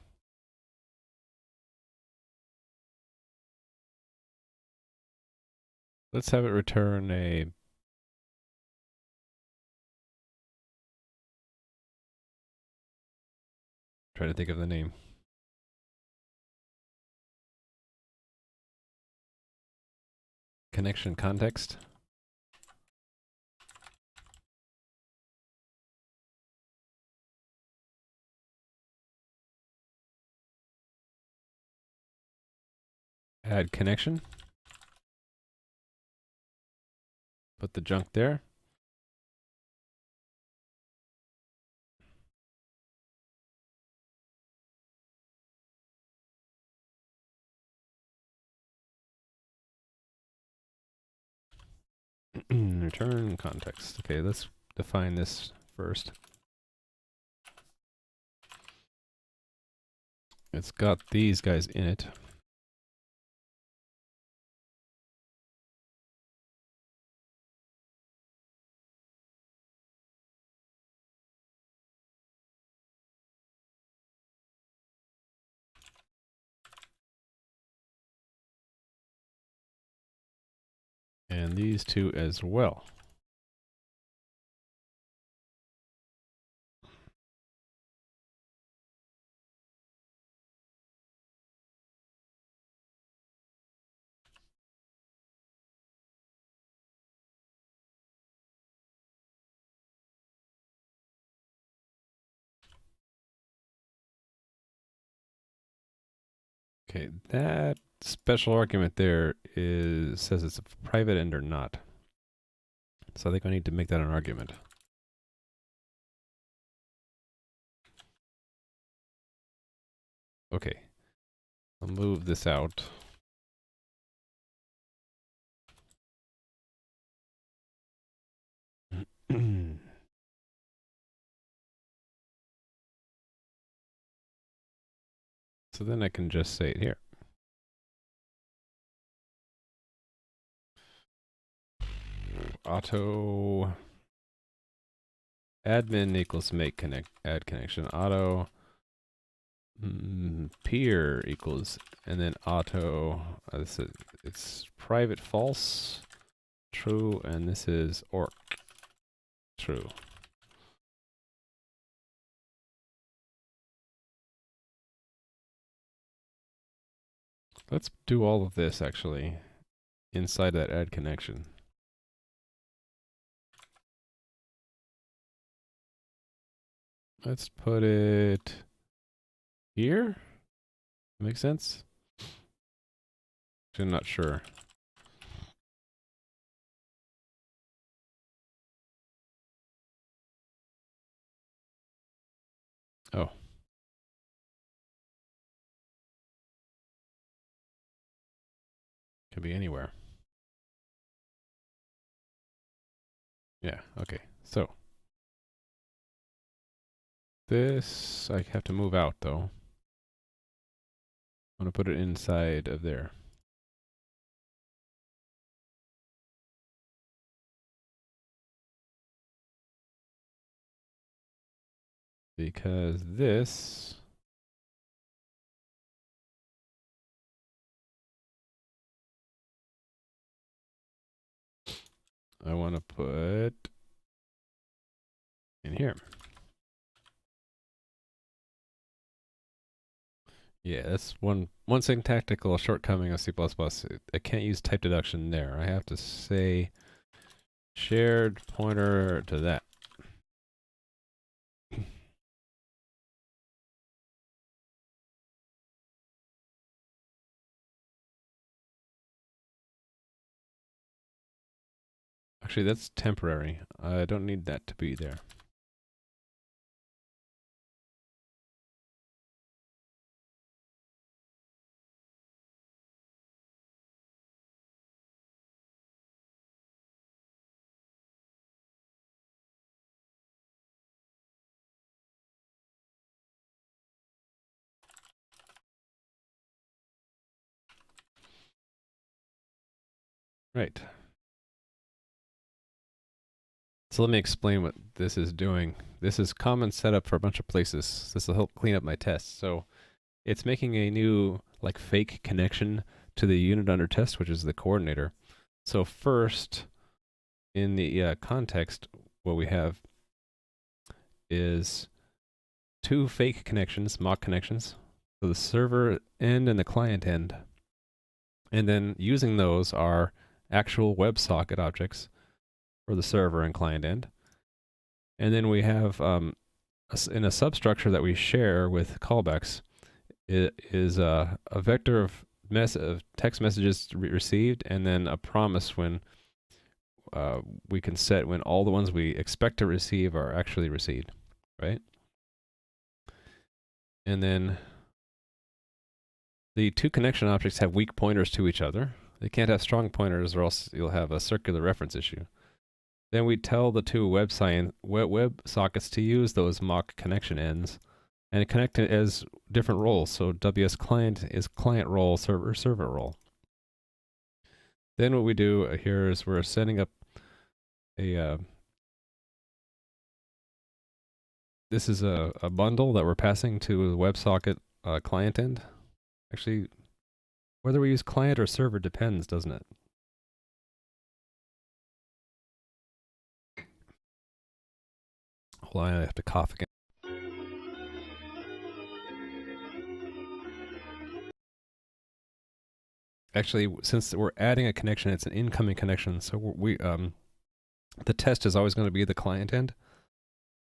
Let's have it return a try to think of the name. Connection context. Add connection. Put the junk there. Return context. Okay, let's define this first. It's got these guys in it. And these 2 as well. Okay, that special argument there says it's a private end or not. So I think I need to make that an argument. Okay, I'll move this out. So then I can just say it here. Auto admin equals make add connection. Auto peer equals, and then auto, it's private false, true, and this is orc, true. Let's do all of this actually inside that add connection. Let's put it here. Makes sense? I'm not sure. Oh. Could be anywhere. Yeah, okay. So this I have to move out though. I'm gonna put it inside of there. Because this I want to put in here. Yeah, that's one syntactical shortcoming of C++. I can't use type deduction there. I have to say shared pointer to that. Actually, that's temporary. I don't need that to be there. Right. So let me explain what this is doing. This is common setup for a bunch of places. This will help clean up my tests. So it's making a new like fake connection to the unit under test, which is the coordinator. So first, in the context, what we have is two fake connections, mock connections, so the server end and the client end. And then using those are actual WebSocket objects for the server and client end. And then we have in a substructure that we share with callbacks, it is a vector of text messages received, and then a promise when we can set when all the ones we expect to receive are actually received, right? And then the two connection objects have weak pointers to each other. They can't have strong pointers or else you'll have a circular reference issue. Then we tell the two web sockets to use those mock connection ends and connect it as different roles. So WS client is client role, server role. Then what we do here is we're setting up a this is a bundle that we're passing to the WebSocket client end. Actually, whether we use client or server depends, doesn't it? Hold on, I have to cough again. Actually, since we're adding a connection, it's an incoming connection, so the test is always going to be the client end.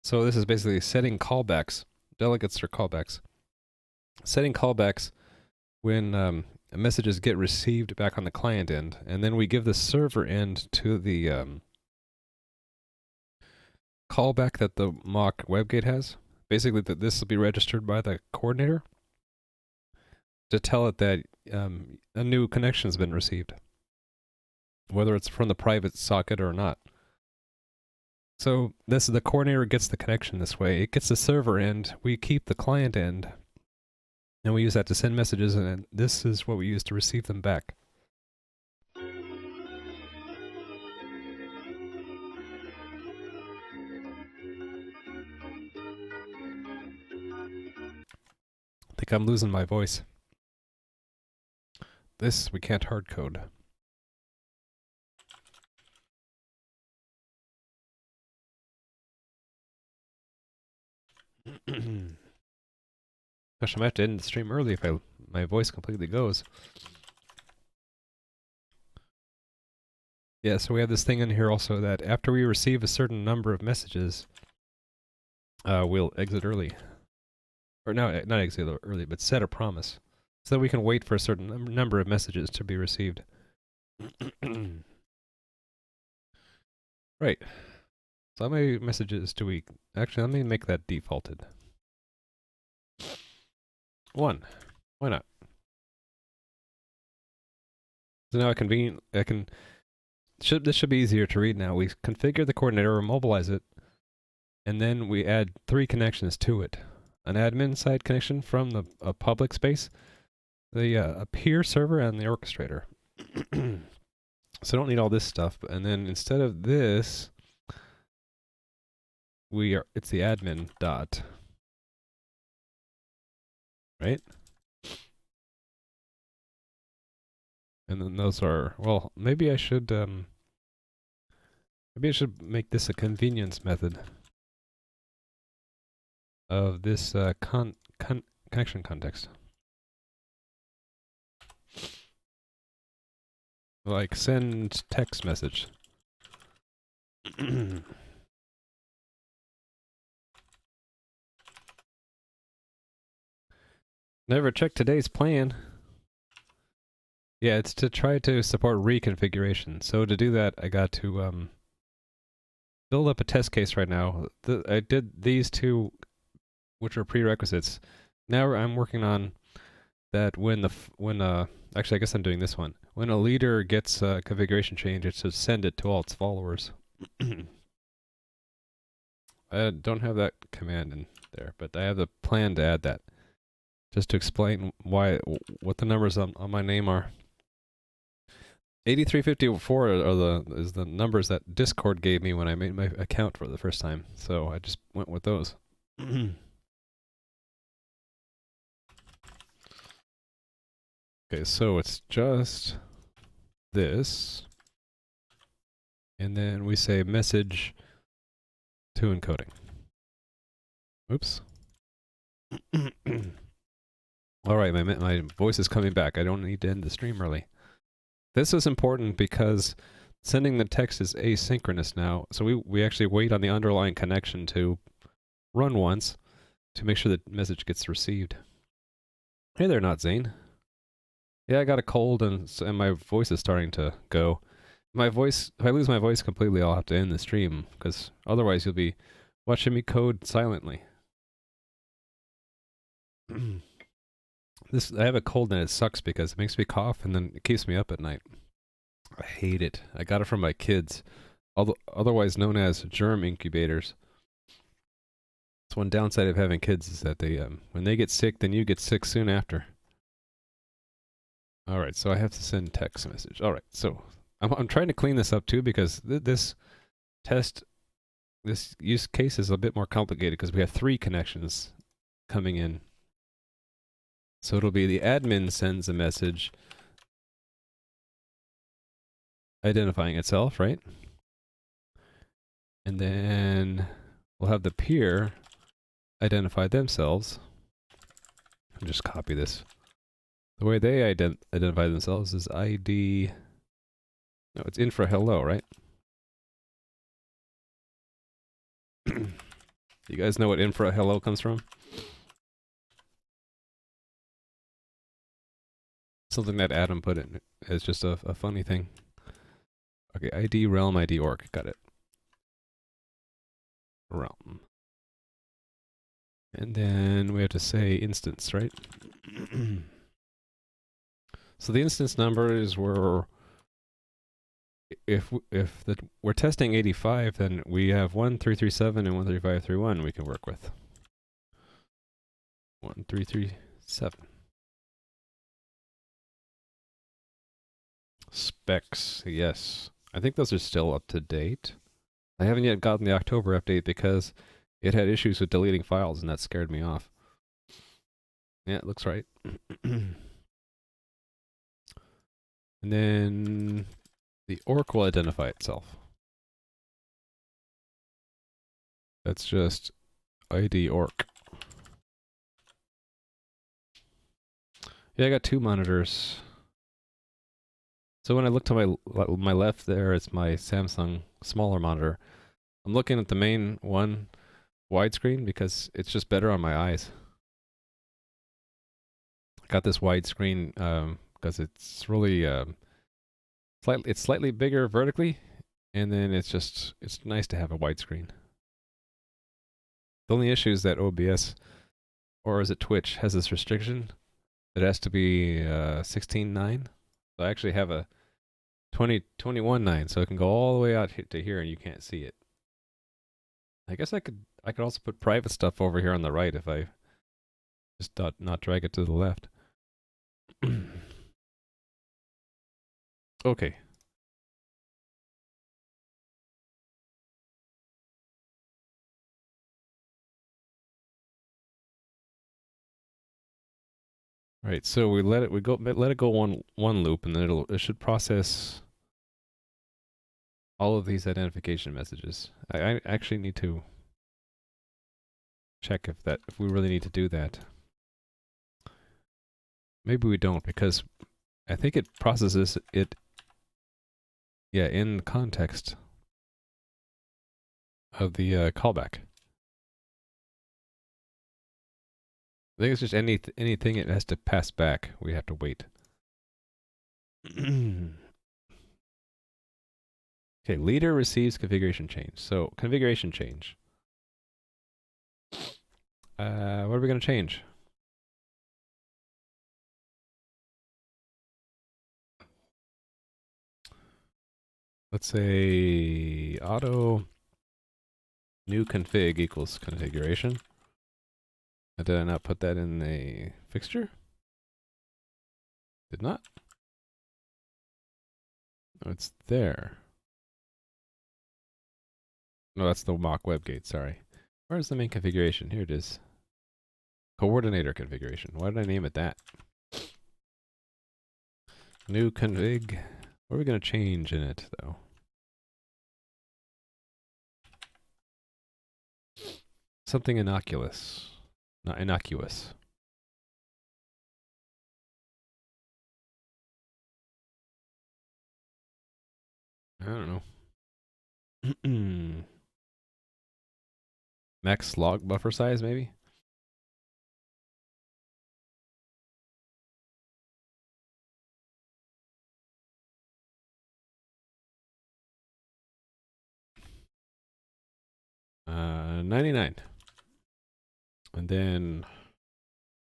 So this is basically setting callbacks, delegates or callbacks. Setting callbacks when messages get received back on the client end, and then we give the server end to the callback that the mock WebGate has. Basically, that this will be registered by the coordinator to tell it that a new connection has been received, whether it's from the private socket or not. So the coordinator gets the connection this way. It gets the server end. We keep the client end, and we use that to send messages, and this is what we use to receive them back. I think I'm losing my voice. This we can't hard code. Gosh, I might have to end the stream early if my voice completely goes. Yeah, so we have this thing in here also that after we receive a certain number of messages, we'll exit early. Or no, not exit early, but set a promise. So that we can wait for a certain number of messages to be received. Right. So how many messages do we... Actually, let me make that defaulted. 1. Why not? So now I can... This should be easier to read now. We configure the coordinator or mobilize it, and then we add 3 connections to it. An admin side connection from a public space, a peer server, and the orchestrator. So I don't need all this stuff. And then instead of this, it's the admin dot. Right? And then those are, well, maybe I should make this a convenience method of this connection context. Like send text message. Never check today's plan. Yeah, it's to try to support reconfiguration. So to do that, I got to build up a test case right now. I did these 2, which are prerequisites. Now I'm working on that actually I guess I'm doing this one. When a leader gets a configuration change, it's to send it to all its followers. I don't have that command in there, but I have the plan to add that. Just to explain what the numbers on my name are. 8354 is the numbers that Discord gave me when I made my account for the first time. So I just went with those. Okay, so it's just this. And then we say message to encoding. Oops. Alright, my voice is coming back. I don't need to end the stream early. This is important because sending the text is asynchronous now. So we actually wait on the underlying connection to run once to make sure the message gets received. Hey there, Not Zane. Yeah, I got a cold and my voice is starting to go. If I lose my voice completely, I'll have to end the stream because otherwise you'll be watching me code silently. I have a cold and it sucks because it makes me cough and then it keeps me up at night. I hate it. I got it from my kids, otherwise known as germ incubators. That's one downside of having kids is that they, when they get sick, then you get sick soon after. All right, so I have to send text message. All right, so I'm trying to clean this up too because this use case is a bit more complicated because we have 3 connections coming in. So it'll be the admin sends a message identifying itself, right? And then we'll have the peer identify themselves. I'll just copy this. The way they identify themselves is ID... No, it's infra hello, right? You guys know what infra hello comes from? Something that Adam put in as just a funny thing. Okay, ID realm, ID orc. Got it. Realm. And then we have to say instance, right? So the instance number is where if we're testing 85, then we have 1337 and 13531 we can work with. 1337. Specs, yes. I think those are still up to date. I haven't yet gotten the October update because it had issues with deleting files and that scared me off. Yeah, it looks right. And then the orc will identify itself. That's just ID orc. Yeah, I got 2 monitors. So when I look to my left there, it's my Samsung smaller monitor. I'm looking at the main one, widescreen because it's just better on my eyes. I got this widescreen because it's really slightly bigger vertically, and then it's nice to have a widescreen. The only issue is that OBS, or is it Twitch, has this restriction. It has to be 16:9. So I actually have a 21:9, so it can go all the way out to here, and you can't see it. I guess I could also put private stuff over here on the right if I just not drag it to the left. Okay. Right, so we let it go one loop, and then it should process all of these identification messages. I actually need to check if we really need to do that. Maybe we don't, because I think it processes it, yeah, in context of the callback. I think it's just anything it has to pass back, we have to wait. Okay, leader receives configuration change. So, configuration change. What are we going to change? Let's say auto new config equals configuration. Did I not put that in a fixture? Did not? Oh, it's there. No, that's the mock webgate, sorry. Where's the main configuration? Here it is. Coordinator configuration. Why did I name it that? New config. What are we going to change in it, though? Something innocuous. Not innocuous. I don't know. Max log buffer size, maybe? Uh, 99. And then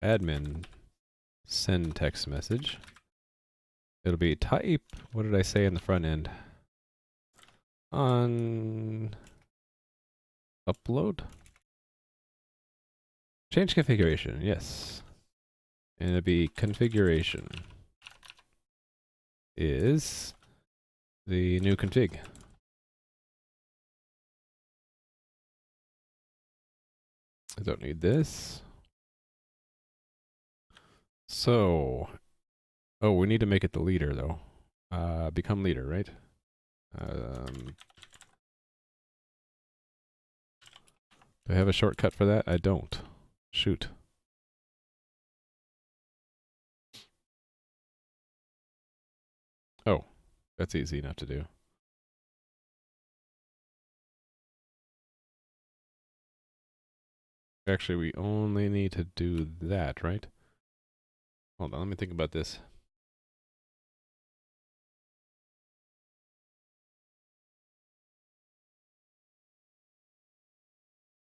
admin send text message. It'll be type, what did I say in the front end? On upload? Change configuration, yes. And it'll be configuration is the new config. I don't need this. So, oh, we need to make it the leader though. Become leader, right? Do I have a shortcut for that? I don't. Shoot. Oh, that's easy enough to do. Actually, we only need to do that, right? Hold on, let me think about this.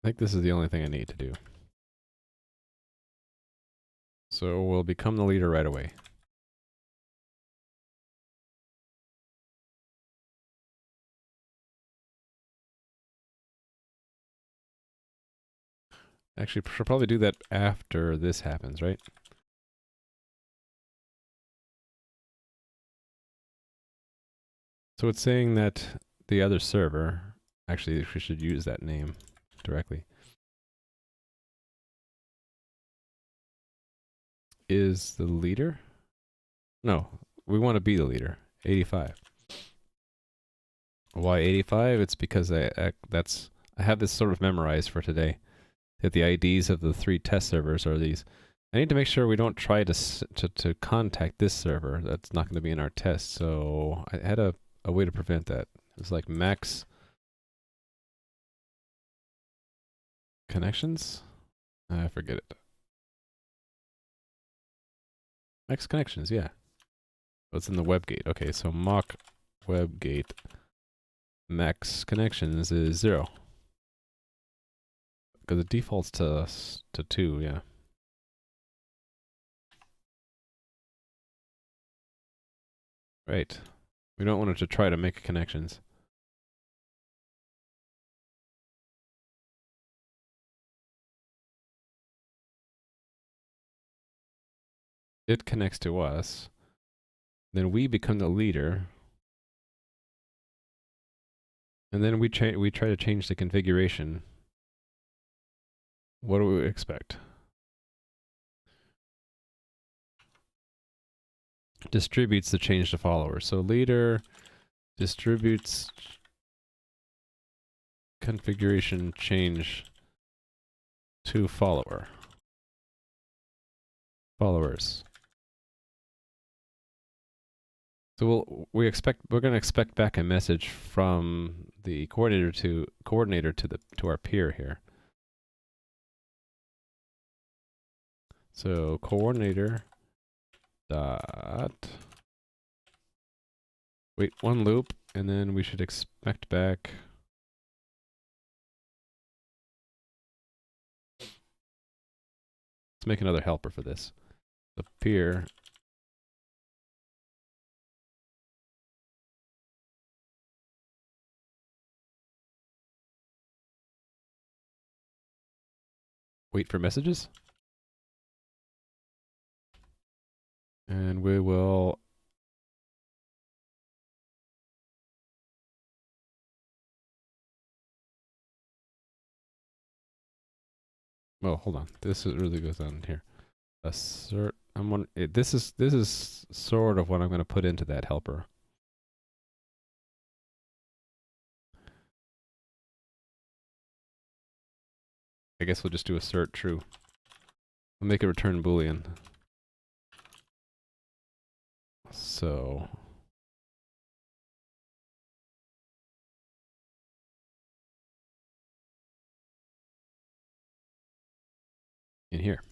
I think this is the only thing I need to do. So we'll become the leader right away. Actually, should probably do that after this happens, right? So it's saying that the other server, actually we should use that name directly, is the leader? No, we want to be the leader. 85. Why 85? It's because I have this sort of memorized for today. That the IDs of the 3 test servers are these. I need to make sure we don't try to contact this server. That's not going to be in our test. So I had a way to prevent that. It's like max connections? I forget it. Max connections, yeah. What's in the WebGate? Okay, so mock WebGate max connections is 0. Because it defaults to 2, yeah. Right. We don't want it to try to make connections. It connects to us. Then we become the leader. And then we try to change the configuration. What do we expect? Distributes the change to followers. So leader distributes configuration change to followers. So we're going to expect back a message from the coordinator to our peer here. So coordinator dot wait one loop, and then we should expect back let's make another helper for this. The peer wait for messages. And we will oh, hold on. This really goes on here. Assert. This is sort of what I'm going to put into that helper. I guess we'll just do assert true. We'll make it return Boolean. So in here.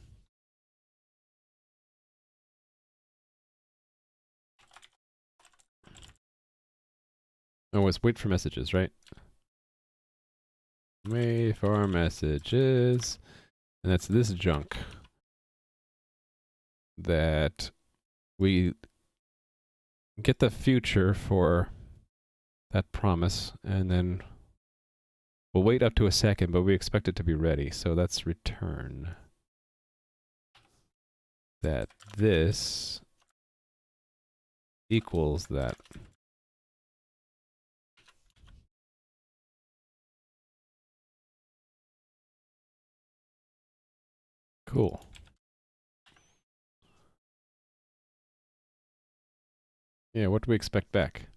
Oh, it's wait for messages, right? Wait for messages. And that's this junk that we get the future for that promise, and then we'll wait up to a second, but we expect it to be ready. So that's return that this equals that. Cool. Yeah, what do we expect back?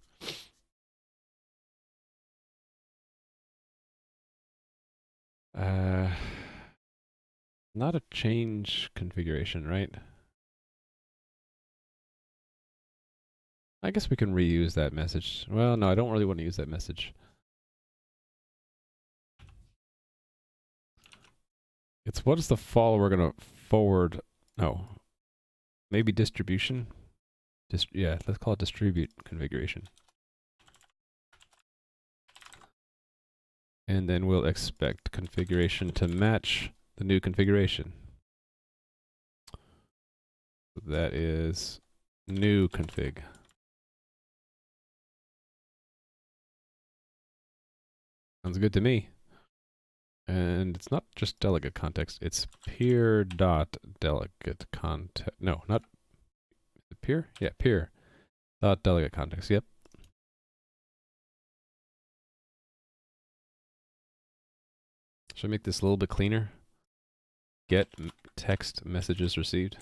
Not a change configuration, right? I guess we can reuse that message. Well, no, I don't really want to use that message. It's what is the follower going to forward? No. Maybe distribution? Yeah, let's call it distribute configuration. And then we'll expect configuration to match the new configuration. That is new config. Sounds good to me. And it's not just delegate context, it's peer dot delegate context. No, not peer? Yeah, peer dot delegate context. Yep. Should I make this a little bit cleaner? Get text messages received.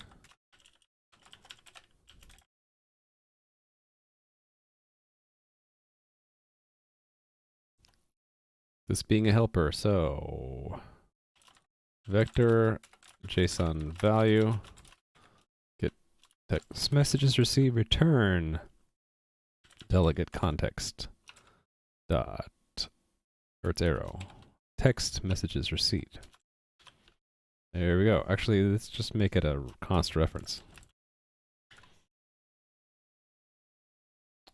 This being a helper, so vector JSON value get text messages received return delegate context dot or its arrow text messages received. There we go. Actually, let's just make it a const reference.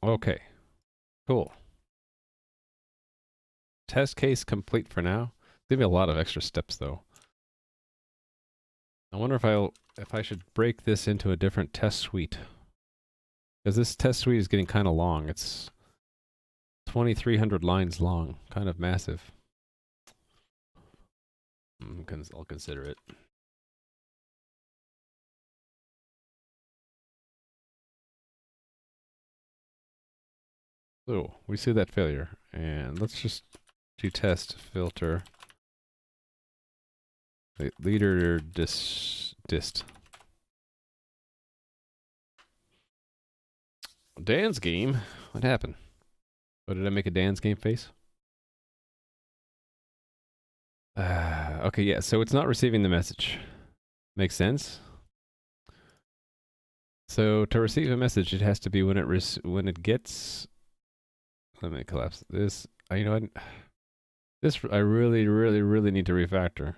Okay, cool. Test case complete for now. There'll be a lot of extra steps though. I wonder if I should break this into a different test suite. Because this test suite is getting kind of long. It's 2,300 lines long, kind of massive. I'll consider it. So we see that failure, and let's just do test filter leader dist. Dan's game. What happened? Oh, did I make a Dan's game face? Okay, yeah. So it's not receiving the message. Makes sense. So to receive a message, it has to be when it gets. Let me collapse this. You know what? This I really need to refactor.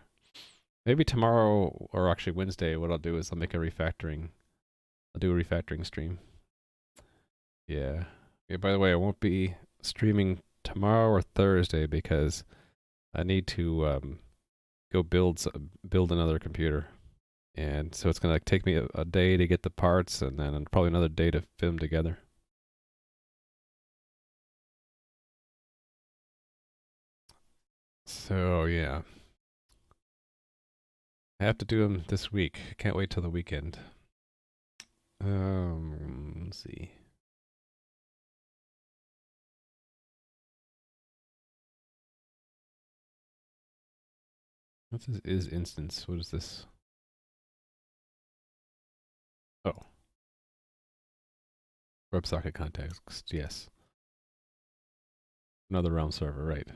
Maybe tomorrow or actually Wednesday, what I'll do is I'll make a refactoring. I'll do a refactoring stream. Yeah. Yeah. By the way, I won't be streaming tomorrow or Thursday because I need to go build another computer, and so it's gonna take me a day to get the parts, and then probably another day to fit them together. So yeah, I have to do them this week. Can't wait till the weekend. Let's see. What's this is instance? What is this? Oh. WebSocket context, yes. Another realm server, right.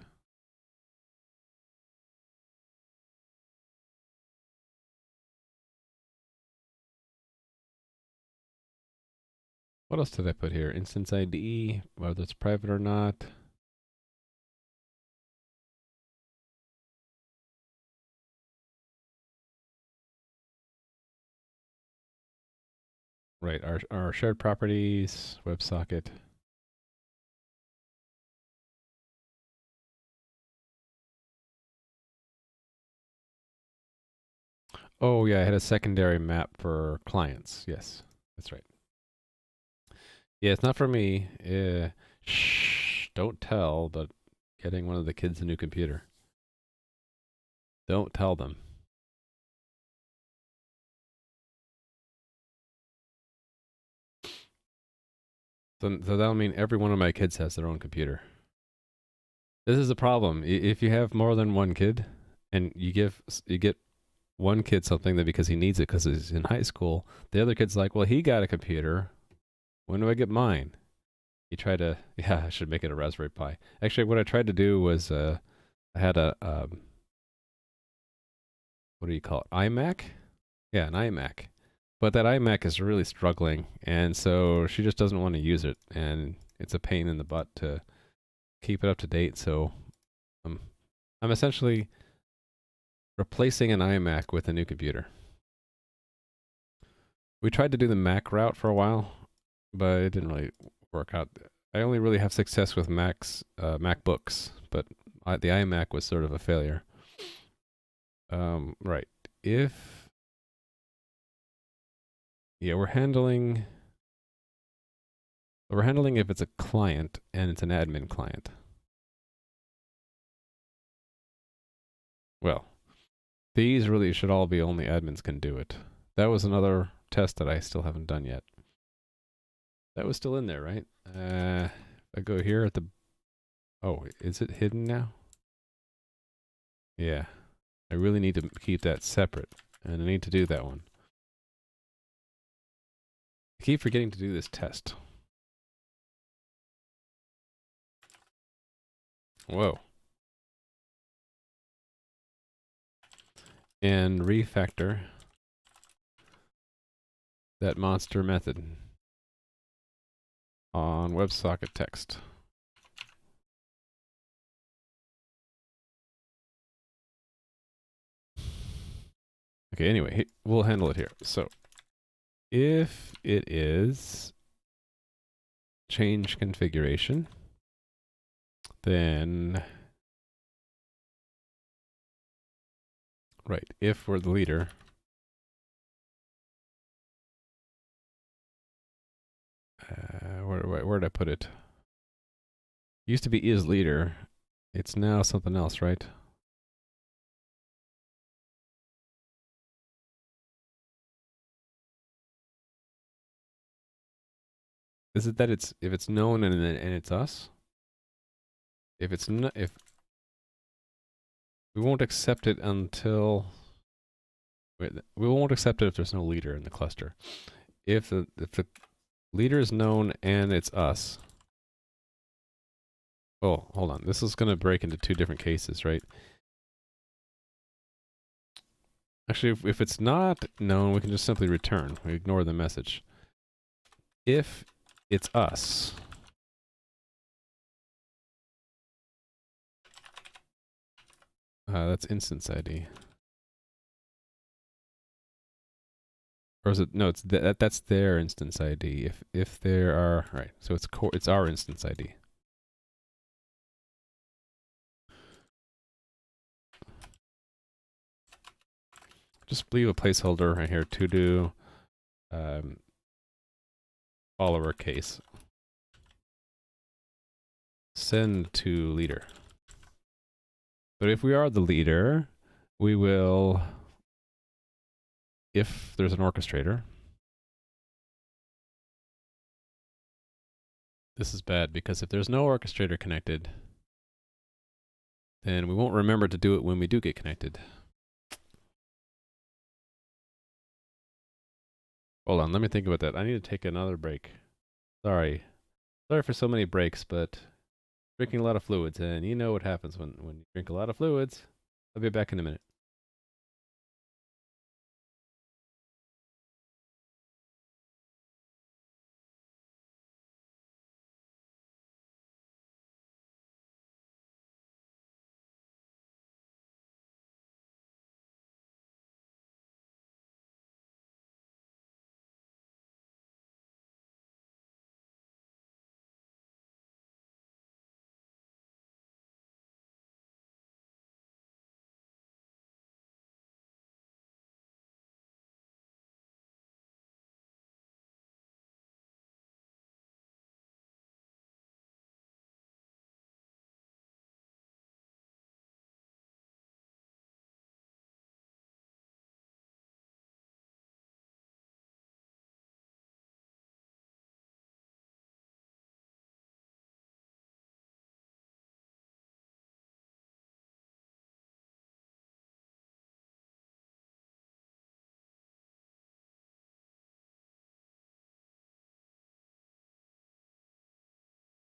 What else did I put here? Instance ID, whether it's private or not. Right, our shared properties, WebSocket. Oh yeah, I had a secondary map for clients. Yes, that's right. Yeah, it's not for me. Shh, don't tell, but getting one of the kids a new computer. Don't tell them. So that'll mean every one of my kids has their own computer. This is the problem. If you have more than one kid, and you get one kid something that because he needs it because he's in high school, the other kid's like, well, he got a computer. When do I get mine? You try to, yeah, I should make it a Raspberry Pi. Actually, what I tried to do was, I had a, what do you call it? iMac? Yeah, an iMac. But that iMac is really struggling, and so she just doesn't want to use it, and it's a pain in the butt to keep it up to date. So I'm essentially replacing an iMac with a new computer. We tried to do the Mac route for a while, but it didn't really work out. I only really have success with MacBooks, but the iMac was sort of a failure. Right. Yeah, we're handling if it's a client and it's an admin client. Well, these really should all be only admins can do it. That was another test that I still haven't done yet. That was still in there, right? I go here at the... Oh, is it hidden now? Yeah. I really need to keep that separate, and I need to do that one. I keep forgetting to do this test. Whoa. And refactor that monster method on WebSocket text. Okay, anyway, we'll handle it here. So if it is change configuration, then, right, if we're the leader, where did I put it? Used to be is leader. It's now something else, right? Is it that it's if it's known and it's us? If it's not, if we won't accept it until we won't accept it if there's no leader in the cluster. If the leader is known and it's us. Oh, hold on. This is going to break into two different cases, right? Actually, if it's not known, we can just simply return. We ignore the message. If it's us, that's instance ID. Or is it? No, it's that's their instance ID. If there are right, so it's our instance ID. Just leave a placeholder right here to do follower case. Send to leader. But if we are the leader, we will, if there's an orchestrator, this is bad because if there's no orchestrator connected, then we won't remember to do it when we do get connected. Hold on, let me think about that. I need to take another break. Sorry. Sorry for so many breaks, but drinking a lot of fluids, and you know what happens when you drink a lot of fluids. I'll be back in a minute.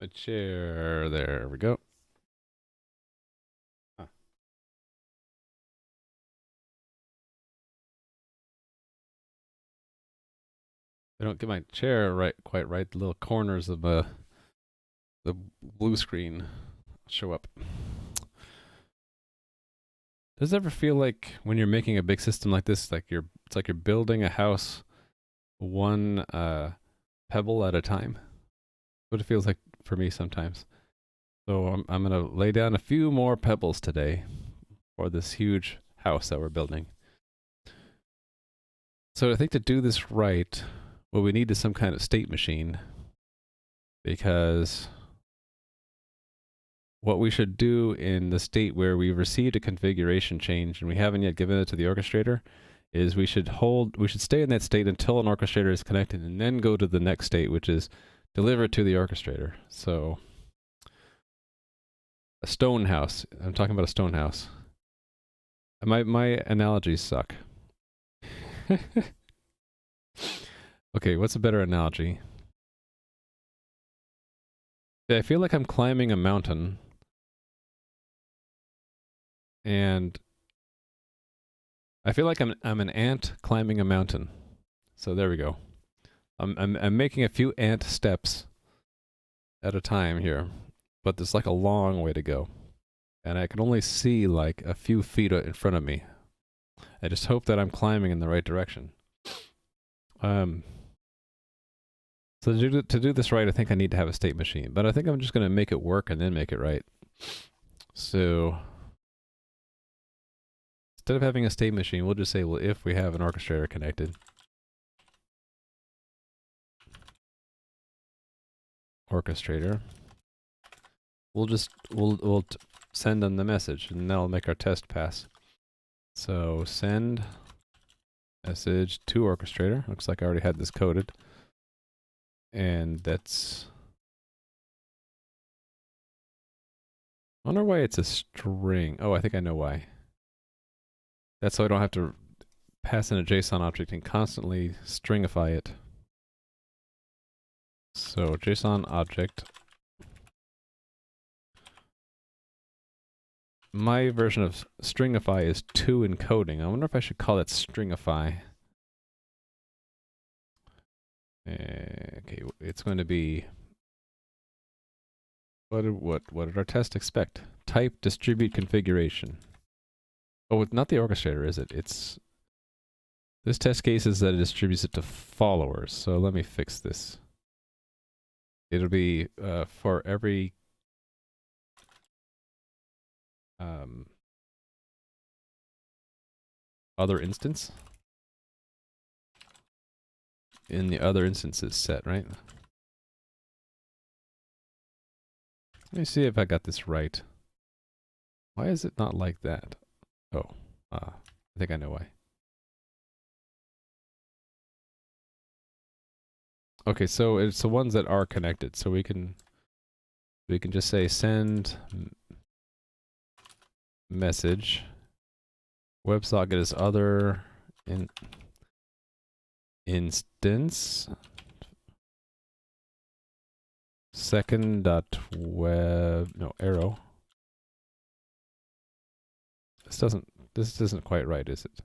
A chair, there we go. Huh. I don't get my chair quite right. The little corners of the blue screen show up. Does it ever feel like when you're making a big system like this, it's like you're building a house one pebble at a time? What it feels like for me sometimes. So I'm gonna lay down a few more pebbles today for this huge house that we're building. So I think to do this right, what we need is some kind of state machine, because what we should do in the state where we've received a configuration change and we haven't yet given it to the orchestrator is we should stay in that state until an orchestrator is connected and then go to the next state, which is deliver it to the orchestrator. So a stone house. I'm talking about a stone house. My analogies suck. Okay, what's a better analogy? I feel like I'm climbing a mountain, and I feel like I'm an ant climbing a mountain. So there we go. I'm making a few ant steps at a time here, but there's like a long way to go, and I can only see like a few feet in front of me. I just hope that I'm climbing in the right direction. So to do this right, I think I need to have a state machine, but I think I'm just going to make it work and then make it right. So instead of having a state machine, we'll just say, well, if we have an orchestrator connected, orchestrator, we'll send them the message, and that'll make our test pass. So send message to orchestrator. Looks like I already had this coded. And that's... I wonder why it's a string. Oh, I think I know why. That's so I don't have to pass in a JSON object and constantly stringify it. So JSON object. My version of stringify is to encoding. I wonder if I should call it stringify. Okay, it's going to be... What did our test expect? Type distribute configuration. Oh, not the orchestrator, is it? It's... This test case is that it distributes it to followers. So let me fix this. It'll be for every other instance in the other instances set, right? Let me see if I got this right. Why is it not like that? Oh, I think I know why. Okay, so it's the ones that are connected. So we can just say send message. WebSocket is other instance. Second dot web arrow. This isn't quite right, is it?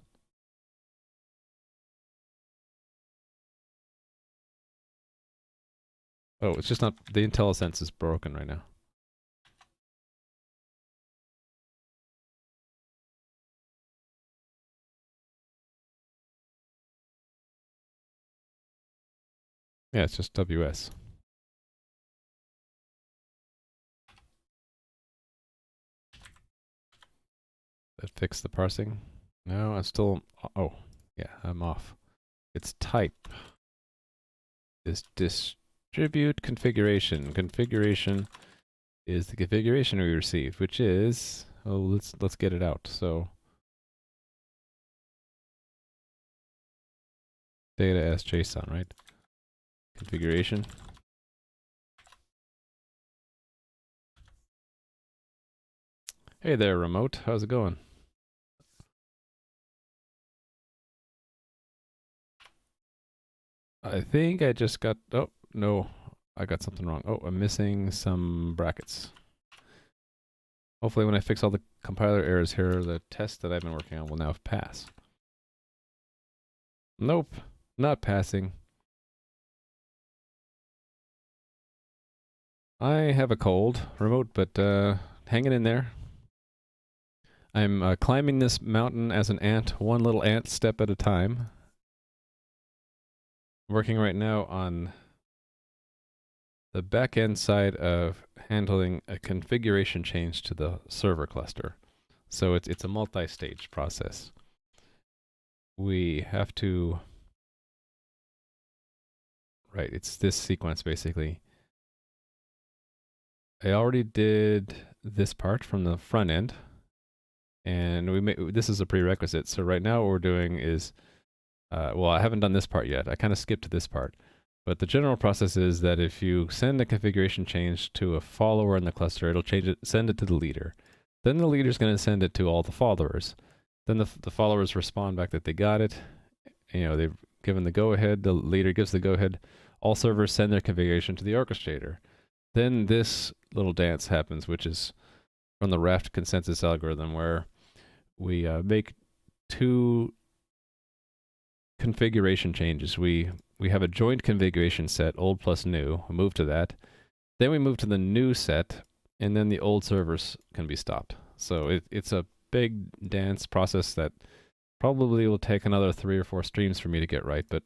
Oh, it's just not, the IntelliSense is broken right now. Yeah, it's just WS. That fixed the parsing. No, I'm still, oh, yeah, I'm off. It's type. Is distribute configuration. Configuration is the configuration we received, which is, oh, let's get it out. So data as JSON, right? Configuration. Hey there, remote. How's it going? I think I just got, oh, no, I got something wrong. Oh, I'm missing some brackets. Hopefully when I fix all the compiler errors here, the test that I've been working on will now pass. Nope, not passing. I have a cold, remote, but hanging in there. I'm climbing this mountain as an ant, one little ant step at a time. Working right now on the back-end side of handling a configuration change to the server cluster. So it's a multi-stage process. We have to, right, it's this sequence basically. I already did this part from the front end, and this is a prerequisite. So right now what we're doing is, well, I haven't done this part yet. I kind of skipped to this part. But the general process is that if you send a configuration change to a follower in the cluster, it'll send it to the leader. Then the leader's going to send it to all the followers. Then the followers respond back that they got it. You know, they've given the go-ahead. The leader gives the go-ahead. All servers send their configuration to the orchestrator. Then this little dance happens, which is from the Raft consensus algorithm, where we make two configuration changes. We have a joint configuration set, old plus new. We move to that. Then we move to the new set, and then the old servers can be stopped. So it's a big dance process that Probably will take another 3 or 4 streams for me to get right, but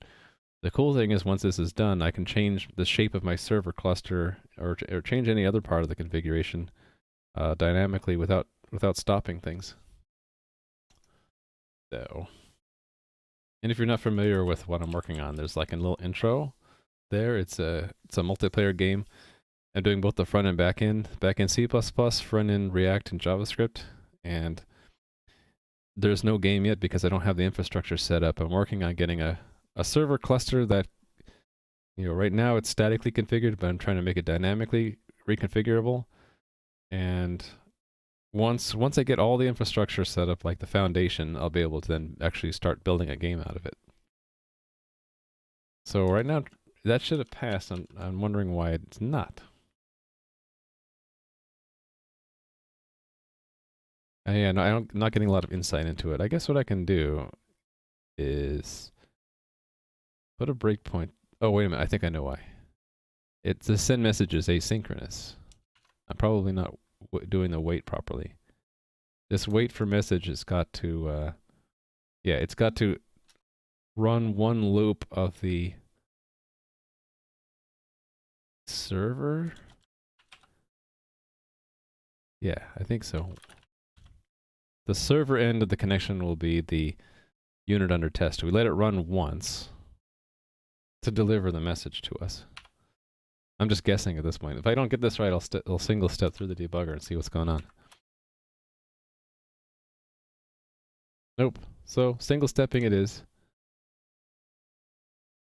the cool thing is once this is done, I can change the shape of my server cluster or change any other part of the configuration dynamically without stopping things. So, and if you're not familiar with what I'm working on, there's like a little intro there. It's a multiplayer game. I'm doing both the front and back end C++, front end React and JavaScript, and there's no game yet because I don't have the infrastructure set up. I'm working on getting a server cluster that, you know, right now it's statically configured, but I'm trying to make it dynamically reconfigurable. And once I get all the infrastructure set up, like the foundation, I'll be able to then actually start building a game out of it. So right now, that should have passed. I'm wondering why it's not. Yeah, no, I'm not getting a lot of insight into it. I guess what I can do is put a breakpoint. Oh, wait a minute. I think I know why. It's the send message is asynchronous. I'm probably not doing the wait properly. This wait for message has got to, yeah, it's got to run one loop of the server. Yeah, I think so. The server end of the connection will be the unit under test. We let it run once to deliver the message to us. I'm just guessing at this point. If I don't get this right, I'll single step through the debugger and see what's going on. Nope. So single stepping it is.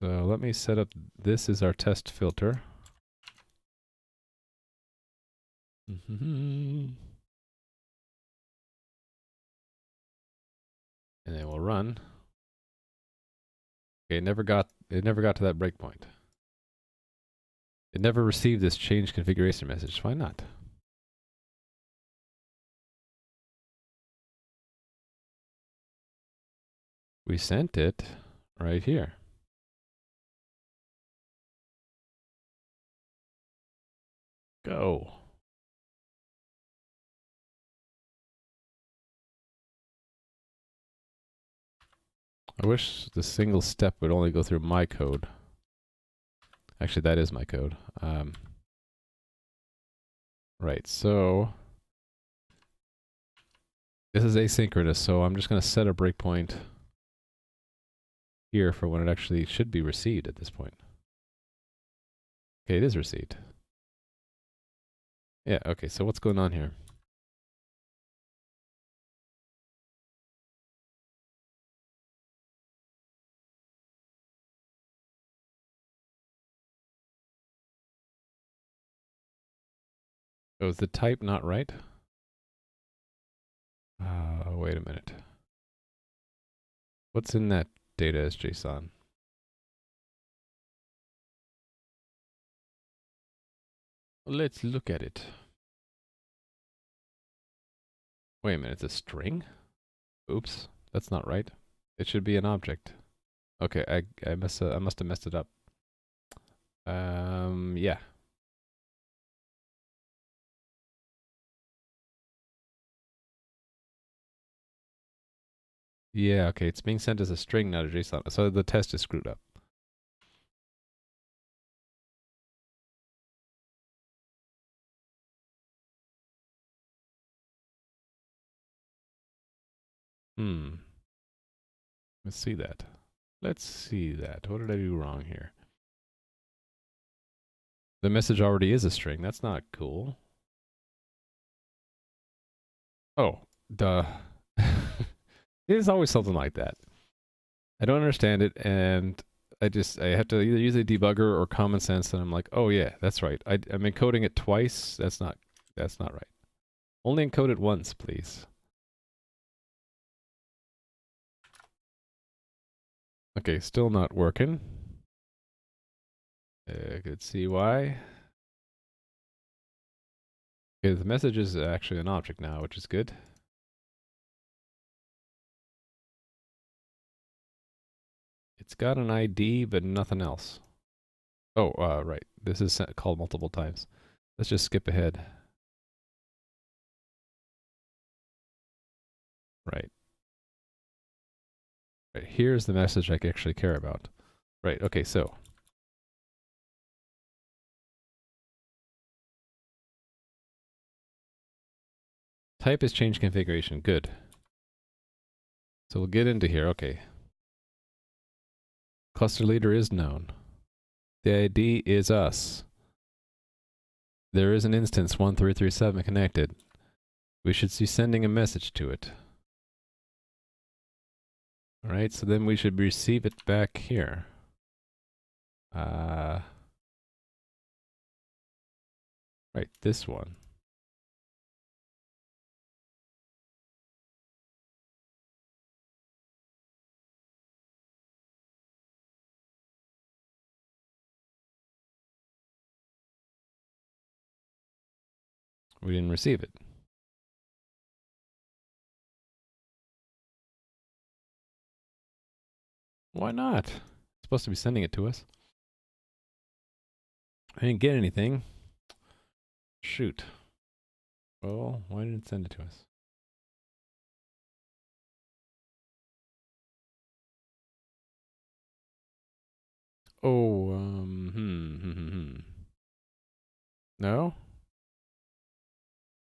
So let me set up, this is our test filter. And then we'll run. Okay, it never got to that breakpoint. It never received this change configuration message. Why not? We sent it right here. Go. I wish the single step would only go through my code. Actually, that is my code. Right, so this is asynchronous, so I'm just going to set a breakpoint here for when it actually should be received at this point. Okay, it is received. Yeah, okay, so what's going on here? Oh, is the type not right? Wait a minute. What's in that data as JSON? Let's look at it. Wait a minute, it's a string? Oops, that's not right. It should be an object. Okay, I must have messed it up. Yeah. Yeah, okay, it's being sent as a string, not a JSON. So the test is screwed up. Let's see that. Let's see that. What did I do wrong here? The message already is a string. That's not cool. Oh, duh. It is always something like that. I don't understand it, and I have to either use a debugger or common sense, and I'm like, oh yeah, that's right. I'm encoding it twice. That's not right. Only encode it once, please. Okay, still not working. Could see why. Okay, the message is actually an object now, which is good. It's got an ID, but nothing else. Oh, right. This is called multiple times. Let's just skip ahead. Right. Right, here's the message I actually care about. Right, okay, so type is change configuration. Good. So we'll get into here. Okay. Cluster leader is known. The ID is us. There is an instance 1337 connected. We should be sending a message to it. Alright, so then we should receive it back here. Right, this one. We didn't receive it. Why not? It's supposed to be sending it to us. I didn't get anything. Shoot. Well, why didn't it send it to us? Oh, No?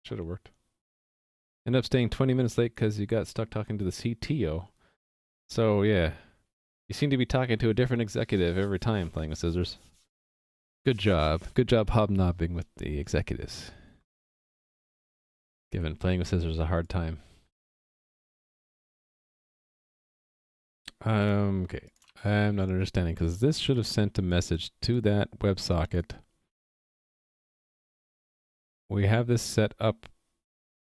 Should have worked. Ended up staying 20 minutes late because you got stuck talking to the CTO. So, yeah. You seem to be talking to a different executive every time playing with scissors. Good job. Good job hobnobbing with the executives. Giving playing with scissors a hard time. Okay. I'm not understanding because this should have sent a message to that WebSocket. We have this set up.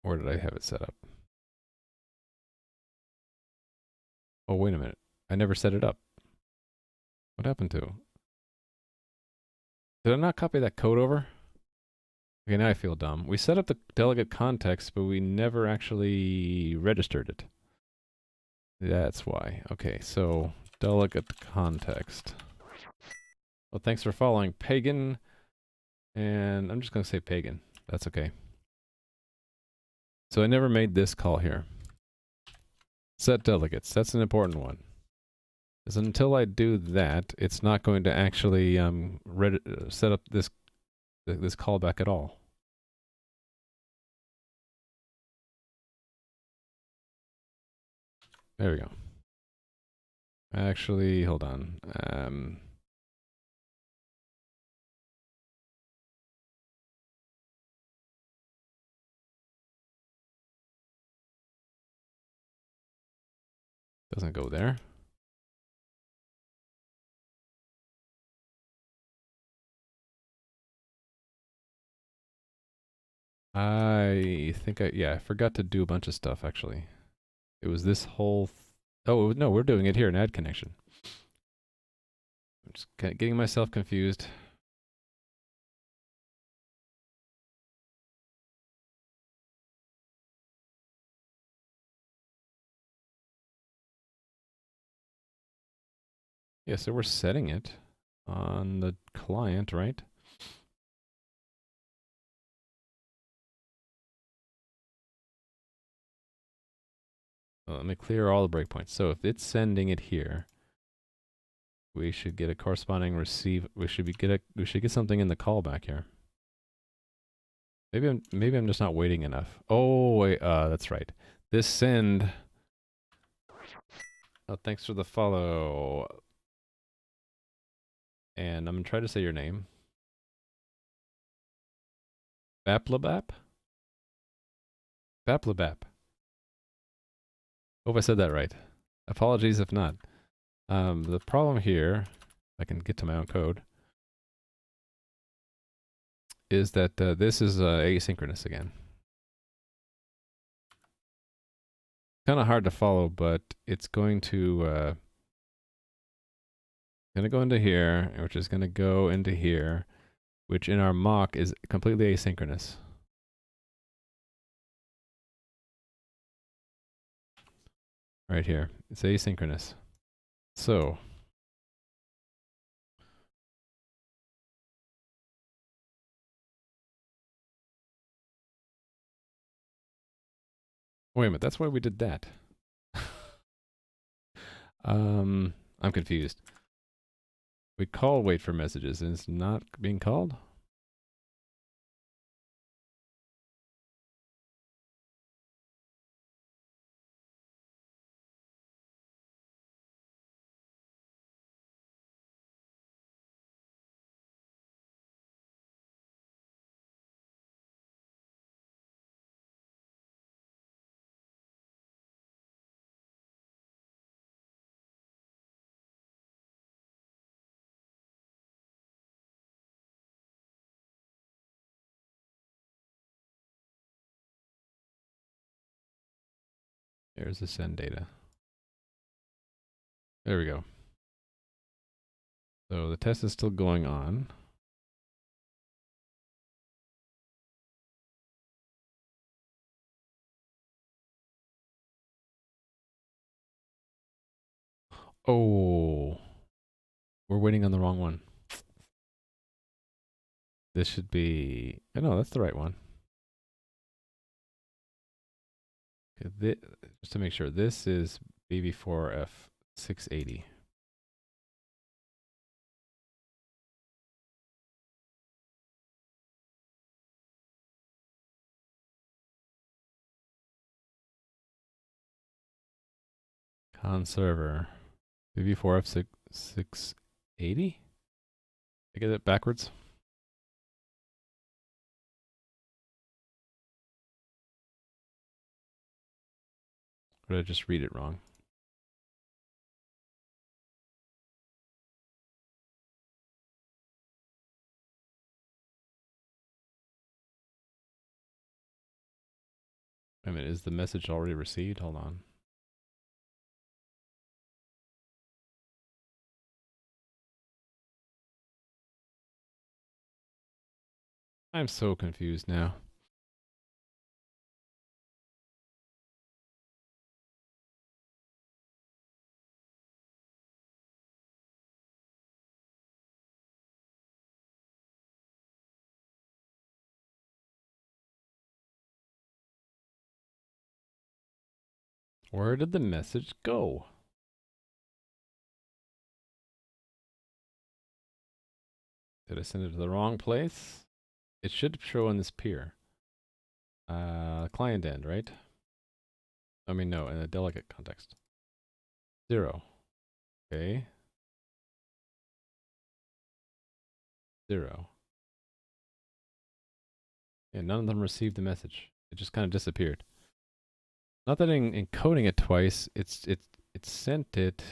Where did I have it set up? Oh, wait a minute. I never set it up. What happened to it? Did I not copy that code over? Okay, now I feel dumb. We set up the delegate context, but we never actually registered it. That's why. Okay, so delegate context. Well, thanks for following, Pagan. And I'm just going to say Pagan. That's okay. So I never made this call here. Set delegates. That's an important one. Because until I do that, it's not going to actually set up this callback at all. There we go. Actually, hold on. Doesn't go there. I think I forgot to do a bunch of stuff actually. It was this whole, oh no, we're doing it here in add connection. I'm just getting myself confused. Yeah, so we're setting it on the client, right? Well, let me clear all the breakpoints. So if it's sending it here, we should get a corresponding receive. We should get something in the callback here. Maybe I'm just not waiting enough. Oh wait, that's right. This send. Oh, thanks for the follow. And I'm gonna try to say your name. Baplabap? Baplabap. Hope I said that right. Apologies if not. The problem here, if I can get to my own code, is that this is asynchronous again. Kind of hard to follow, but it's going to go into here, which is going to go into here, which in our mock is completely asynchronous. Right here, it's asynchronous. So wait a minute, that's why we did that. I'm confused. We call wait for messages and it's not being called? There's the send data. There we go. So the test is still going on. Oh, we're waiting on the wrong one. This should be, oh, no, that's the right one. Okay, just to make sure, this is BV4F680. Con server, BV4F680? I get it backwards? Or did I just read it wrong? Wait a minute, is the message already received? Hold on. I'm so confused now. Where did the message go? Did I send it to the wrong place? It should show on this peer. Client end, right? I mean, no, in a delegate context. 0. Okay. 0. Yeah, none of them received the message. It just kind of disappeared. Not that in encoding it twice, it sent it.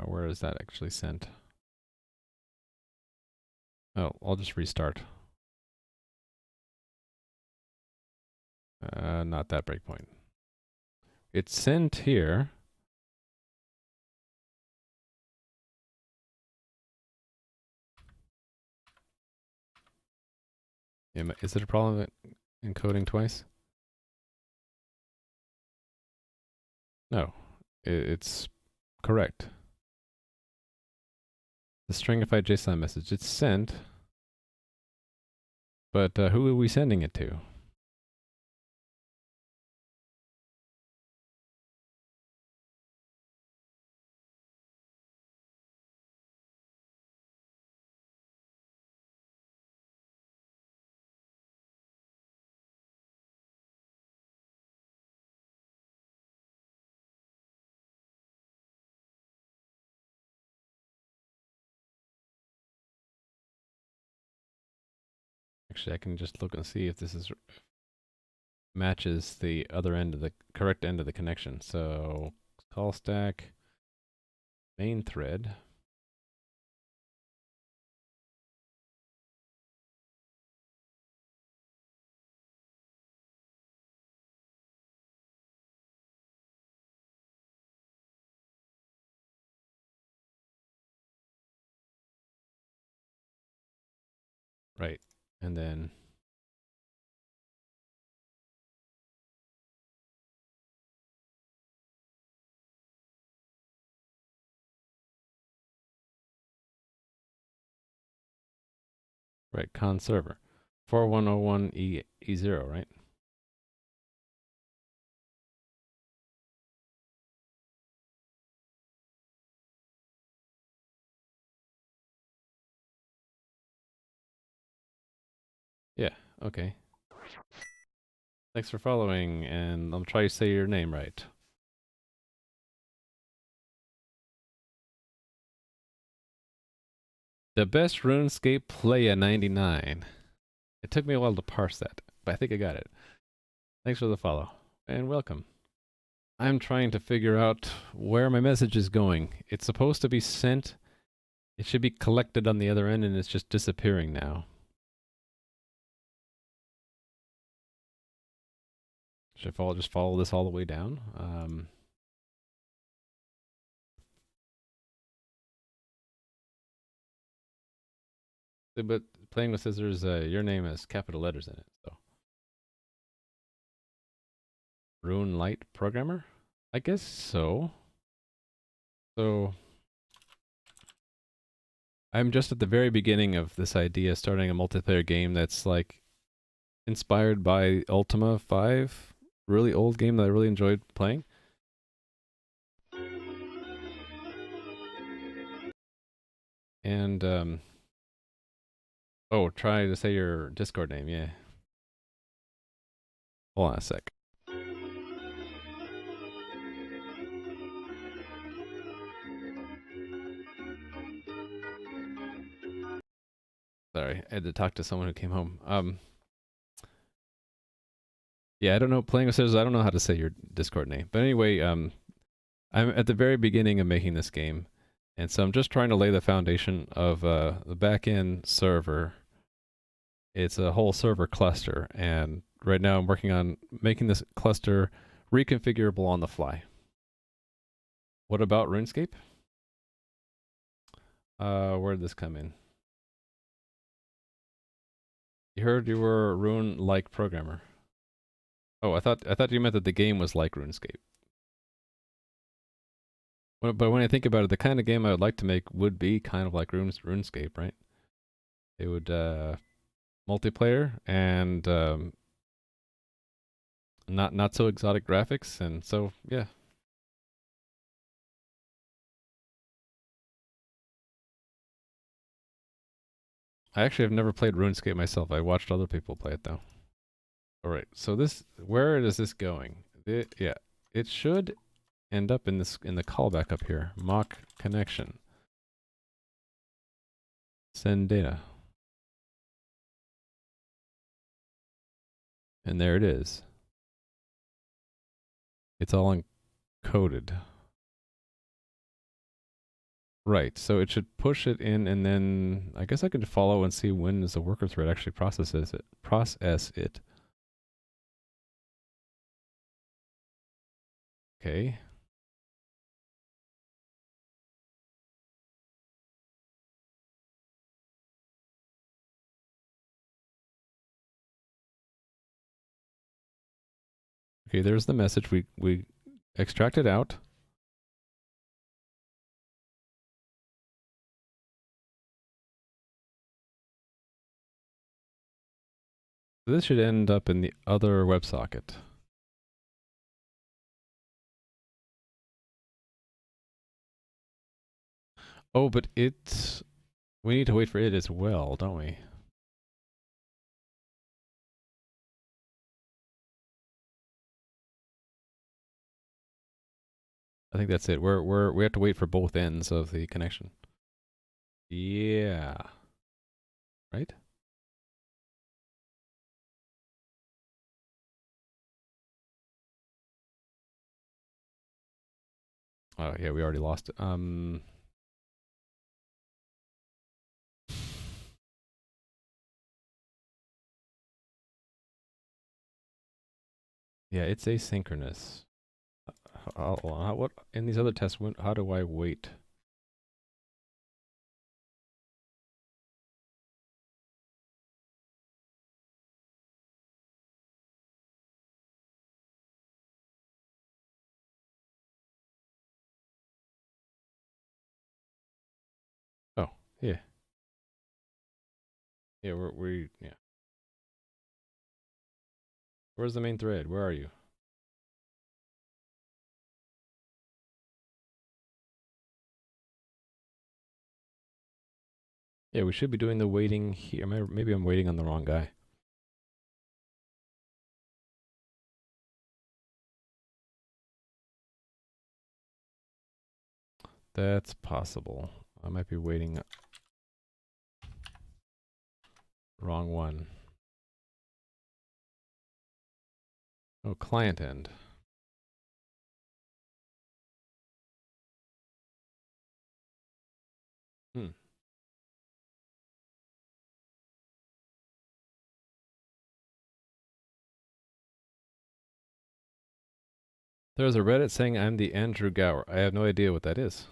Where is that actually sent? Oh, I'll just restart. Not that breakpoint. It's sent here. Is it a problem encoding twice? No, it's correct. The stringified JSON message, it's sent, but who are we sending it to? Actually, I can just look and see if this is matches the other end of the correct end of the connection. So call stack main thread. Right. And then right, con server 4101 E0, right? Okay. Thanks for following, and I'll try to say your name right. The best RuneScape playa 99. It took me a while to parse that, but I think I got it. Thanks for the follow, and welcome. I'm trying to figure out where my message is going. It's supposed to be sent. It should be collected on the other end, and it's just disappearing now. Should I just follow this all the way down? But playing with scissors, your name has capital letters in it, so. Rune Light Programmer? I guess so. So, I'm just at the very beginning of this idea, starting a multiplayer game that's like inspired by Ultima 5, really old game that I really enjoyed playing. And, oh, try to say your Discord name, yeah. Hold on a sec. Sorry, I had to talk to someone who came home. Yeah, I don't know, playing with scissors, I don't know how to say your Discord name. But anyway, I'm at the very beginning of making this game, and so I'm just trying to lay the foundation of the back-end server. It's a whole server cluster, and right now I'm working on making this cluster reconfigurable on the fly. What about RuneScape? Where did this come in? You heard you were a Rune-like programmer. Oh, I thought you meant that the game was like RuneScape. But when I think about it, the kind of game I would like to make would be kind of like RuneScape, right? It would multiplayer and not so exotic graphics, and so yeah. I actually have never played RuneScape myself. I watched other people play it though. All right, so where is this going? Yeah, it should end up in the callback up here. Mock connection. Send data. And there it is. It's all encoded. Right, so it should push it in, and then I guess I could follow and see when does the worker thread actually process it. Okay. Okay, there's the message. We extracted out. So this should end up in the other WebSocket. Oh, but we need to wait for it as well, don't we? I think that's it. We have to wait for both ends of the connection. Yeah. Right? Oh, yeah, we already lost it. Yeah, it's asynchronous. What in these other tests? How do I wait? Oh, yeah, yeah. Yeah. Where's the main thread? Where are you? Yeah, we should be doing the waiting here. Maybe I'm waiting on the wrong guy. That's possible. I might be waiting. Wrong one. Oh, client end. Hmm. There's a Reddit saying I'm the Andrew Gower. I have no idea what that is.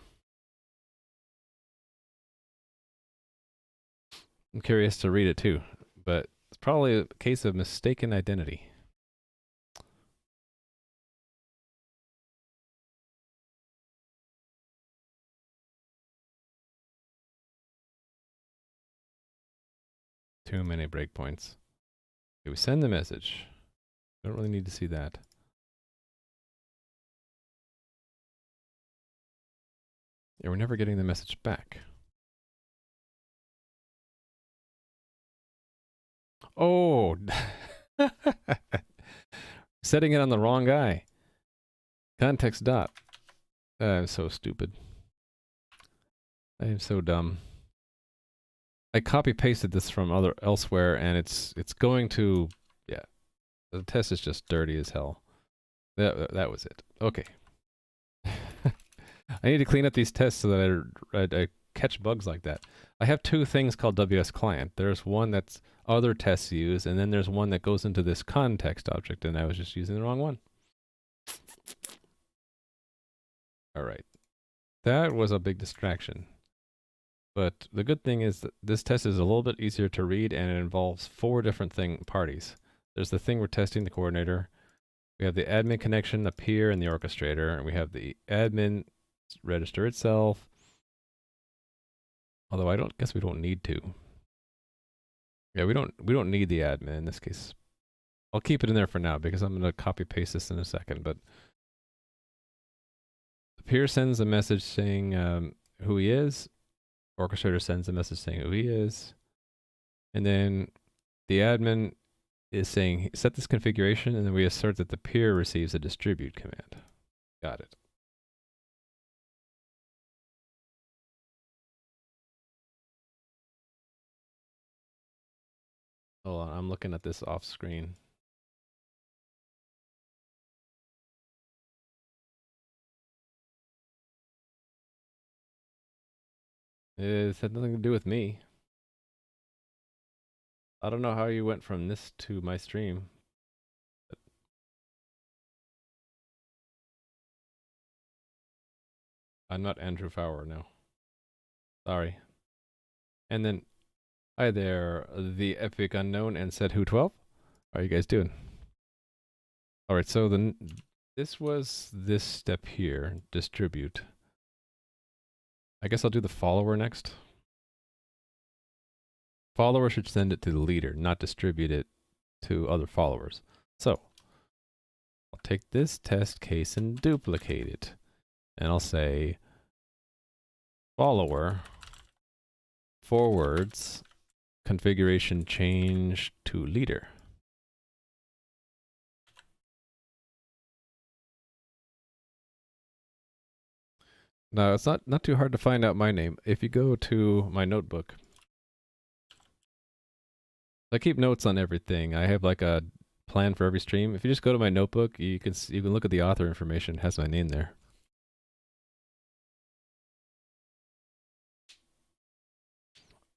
I'm curious to read it too, but it's probably a case of mistaken identity. Too many breakpoints. Okay, we send the message. Don't really need to see that. Yeah, we're never getting the message back. Oh, setting it on the wrong guy. Context dot. I'm so stupid. I am so dumb. I copy pasted this from elsewhere, and it's going to, yeah. The test is just dirty as hell. That was it. Okay. I need to clean up these tests so that I catch bugs like that. I have two things called WS client. There's one that's other tests use, and then there's one that goes into this context object, and I was just using the wrong one. All right. That was a big distraction. But the good thing is that this test is a little bit easier to read, and it involves 4 different parties. There's the thing we're testing, the coordinator. We have the admin connection, the peer, and the orchestrator. And we have the admin register itself. Although I guess we don't need to. Yeah, we don't need the admin in this case. I'll keep it in there for now because I'm going to copy paste this in a second. But the peer sends a message saying who he is. Orchestrator sends a message saying who he is. And then the admin is saying set this configuration, and then we assert that the peer receives a distribute command. Got it. Hold on, I'm looking at this off screen. It had nothing to do with me. I don't know how you went from this to my stream. I'm not Andrew Fowler, no. Sorry. And then, hi there, the epic unknown, and said who 12? How are you guys doing? All right, so this was this step here, distribute. I guess I'll do the follower next. Follower should send it to the leader, not distribute it to other followers. So, I'll take this test case and duplicate it. And I'll say follower forwards configuration change to leader. Now, it's not too hard to find out my name. If you go to my notebook, I keep notes on everything. I have like a plan for every stream. If you just go to my notebook, you can look at the author information. It has my name there.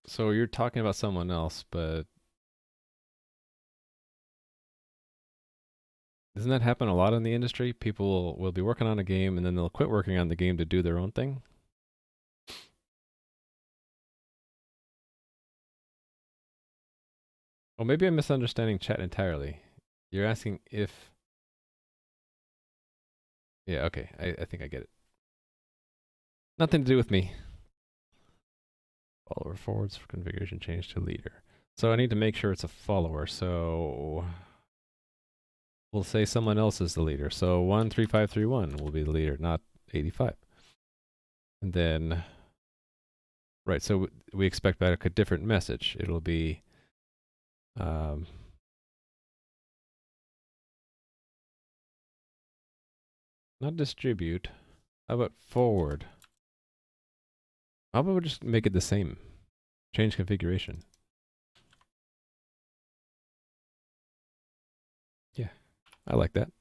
So you're talking about someone else, but doesn't that happen a lot in the industry? People will be working on a game and then they'll quit working on the game to do their own thing. Well, maybe I'm misunderstanding chat entirely. You're asking if... Yeah, okay. I think I get it. Nothing to do with me. Follower forwards for configuration change to leader. So I need to make sure it's a follower. So we'll say someone else is the leader. So 13531 will be the leader, not 85. And then, right, so we expect back a different message. It'll be not distribute. How about forward? How about we just make it the same? Change configuration. Yeah, I like that.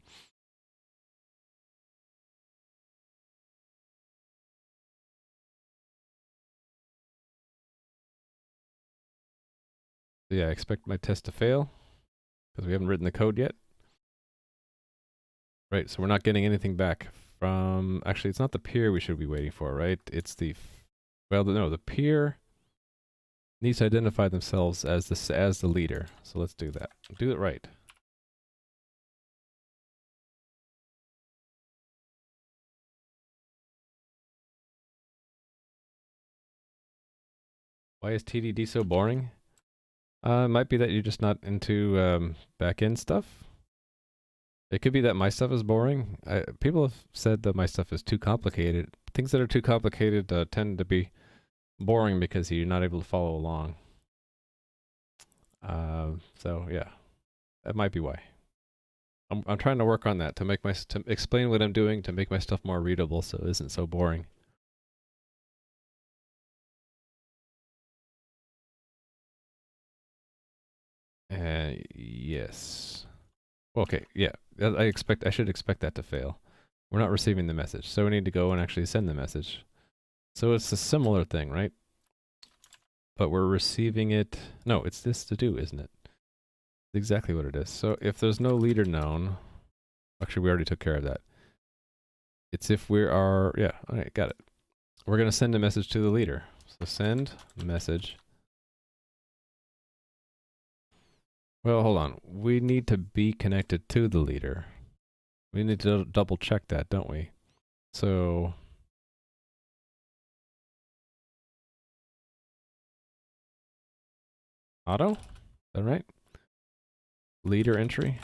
So yeah, I expect my test to fail because we haven't written the code yet. Right, so we're not getting anything back from... Actually, it's not the peer we should be waiting for, right? It's the... Well, no, the peer needs to identify themselves as the leader. So let's do that. Do it right. Why is TDD so boring? It might be that you're just not into back-end stuff. It could be that my stuff is boring. People have said that my stuff is too complicated. Things that are too complicated tend to be boring because you're not able to follow along. So yeah, that might be why. I'm trying to work on that to explain what I'm doing to make my stuff more readable so it isn't so boring. Yes. Okay, yeah. I should expect that to fail. We're not receiving the message, so we need to go and actually send the message. So it's a similar thing, right? But we're receiving it... No, it's this to do, isn't it? It's exactly what it is. So if there's no leader known... Actually, we already took care of that. It's if we are... Yeah, alright, got it. We're going to send a message to the leader. So send message. Well, hold on. We need to be connected to the leader. We need to double check that, don't we? So... Auto? Is that right? Leader entry.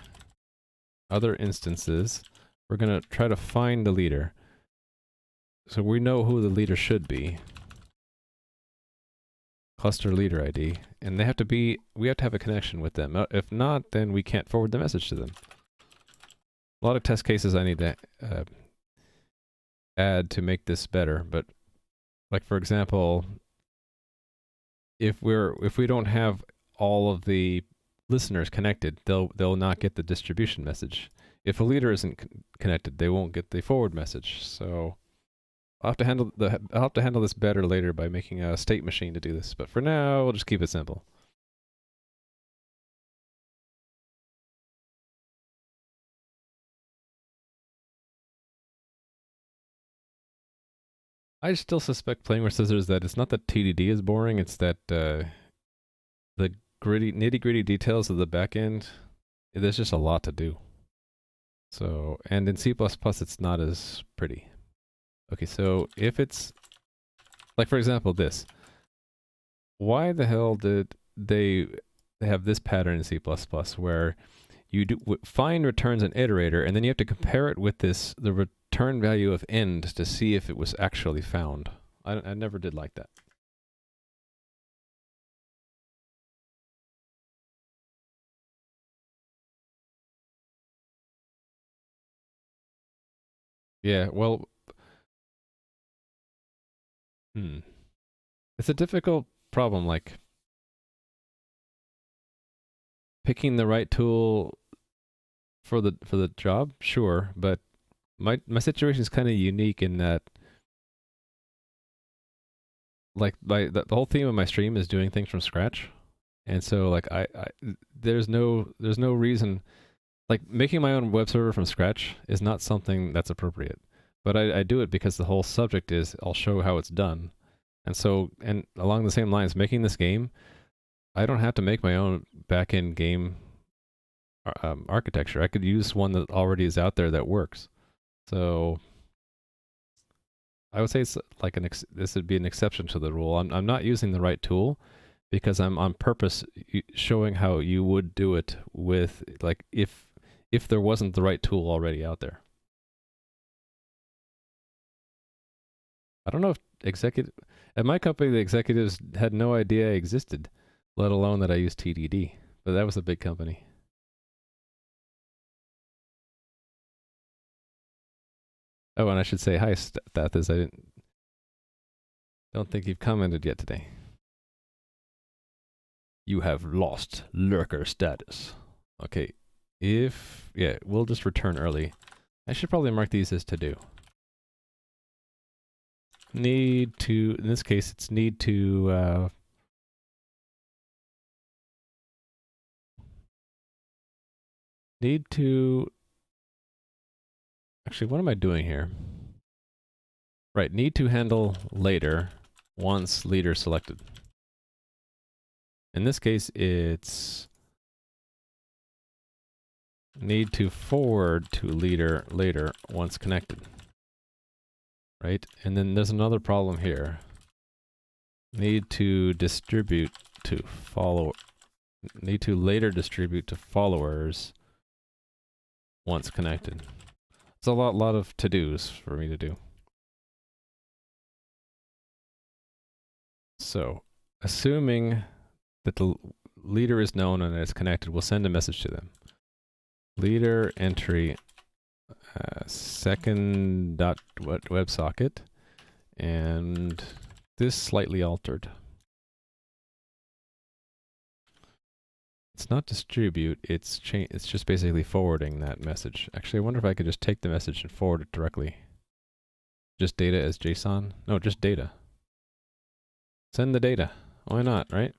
Other instances. We're going to try to find the leader. So we know who the leader should be. Cluster leader ID. And they have to be... We have to have a connection with them. If not, then we can't forward the message to them. A lot of test cases I need to add to make this better. But, like for example, if we don't have all of the listeners connected, they'll not get the distribution message. If a leader isn't connected, they won't get the forward message. So I'll have to handle this better later by making a state machine to do this. But for now, we'll just keep it simple. I still suspect playing with scissors that it's not that TDD is boring, it's that the nitty-gritty details of the back end, there's just a lot to do. So, and in C++, it's not as pretty. Okay, so if it's, like for example, this. Why the hell did they have this pattern in C++ where you find returns an iterator, and then you have to compare it with the return value of end to see if it was actually found. I never did like that. Yeah, well, it's a difficult problem, like picking the right tool for the job, sure, but my situation is kind of unique in that, like, the whole theme of my stream is doing things from scratch, and so like there's no reason, like making my own web server from scratch is not something that's appropriate, but I do it because the whole subject is I'll show how it's done, and so and along the same lines, making this game, I don't have to make my own backend game architecture. I could use one that already is out there that works. So I would say it's like this would be an exception to the rule. I'm not using the right tool because I'm on purpose showing how you would do it with, like, if there wasn't the right tool already out there. I don't know if at my company the executives had no idea I existed, let alone that I used TDD. But that was a big company. Oh, and I should say hi, Stathis. I didn't Don't think you've commented yet today. You have lost lurker status. Okay, yeah, we'll just return early. I should probably mark these as to do. Need to, in this case, it's need to, actually, what am I doing here? Right, need to handle later once leader selected. In this case, it's need to forward to leader later once connected. Right? And then there's another problem here. Need to distribute to need to later distribute to followers once connected. It's a lot of to-dos for me to do. So, assuming that the leader is known and is connected, we'll send a message to them. Leader entry second dot WebSocket, and this slightly altered. It's not distribute, it's just basically forwarding that message. Actually, I wonder if I could just take the message and forward it directly. Just data as JSON? No, just data. Send the data. Why not, right?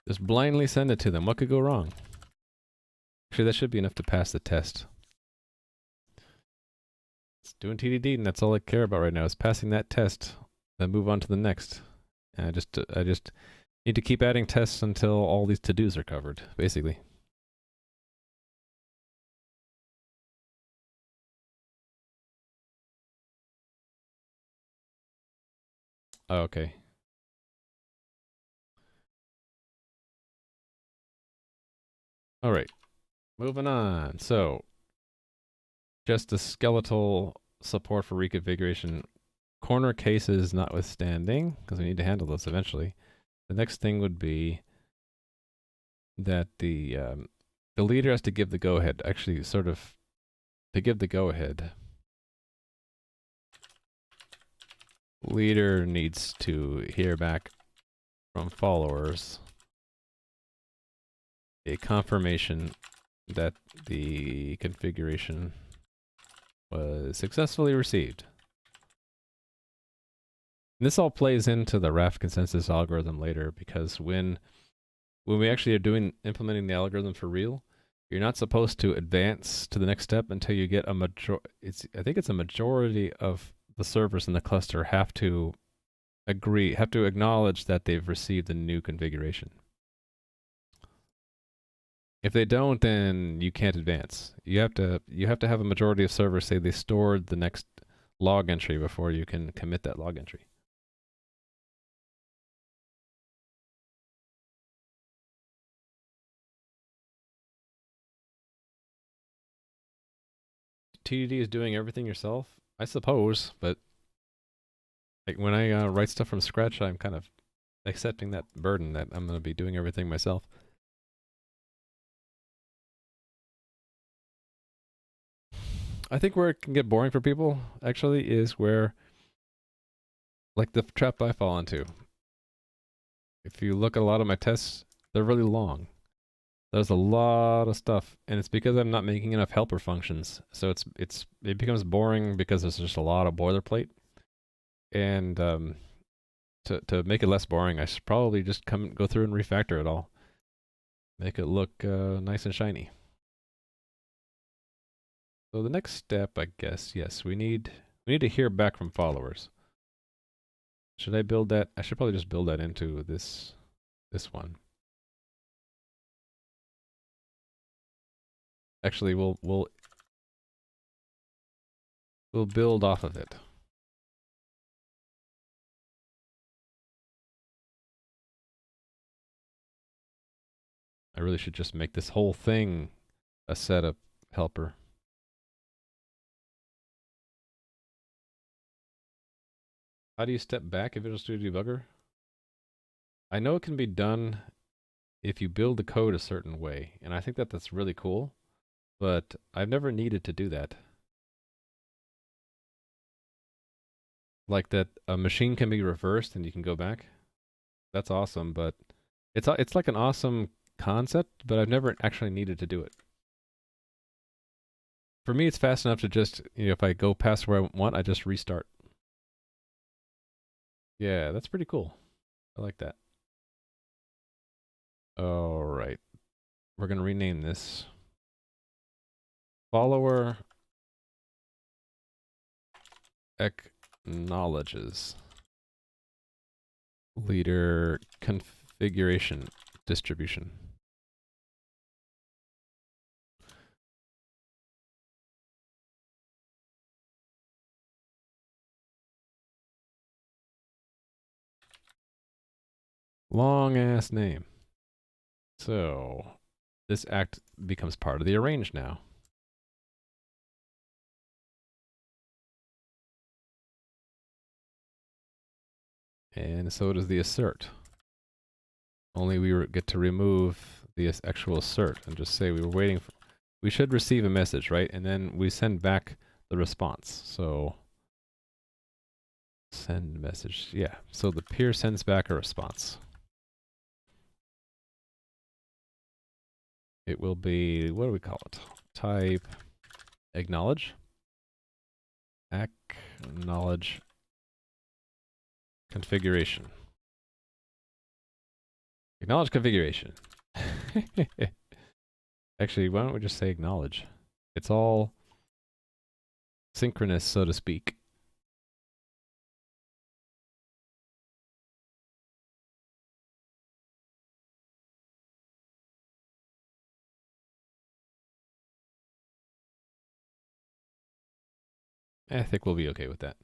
Just blindly send it to them. What could go wrong? Actually, that should be enough to pass the test. It's doing TDD, and that's all I care about right now, is passing that test, then move on to the next. And I just need to keep adding tests until all these to-dos are covered, basically. Oh, okay. All right, moving on. So, just the skeletal support for reconfiguration. Corner cases notwithstanding, because we need to handle those eventually. The next thing would be that the leader has to give the go-ahead. Actually, sort of, to give the go-ahead, leader needs to hear back from followers a confirmation that the configuration was successfully received. And this all plays into the Raft consensus algorithm later, because when we actually are implementing the algorithm for real, you're not supposed to advance to the next step until you get I think it's a majority of the servers in the cluster have to acknowledge that they've received the new configuration. If they don't, then you can't advance. You have to have a majority of servers say they stored the next log entry before you can commit that log entry. TDD is doing everything yourself, I suppose, but like when I write stuff from scratch, I'm kind of accepting that burden that I'm going to be doing everything myself. I think where it can get boring for people, actually, is where, like the trap I fall into. If you look at a lot of my tests, they're really long. There's a lot of stuff, and it's because I'm not making enough helper functions. So it becomes boring because there's just a lot of boilerplate. And to make it less boring, I should probably just go through and refactor it all, make it look nice and shiny. So the next step, I guess, yes, we need to hear back from followers. Should I build that? I should probably just build that into this one. Actually, we'll build off of it. I really should just make this whole thing a setup helper. How do you step back in Visual Studio Debugger? I know it can be done if you build the code a certain way, and I think that that's really cool, but I've never needed to do that. Like that a machine can be reversed and you can go back. That's awesome, but it's like an awesome concept, but I've never actually needed to do it. For me, it's fast enough to just, if I go past where I want, I just restart. Yeah, that's pretty cool. I like that. All right. We're going to rename this follower acknowledges leader configuration distribution. Long ass name. So this act becomes part of the arrange now. And so does the assert. Only we get to remove the actual assert and just say we were waiting for, we should receive a message, right? And then we send back the response. So send message, yeah. So the peer sends back a response. It will be, what do we call it? Type acknowledge. Acknowledge configuration. Acknowledge configuration. Actually, why don't we just say acknowledge? It's all synchronous, so to speak. I think we'll be okay with that.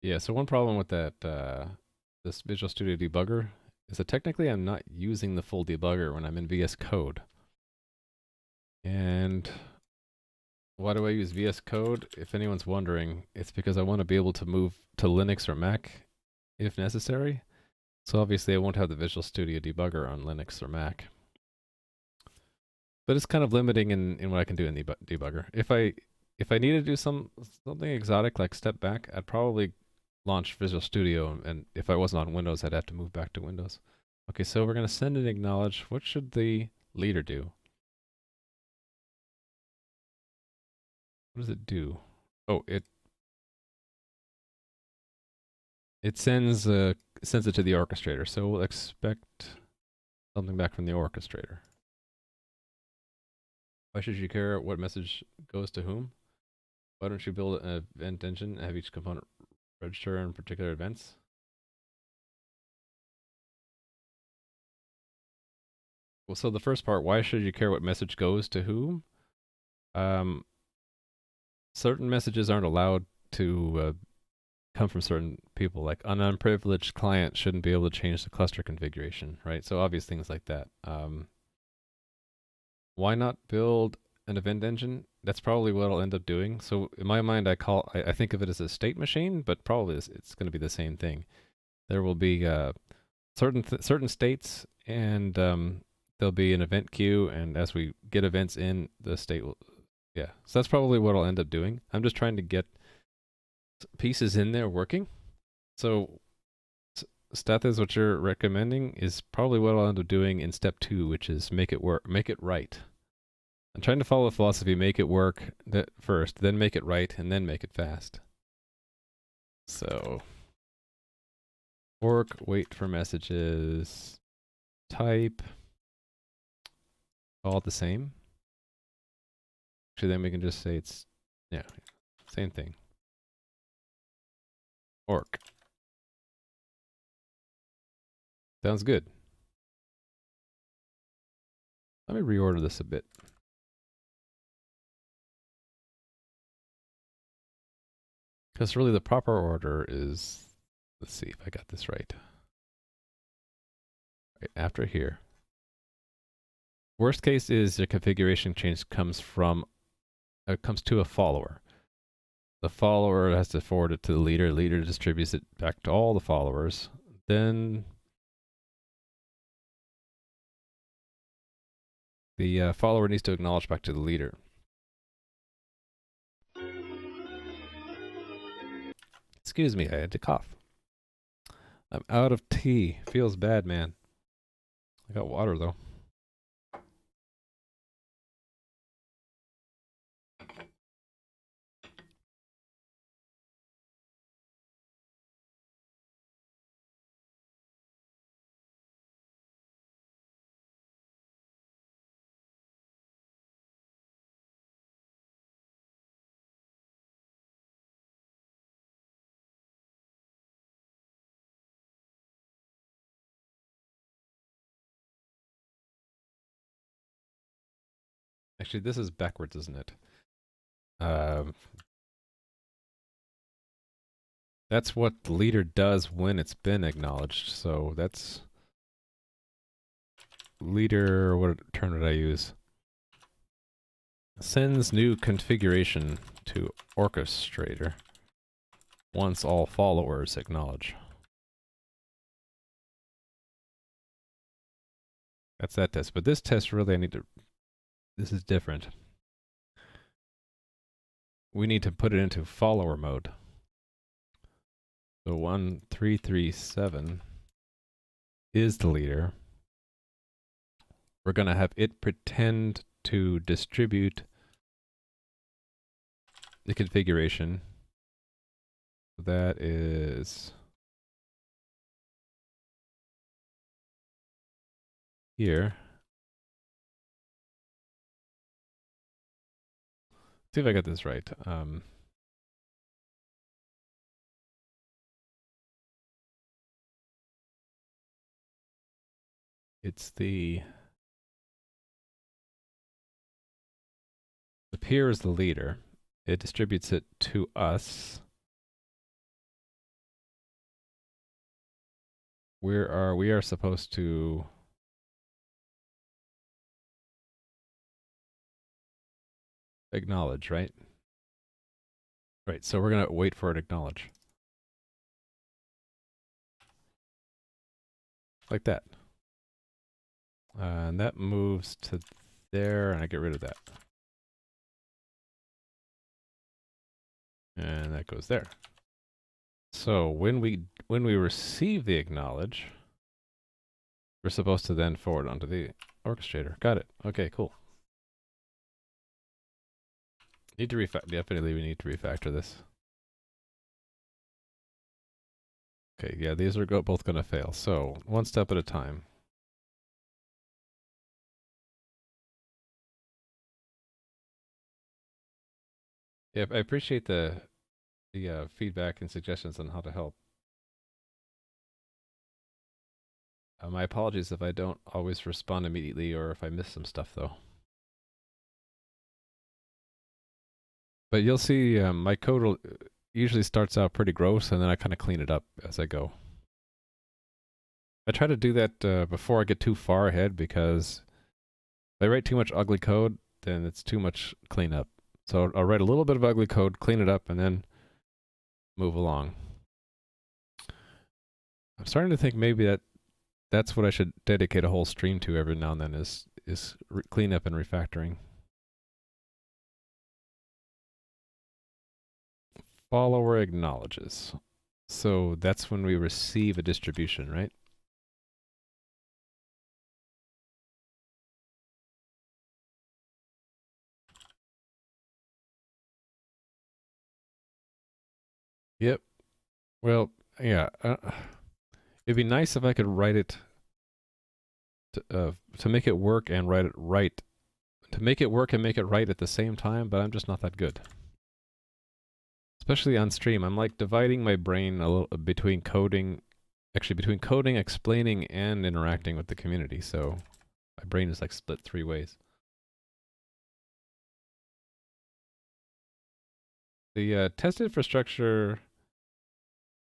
Yeah, so one problem with that, this Visual Studio debugger is that technically I'm not using the full debugger when I'm in VS Code. And why do I use VS Code? If anyone's wondering, it's because I want to be able to move to Linux or Mac if necessary. So obviously I won't have the Visual Studio debugger on Linux or Mac. But it's kind of limiting in what I can do in the debugger. If I need to do something exotic like step back, I'd probably launch Visual Studio, and if I wasn't on Windows, I'd have to move back to Windows. Okay, so we're going to send and acknowledge. What should the leader do? What does it do? Oh, it sends it to the orchestrator. So we'll expect something back from the orchestrator. Why should you care what message goes to whom? Why don't you build an event engine and have each component register in particular events? Well, so the first part, why should you care what message goes to whom? Certain messages aren't allowed to come from certain people. Like an unprivileged client shouldn't be able to change the cluster configuration, right? So obvious things like that. Why not build an event engine? That's probably what I'll end up doing. So in my mind, I think of it as a state machine, but probably it's going to be the same thing. There will be certain states, and there'll be an event queue, and as we get events in, the state will, yeah. So that's probably what I'll end up doing. I'm just trying to get pieces in there working. So Steth is what you're recommending is probably what I'll end up doing in step 2, which is make it work, make it right. I'm trying to follow the philosophy, make it work first, then make it right, and then make it fast. So work, wait for messages, type, all the same. Actually, then we can just say it's, yeah, same thing. Orc. Sounds good. Let me reorder this a bit. Because really the proper order is, let's see if I got this right. Right after here. Worst case is the configuration change comes to a follower. The follower has to forward it to the leader. Leader distributes it back to all the followers. Then the follower needs to acknowledge back to the leader. Excuse me, I had to cough. I'm out of tea. Feels bad, man. I got water though. Actually, this is backwards, isn't it? That's what the leader does when it's been acknowledged. So that's leader, what term did I use? Sends new configuration to orchestrator once all followers acknowledge. That's that test. But this test really, I need to, this is different. We need to put it into follower mode. So 1337 is the leader. We're going to have it pretend to distribute the configuration. That is here. See if I got this right. It's the peer is the leader. It distributes it to us. We are supposed to acknowledge, right? Right, so we're going to wait for it to acknowledge. Like that. And that moves to there, and I get rid of that. And that goes there. So when we receive the acknowledge, we're supposed to then forward onto the orchestrator. Got it. Okay, cool. Need to definitely we need to refactor this. Okay, yeah, these are both going to fail. So one step at a time. Yeah, I appreciate the feedback and suggestions on how to help. My apologies if I don't always respond immediately or if I miss some stuff, though. But you'll see my code usually starts out pretty gross, and then I kind of clean it up as I go. I try to do that before I get too far ahead, because if I write too much ugly code, then it's too much cleanup. So I'll write a little bit of ugly code, clean it up, and then move along. I'm starting to think maybe that's what I should dedicate a whole stream to every now and then is cleanup and refactoring. Follower acknowledges. So that's when we receive a distribution, right? Yep. Well, yeah. It'd be nice if I could write it to make it work and write it right. To make it work and make it right at the same time, but I'm just not that good. Especially on stream, I'm like dividing my brain a little between coding, explaining, and interacting with the community. So my brain is like split 3 ways. The test infrastructure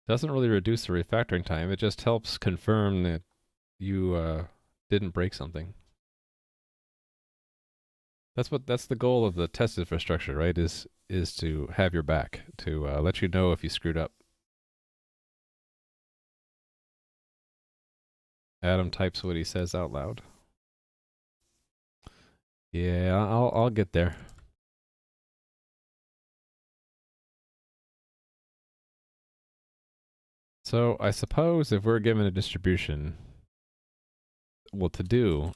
doesn't really reduce the refactoring time. It just helps confirm that you didn't break something. That's the goal of the test infrastructure, right? Is to have your back, to let you know if you screwed up. Adam types what he says out loud. Yeah, I'll get there. So I suppose if we're given a distribution, what to do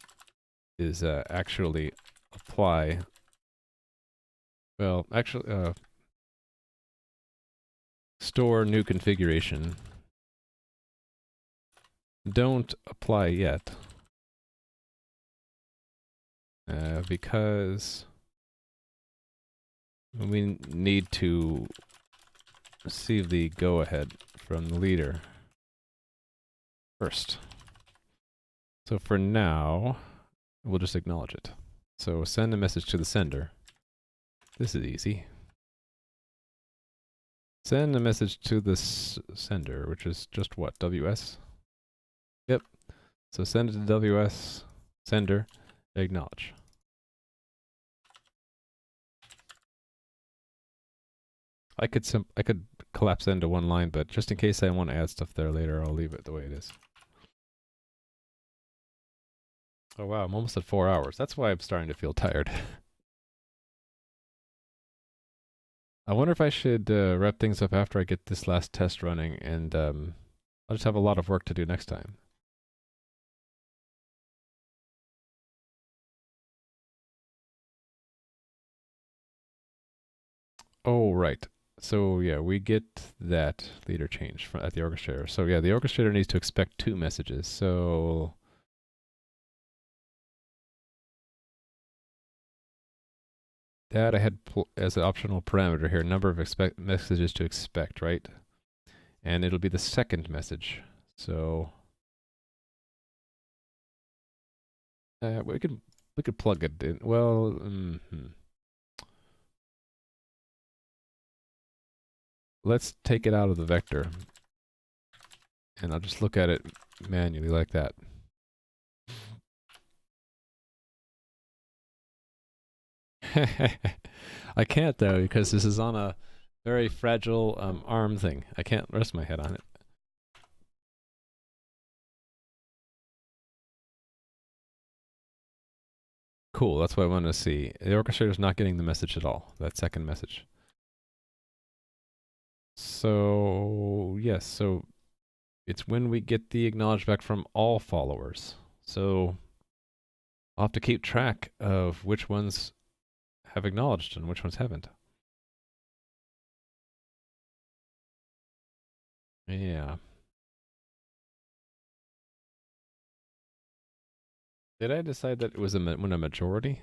is actually apply, well, actually store new configuration. Don't apply yet, because we need to receive the go-ahead from the leader first. So for now, we'll just acknowledge it. So send a message to the sender. This is easy. Send a message to the sender, which is just what, WS? Yep. So send it to WS, sender, acknowledge. I could collapse that into one line, but just in case I want to add stuff there later, I'll leave it the way it is. Oh wow, I'm almost at 4 hours. That's why I'm starting to feel tired. I wonder if I should wrap things up after I get this last test running, and I'll just have a lot of work to do next time. Oh, right. So yeah, we get that leader change at the orchestrator. So yeah, the orchestrator needs to expect 2 messages. So that I had as an optional parameter here, number of messages to expect, right? And it'll be the second message. So we could plug it in. Well, let's take it out of the vector, and I'll just look at it manually like that. I can't though, because this is on a very fragile arm thing. I can't rest my head on it. Cool, that's what I wanted to see. The orchestrator's not getting the message at all, that second message. So, yes, so it's when we get the acknowledge back from all followers. So I'll have to keep track of which ones have acknowledged and which ones haven't. Yeah. Did I decide that it was when a majority?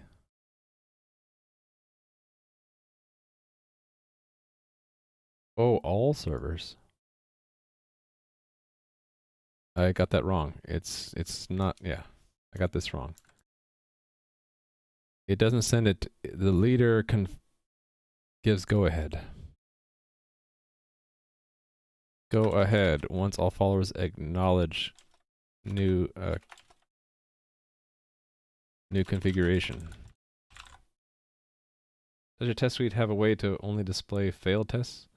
Oh, all servers. I got that wrong. It's not, yeah. I got this wrong. It doesn't send it, the leader gives go ahead. Go ahead once all followers acknowledge new new configuration. Does your test suite have a way to only display failed tests?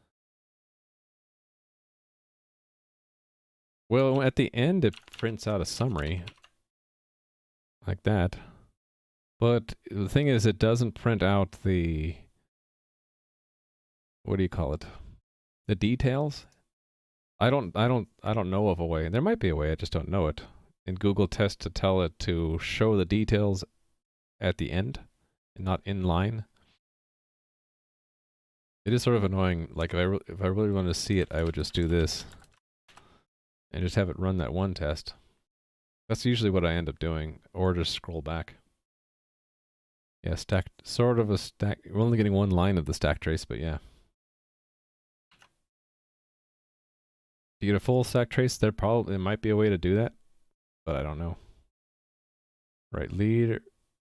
Well, at the end it prints out a summary like that. But the thing is, it doesn't print out the, what do you call it? The details? I don't know of a way. There might be a way, I just don't know it. In Google Test to tell it to show the details at the end and not in line. It is sort of annoying. Like if I really wanted to see it, I would just do this and just have it run that one test. That's usually what I end up doing, or just scroll back. Yeah, stacked, sort of a stack. We're only getting one line of the stack trace, but yeah. To get a full stack trace, there might be a way to do that, but I don't know. Right, leader,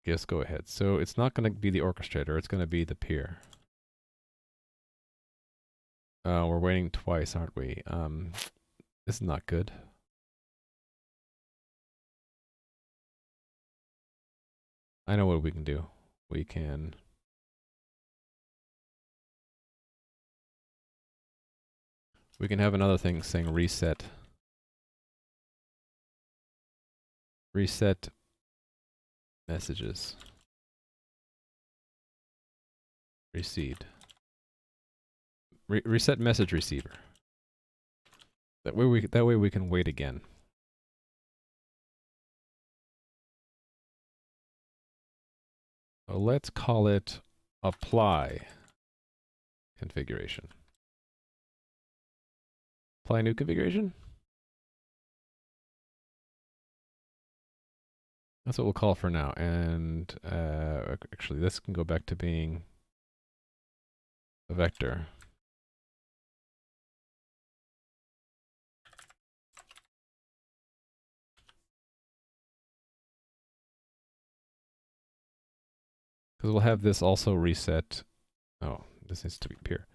yes, go ahead. So it's not going to be the orchestrator, it's going to be the peer. We're waiting twice, aren't we? This is not good. I know what we can do. We can have another thing saying reset. Reset messages. Received. Reset message receiver. That way we can wait again. So let's call it apply configuration. Apply new configuration? That's what we'll call for now. And actually, this can go back to being a vector. Because we'll have this also reset. Oh, this needs to be pure.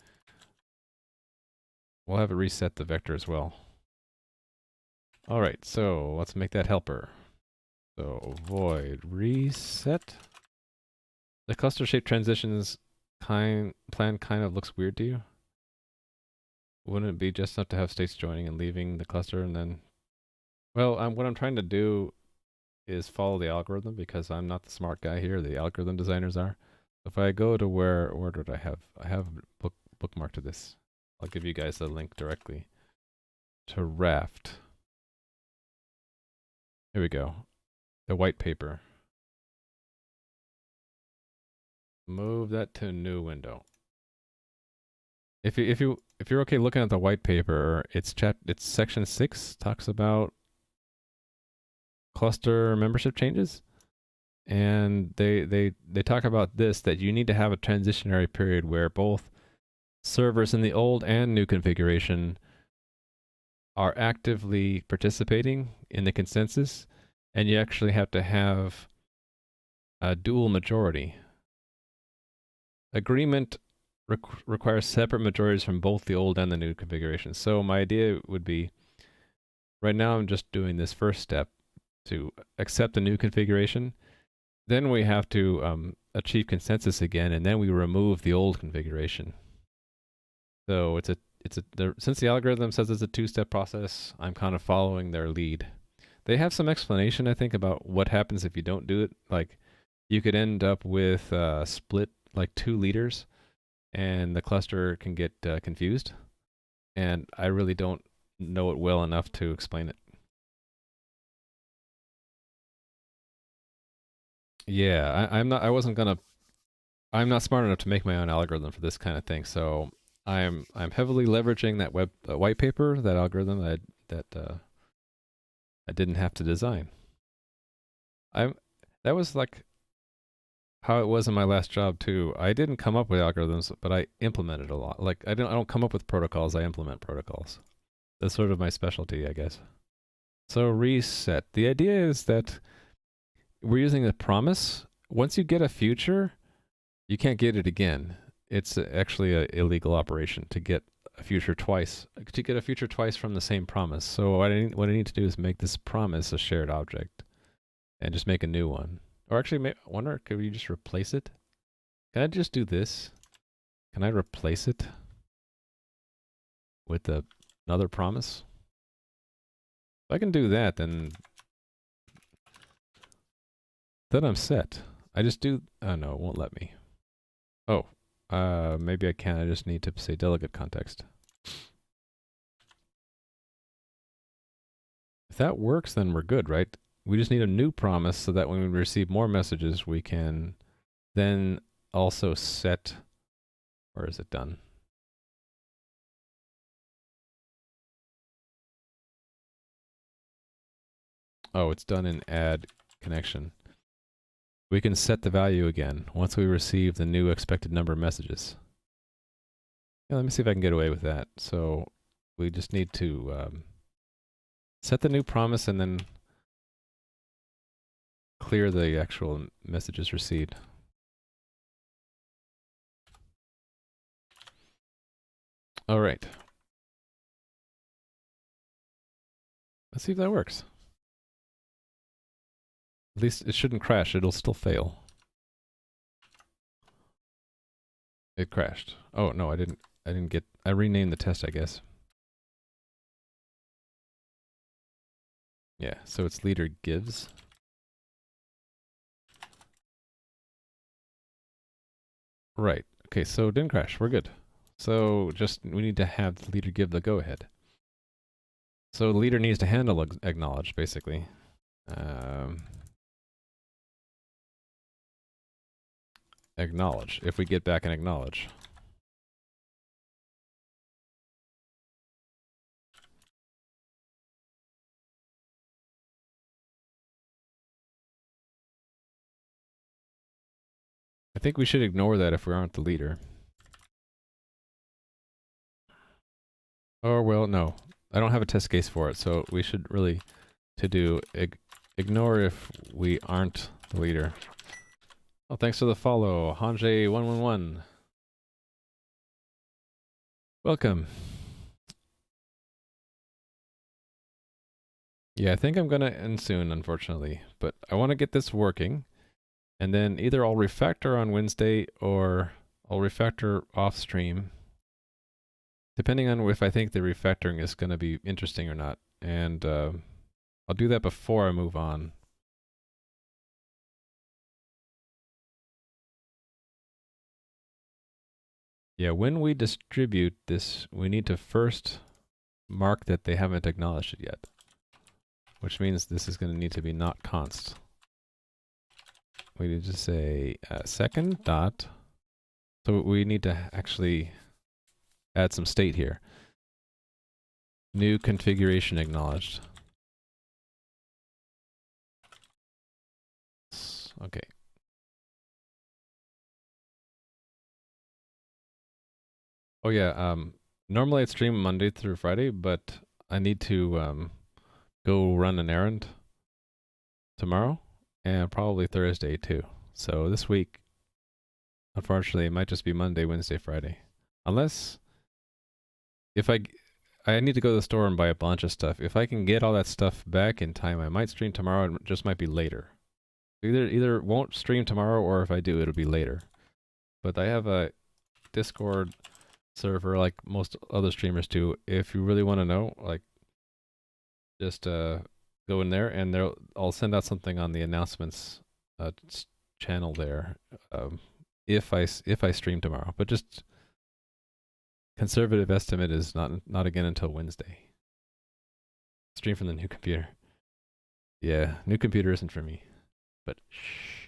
We'll have it reset the vector as well. All right, so let's make that helper. So void reset. The cluster shape transitions plan kind of looks weird to you. Wouldn't it be just enough to have states joining and leaving the cluster and then? Well, what I'm trying to do is follow the algorithm because I'm not the smart guy here. The algorithm designers are. If I go to where did I have? I have bookmarked to this. I'll give you guys the link directly to Raft. Here we go. The white paper. Move that to a new window. If you're okay looking at the white paper, it's section 6 talks about cluster membership changes, and they talk about this, that you need to have a transitionary period where both servers in the old and new configuration are actively participating in the consensus, and you actually have to have a dual majority. Agreement requires separate majorities from both the old and the new configuration. So my idea would be, right now I'm just doing this first step to accept the new configuration. Then we have to achieve consensus again, and then we remove the old configuration. So since the algorithm says it's a two-step process, I'm kind of following their lead. They have some explanation, I think, about what happens if you don't do it. Like, you could end up with split, like 2 leaders, and the cluster can get confused. And I really don't know it well enough to explain it. Yeah, I'm not smart enough to make my own algorithm for this kind of thing. So I'm heavily leveraging that white paper, that algorithm that I didn't have to design. That was like how it was in my last job too. I didn't come up with algorithms, but I implemented a lot. Like I don't come up with protocols, I implement protocols. That's sort of my specialty, I guess. So reset. The idea is that we're using a promise. Once you get a future, you can't get it again. It's actually an illegal operation to get a future twice. To get a future twice from the same promise. So what I need to do is make this promise a shared object, and just make a new one. Or actually, I wonder, could we just replace it? Can I just do this? Can I replace it with another promise? If I can do that, then I'm set. I just do. Oh no, it won't let me. Oh, maybe I can. I just need to say delegate context. If that works, then we're good, right? We just need a new promise so that when we receive more messages, we can then also set. Or is it done? Oh, it's done in add connection. We can set the value again once we receive the new expected number of messages. Yeah, let me see if I can get away with that. So we just need to set the new promise and then clear the actual messages received. All right. Let's see if that works. At least it shouldn't crash. It'll still fail. It crashed. Oh, no, I didn't get... I renamed the test, I guess. Yeah, so it's leader gives. Right. Okay, so it didn't crash. We're good. So just we need to have the leader give the go-ahead. So the leader needs to handle acknowledge, basically. Acknowledge, if we get back an acknowledge. I think we should ignore that if we aren't the leader. Or, well, no. I don't have a test case for it, so we should really ignore if we aren't the leader. Oh, thanks for the follow, Hanjay111. Welcome. Yeah, I think I'm gonna end soon, unfortunately, but I want to get this working, and then either I'll refactor on Wednesday or I'll refactor off stream, depending on if I think the refactoring is going to be interesting or not. And I'll do that before I move on. Yeah, when we distribute this, we need to first mark that they haven't acknowledged it yet, which means this is going to need to be not const. We need to say second dot. So we need to actually add some state here. New configuration acknowledged. Okay. Oh yeah, normally I'd stream Monday through Friday, but I need to go run an errand tomorrow and probably Thursday too. So this week, unfortunately, it might just be Monday, Wednesday, Friday. Unless if I need to go to the store and buy a bunch of stuff. If I can get all that stuff back in time, I might stream tomorrow. It just might be later. Either won't stream tomorrow, or if I do, it'll be later. But I have a Discord server like most other streamers do. If you really want to know, like, just go in there and I'll send out something on the announcements channel there if I stream tomorrow. But just conservative estimate is not again until Wednesday. Stream from the new computer. Yeah, new computer isn't for me. But shh.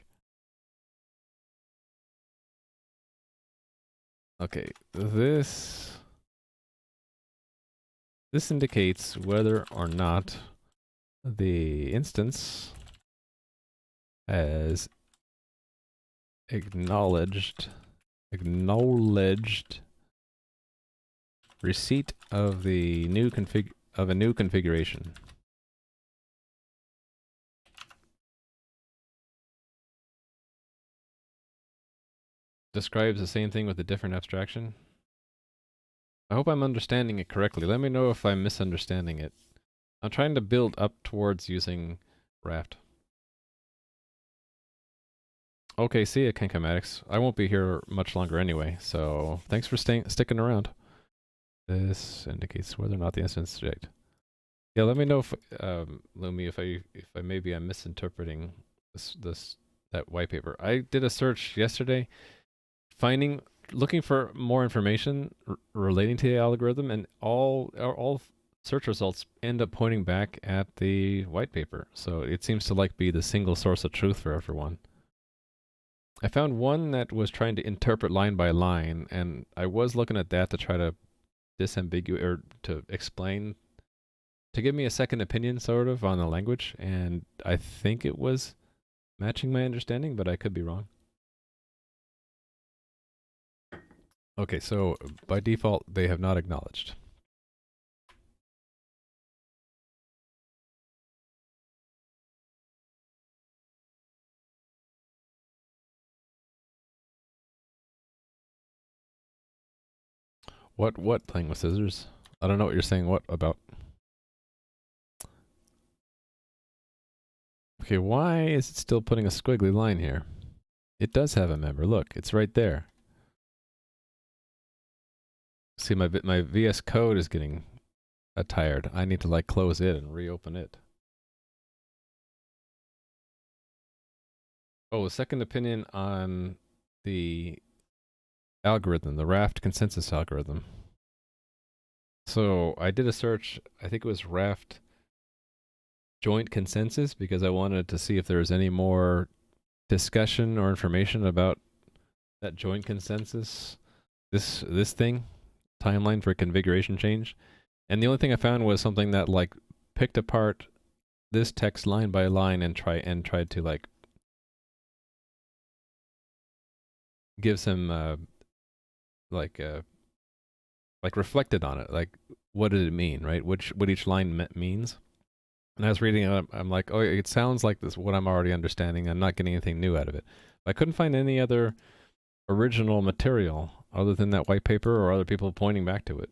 Okay, this indicates whether or not the instance has acknowledged receipt of the new configuration. Describes the same thing with a different abstraction. I hope I'm understanding it correctly. Let me know if I'm misunderstanding it. I'm trying to build up towards using Raft. Okay, see ya, Kenkamatics. I won't be here much longer anyway, so thanks for sticking around. This indicates whether or not the instance is reject. Yeah, let me know if Lumi, if I maybe I'm misinterpreting that white paper. I did a search yesterday, looking for more information relating to the algorithm, and all search results end up pointing back at the white paper. So it seems to be the single source of truth for everyone. I found one that was trying to interpret line by line, and I was looking at that to try to disambiguate or to explain, to give me a second opinion sort of on the language, and I think it was matching my understanding, but I could be wrong. Okay, so by default, they have not acknowledged. What playing with scissors? I don't know what you're saying. What about? Okay, why is it still putting a squiggly line here? It does have a member. Look, it's right there. See, my VS Code is getting tired. I need to close it and reopen it. Oh, a second opinion on the algorithm, the Raft consensus algorithm. So I did a search, I think it was Raft joint consensus, because I wanted to see if there was any more discussion or information about that joint consensus, this thing, timeline for configuration change. And the only thing I found was something that like picked apart this text line by line and tried to like give some like uh like reflected on it, like what did it mean, right? What each line means. And I was reading it, I'm like, oh, it sounds like this what I'm already understanding. I'm not getting anything new out of it. I couldn't find any other original material other than that white paper or other people pointing back to it.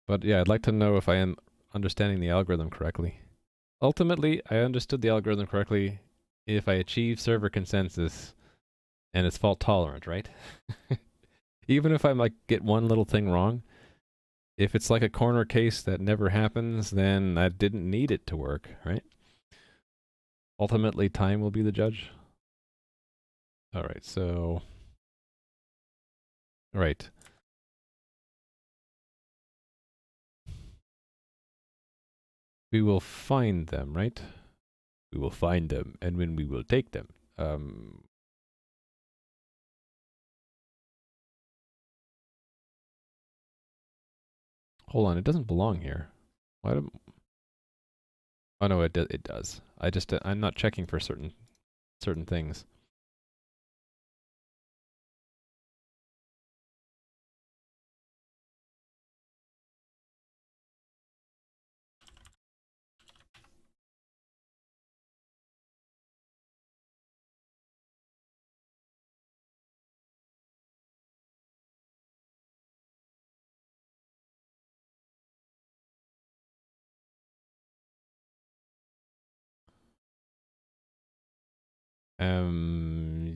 But yeah, I'd like to know if I am understanding the algorithm correctly. Ultimately, I understood the algorithm correctly if I achieve server consensus and it's fault tolerant, right? Even if I like get one little thing wrong, if it's like a corner case that never happens, then I didn't need it to work, right? Ultimately, time will be the judge. All right, so... All right. We will find them, right? We will find them, and when we will take them. Hold on, it doesn't belong here. Why do... Oh no, it does. I'm not checking for certain things.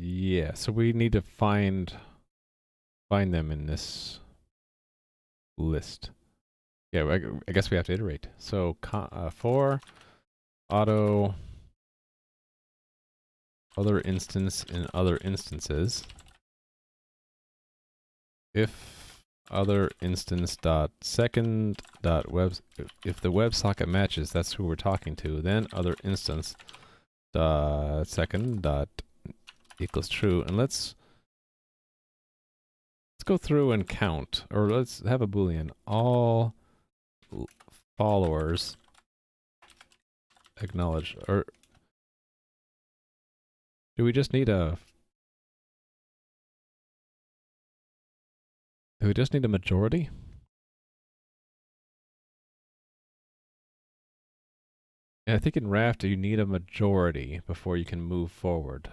Yeah, so we need to find them in this list. Yeah, I guess we have to iterate. So for auto other instance in other instances, if other instance dot second dot web, if the WebSocket matches, that's who we're talking to, then other instance dot second dot equals true. And let's go through and count, or let's have a boolean. All followers acknowledge, or do we just need a majority? And I think in Raft you need a majority before you can move forward.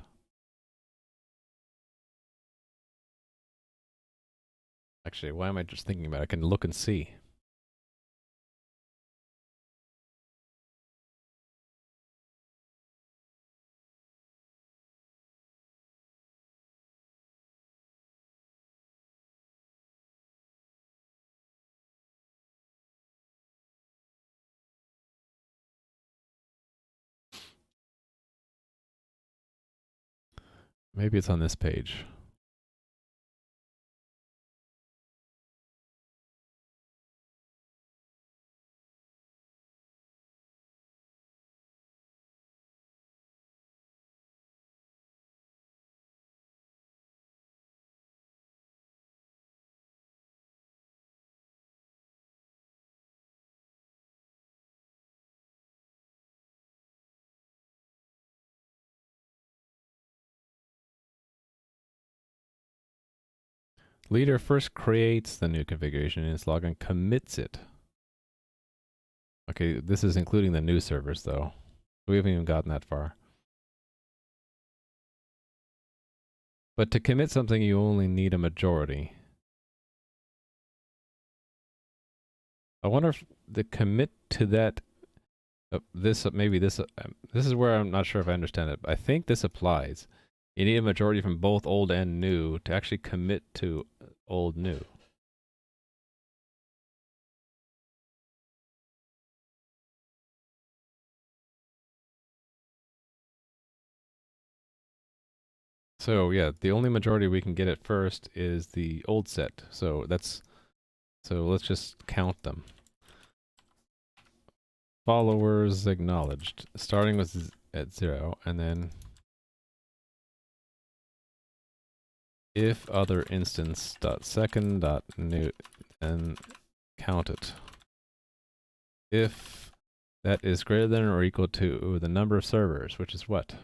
Actually, why am I just thinking about it? I can look and see. Maybe it's on this page. Leader first creates the new configuration in its log and commits it. Okay, this is including the new servers though. We haven't even gotten that far. But to commit something, you only need a majority. I wonder if the commit to that, this is where I'm not sure if I understand it. But I think this applies. You need a majority from both old and new to actually commit to old new. So yeah, the only majority we can get at first is the old set. So So let's just count them. Followers acknowledged, starting with at 0, and then if other instance dot second dot new, and count it. If that is greater than or equal to the number of servers, which is what? Do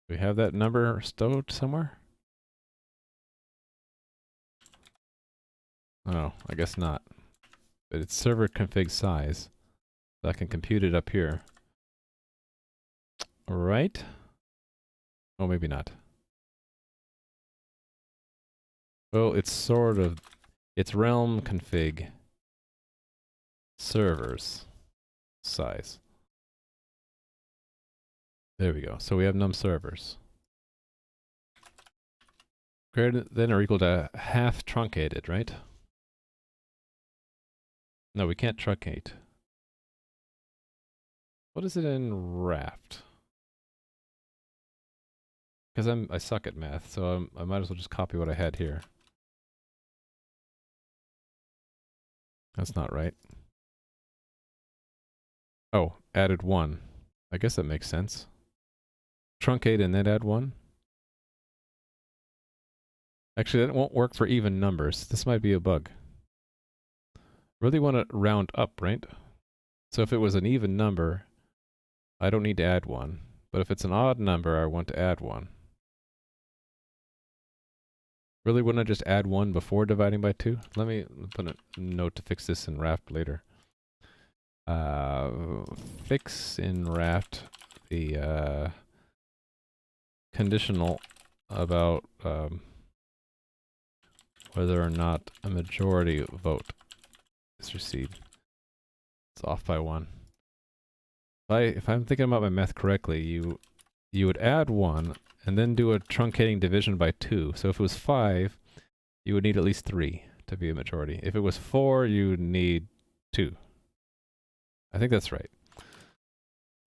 we have that number stowed somewhere? Oh, I guess not. But it's server config size. So I can compute it up here. Right? Oh, maybe not. Well, it's sort of, it's realm config servers size. There we go. So we have num servers. Greater than or equal to half truncated, right? No, we can't truncate. What is it in Raft? Because I suck at math, so I might as well just copy what I had here. That's not right. Oh, added 1. I guess that makes sense. Truncate and then add 1. Actually, that won't work for even numbers. This might be a bug. Really want to round up, right? So if it was an even number, I don't need to add 1. But if it's an odd number, I want to add 1. Really wouldn't I just add 1 before dividing by 2? Let me put a note to fix this in Raft later. Fix in Raft the conditional about whether or not a majority vote is received. It's off by 1. If I'm thinking about my math correctly, you would add 1 and then do a truncating division by 2. So if it was 5, you would need at least 3 to be a majority. If it was 4, you would need 2. I think that's right.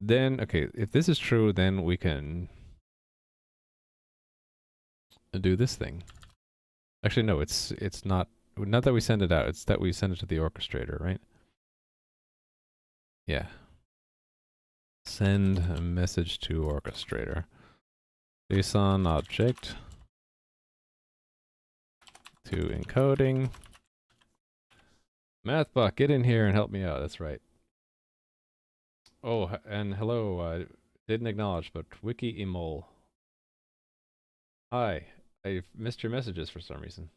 Then, okay, if this is true, then we can do this thing. Actually, no, it's not that we send it out, it's that we send it to the orchestrator, right? Yeah. Send a message to orchestrator. JSON object to encoding. Mathbot, get in here and help me out. That's right. Oh, and hello. Didn't acknowledge, but wiki emol. Hi. I missed your messages for some reason.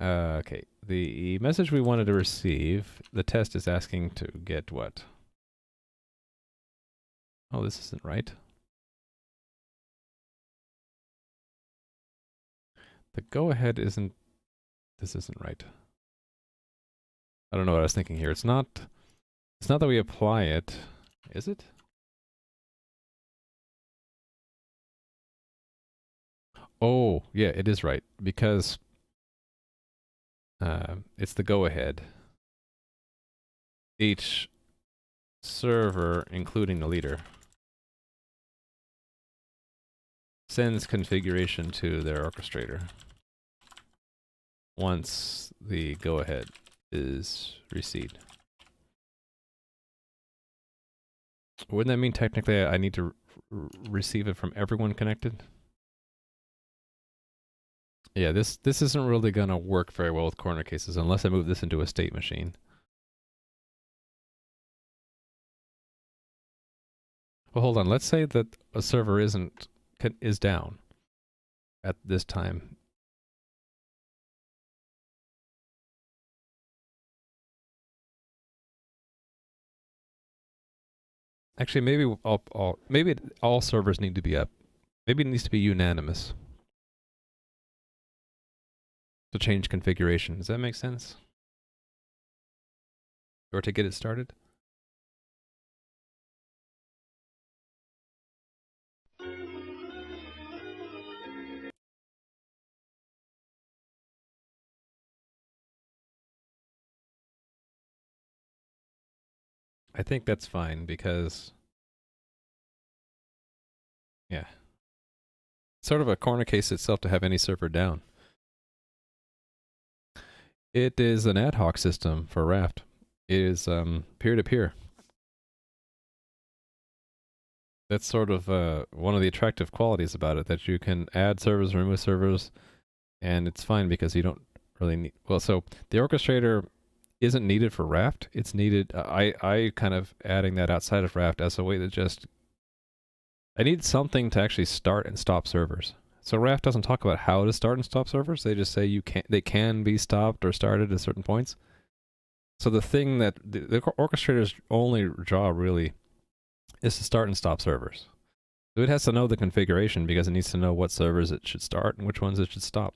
Okay. The message we wanted to receive, the test is asking to get what? Oh, this isn't right. The go ahead isn't, this isn't right. I don't know what I was thinking here. It's not that we apply it, is it? Oh, yeah, it is right, because it's the go-ahead. Each server, including the leader, sends configuration to their orchestrator once the go-ahead is received. Wouldn't that mean technically I need to receive it from everyone connected? Yeah, this isn't really going to work very well with corner cases unless I move this into a state machine. Well, hold on. Let's say that a server is down at this time. Actually, maybe all servers need to be up. Maybe it needs to be unanimous to change configuration. Does that make sense? Or to get it started? I think that's fine because, yeah. sort of a corner case itself to have any server down. It is an ad hoc system for Raft. It is peer-to-peer. That's sort of one of the attractive qualities about it, that you can add servers, remove servers, and it's fine because you don't really need... Well, so the orchestrator isn't needed for Raft. It's needed... I kind of adding that outside of Raft as a way to just... I need something to actually start and stop servers. So Raft doesn't talk about how to start and stop servers. They just say they can be stopped or started at certain points. So the thing that the orchestrator's only job really is to start and stop servers. So it has to know the configuration because it needs to know what servers it should start and which ones it should stop.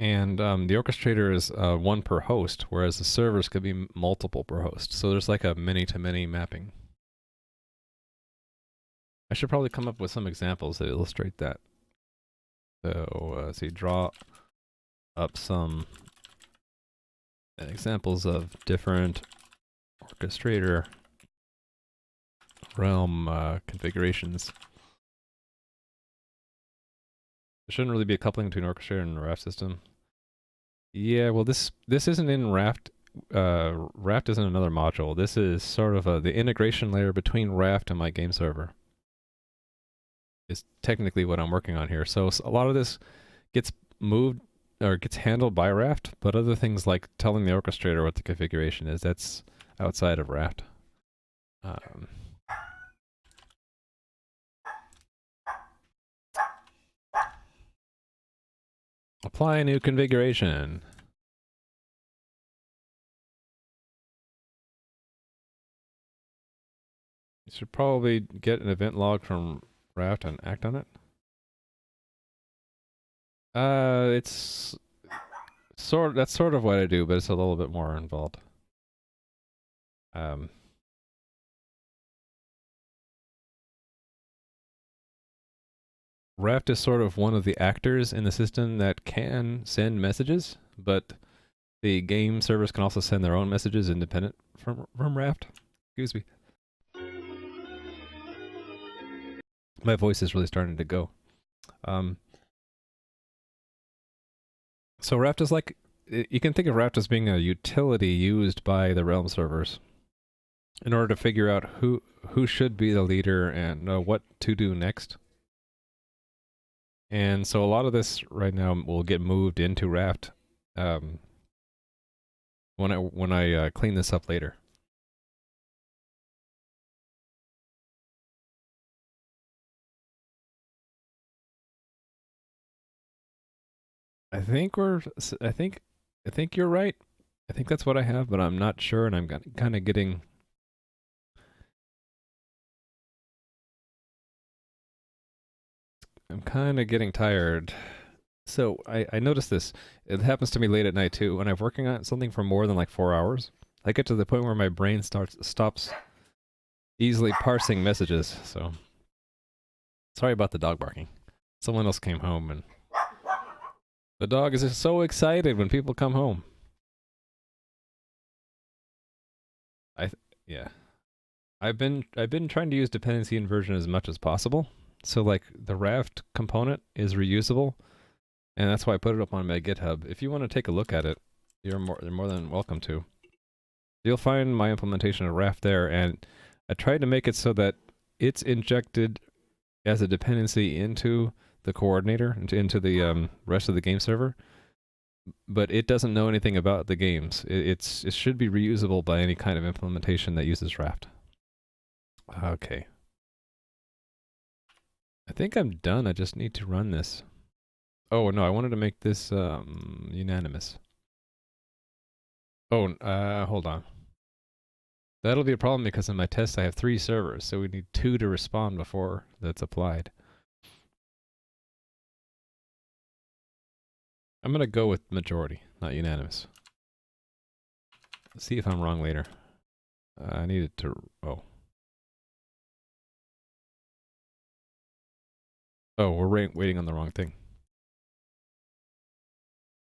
And the orchestrator is one per host, whereas the servers could be multiple per host. So there's like a many-to-many mapping. I should probably come up with some examples that illustrate that. So, see, draw up some examples of different orchestrator realm configurations. There shouldn't really be a coupling between orchestrator and Raft system. Yeah, well, this isn't in Raft. Raft isn't another module. This is sort of the integration layer between Raft and my game server. Is technically what I'm working on here. So a lot of this gets moved or gets handled by Raft, but other things like telling the orchestrator what the configuration is, that's outside of Raft. Apply a new configuration. You should probably get an event log from Raft and act on it. It's that's sort of what I do, but it's a little bit more involved. Raft is sort of one of the actors in the system that can send messages, but the game servers can also send their own messages independent from Raft. Excuse me. My voice is really starting to go. So Raft is like, you can think of Raft as being a utility used by the Realm servers in order to figure out who should be the leader and what to do next. And so a lot of this right now will get moved into Raft when I clean this up later. I think you're right. I think that's what I have, but I'm not sure, and I'm kind of getting... I'm kind of getting tired. So I noticed this. It happens to me late at night too. When I'm working on something for more than like 4 hours, I get to the point where my brain stops easily parsing messages. So sorry about the dog barking. Someone else came home and the dog is just so excited when people come home. Yeah. I've been trying to use dependency inversion as much as possible. So like the Raft component is reusable, and that's why I put it up on my GitHub. If you want to take a look at it, you're more than welcome to. You'll find my implementation of Raft there, and I tried to make it so that it's injected as a dependency into the coordinator, into the rest of the game server, but it doesn't know anything about the games. It should be reusable by any kind of implementation that uses Raft. Okay. I think I'm done. I just need to run this. Oh, no, I wanted to make this unanimous. Oh, hold on. That'll be a problem because in my test I have 3 servers, so we need 2 to respond before that's applied. I'm going to go with majority, not unanimous. Let's see if I'm wrong later. I needed to... Oh. Oh, we're waiting on the wrong thing.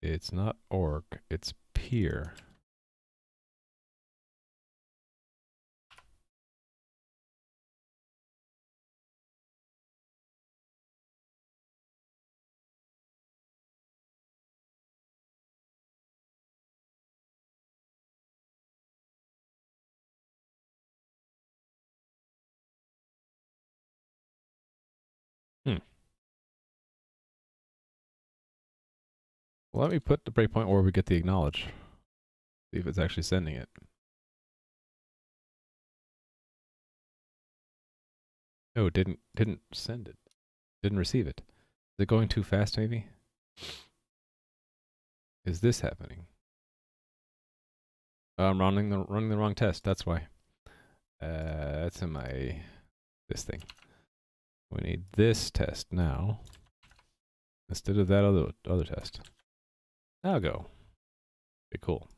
It's not org, it's peer. Let me put the breakpoint where we get the acknowledge. See if it's actually sending it. Oh, didn't send it. Didn't receive it. Is it going too fast, maybe? Is this happening? I'm running the wrong test. That's why. That's in my this thing. We need this test now instead of that other test. Now go. Okay, cool.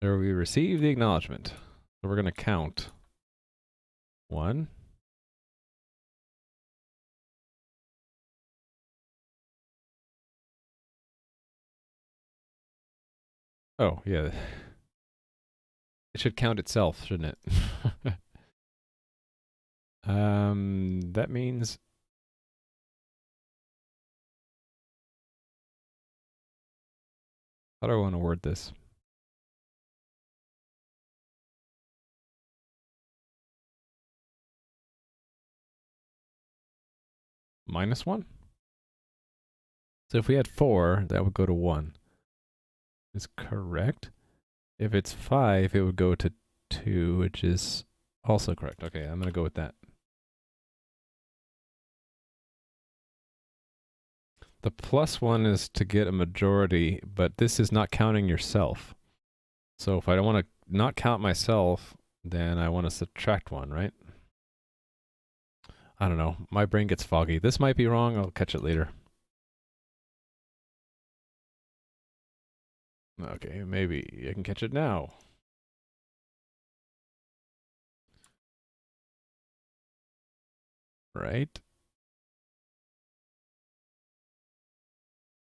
There we receive the acknowledgement. So we're gonna count 1. Oh, yeah. It should count itself, shouldn't it? That means how do I want to word this? -1? So if we had 4, that would go to 1. Is correct. If it's 5, it would go to 2, which is also correct. Okay, I'm going to go with that. The +1 is to get a majority, but this is not counting yourself. So if I don't want to not count myself, then I want to subtract 1, right? I don't know. My brain gets foggy. This might be wrong. I'll catch it later. Okay, maybe I can catch it now. Right?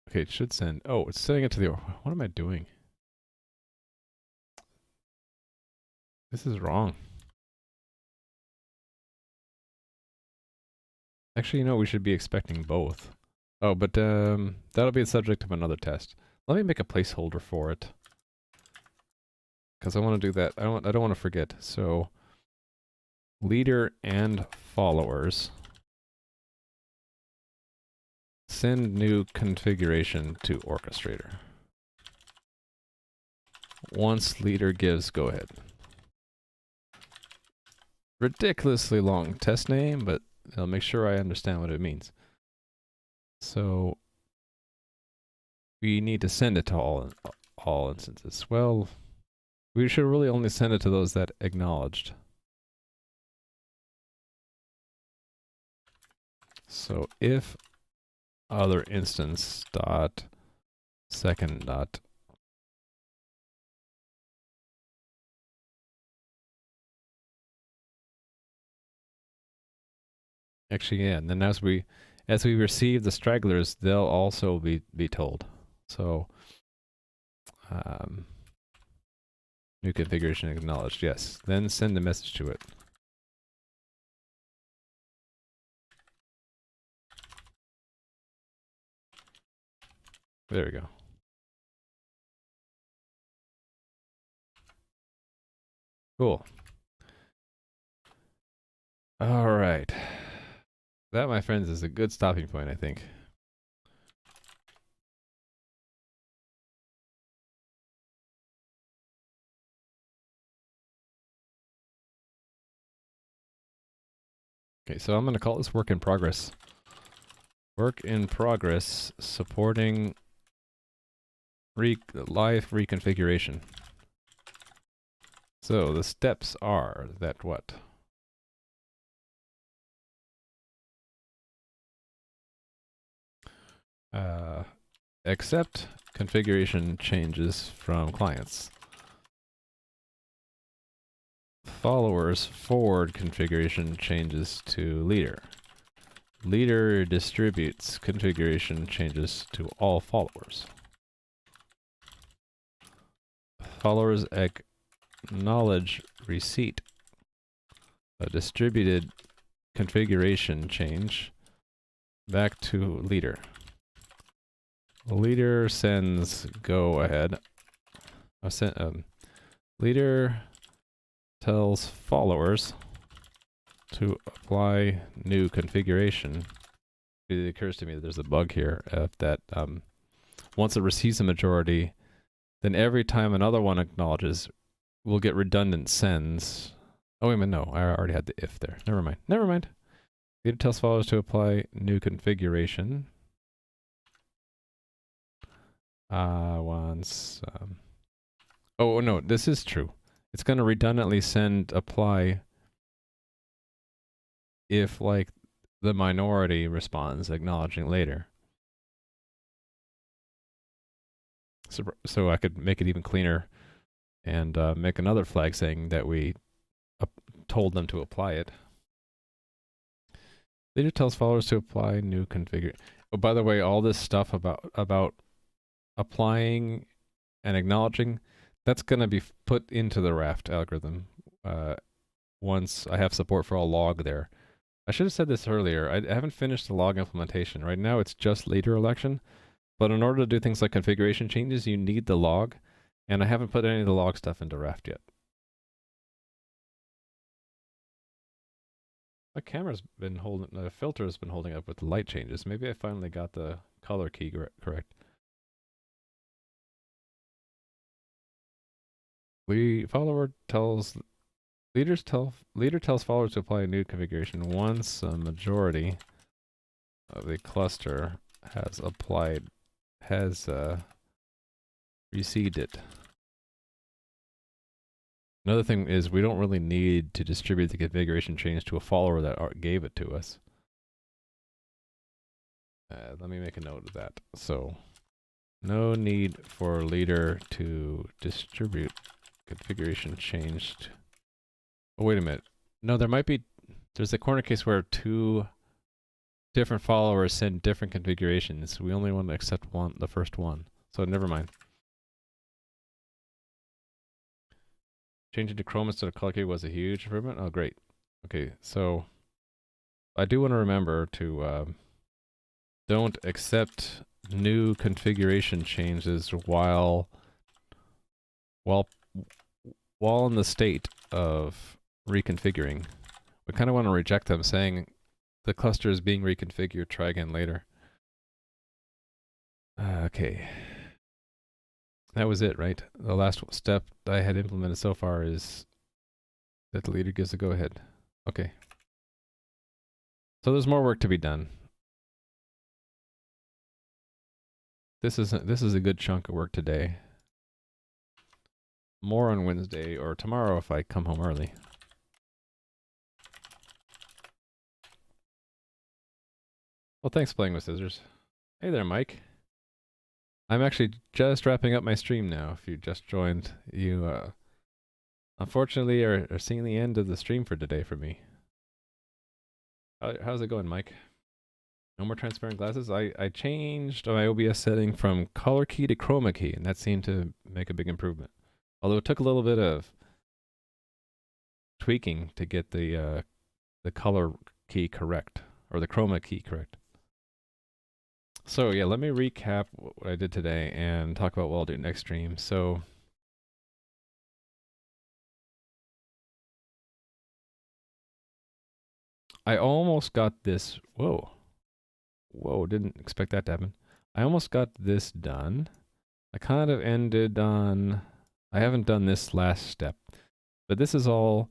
Okay, it should send. Oh, it's sending it to the. What am I doing? This is wrong. Actually, you know, we should be expecting both. Oh, but that'll be the subject of another test. Let me make a placeholder for it, because I want to do that. I don't want to forget. So, leader and followers send new configuration to orchestrator. Once leader gives go ahead. Ridiculously long test name, but I'll make sure I understand what it means. So we need to send it to all instances. Well, we should really only send it to those that acknowledged. So if other instance dot second dot actually, yeah, and then as we receive the stragglers, they'll also be told. So new configuration acknowledged, yes. Then send a message to it. There we go. Cool. All right. That, my friends, is a good stopping point, I think. Okay, so I'm going to call this work in progress. Work in progress supporting live reconfiguration. So the steps are that what? Accept configuration changes from clients. Followers forward configuration changes to leader. Leader distributes configuration changes to all followers. Followers acknowledge receipt. A distributed configuration change back to leader. Leader sends go ahead. Leader tells followers to apply new configuration. It occurs to me that there's a bug here that once it receives a majority, then every time another one acknowledges, we'll get redundant sends. Oh, wait a minute, no, I already had the if there. Never mind. Never mind. Leader tells followers to apply new configuration. Once... oh, no, this is true. It's going to redundantly send apply if, like, the minority responds, acknowledging later. So I could make it even cleaner and make another flag saying that we told them to apply it. Leader tells followers to apply new configure. Oh, by the way, all this stuff about applying and acknowledging, that's going to be put into the raft algorithm once I have support for a log there. I should have said this earlier. I haven't finished the log implementation. Right now it's just leader election, but in order to do things like configuration changes, you need the log, and I haven't put any of the log stuff into raft yet. My camera's been holding, the filter's been holding up with the light changes. Maybe I finally got the color key correct. Leader tells followers to apply a new configuration once a majority of the cluster has received it. Another thing is we don't really need to distribute the configuration change to a follower that gave it to us. Let me make a note of that. So, no need for leader to distribute configuration changed. Oh, wait a minute. No, there's a corner case where two different followers send different configurations. We only want to accept the first one. So never mind. Changing to Chrome instead of color key was a huge improvement. Oh, great. Okay, so I do want to remember to don't accept new configuration changes while in the state of reconfiguring. We kind of want to reject them, saying the cluster is being reconfigured, try again later. Okay. That was it, right? The last step I had implemented so far is that the leader gives a go-ahead. Okay. So there's more work to be done. This is a good chunk of work today. More on Wednesday or tomorrow if I come home early. Well, thanks for playing with scissors. Hey there, Mike. I'm actually just wrapping up my stream now. If you just joined, you unfortunately are seeing the end of the stream for today for me. How's it going, Mike? No more transparent glasses? I changed my OBS setting from color key to chroma key, and that seemed to make a big improvement. Although it took a little bit of tweaking to get the color key correct, or the chroma key correct. So yeah, let me recap what I did today and talk about what I'll do next stream. So I almost got this, whoa, didn't expect that to happen. I almost got this done. I kind of ended on, I haven't done this last step, but this is all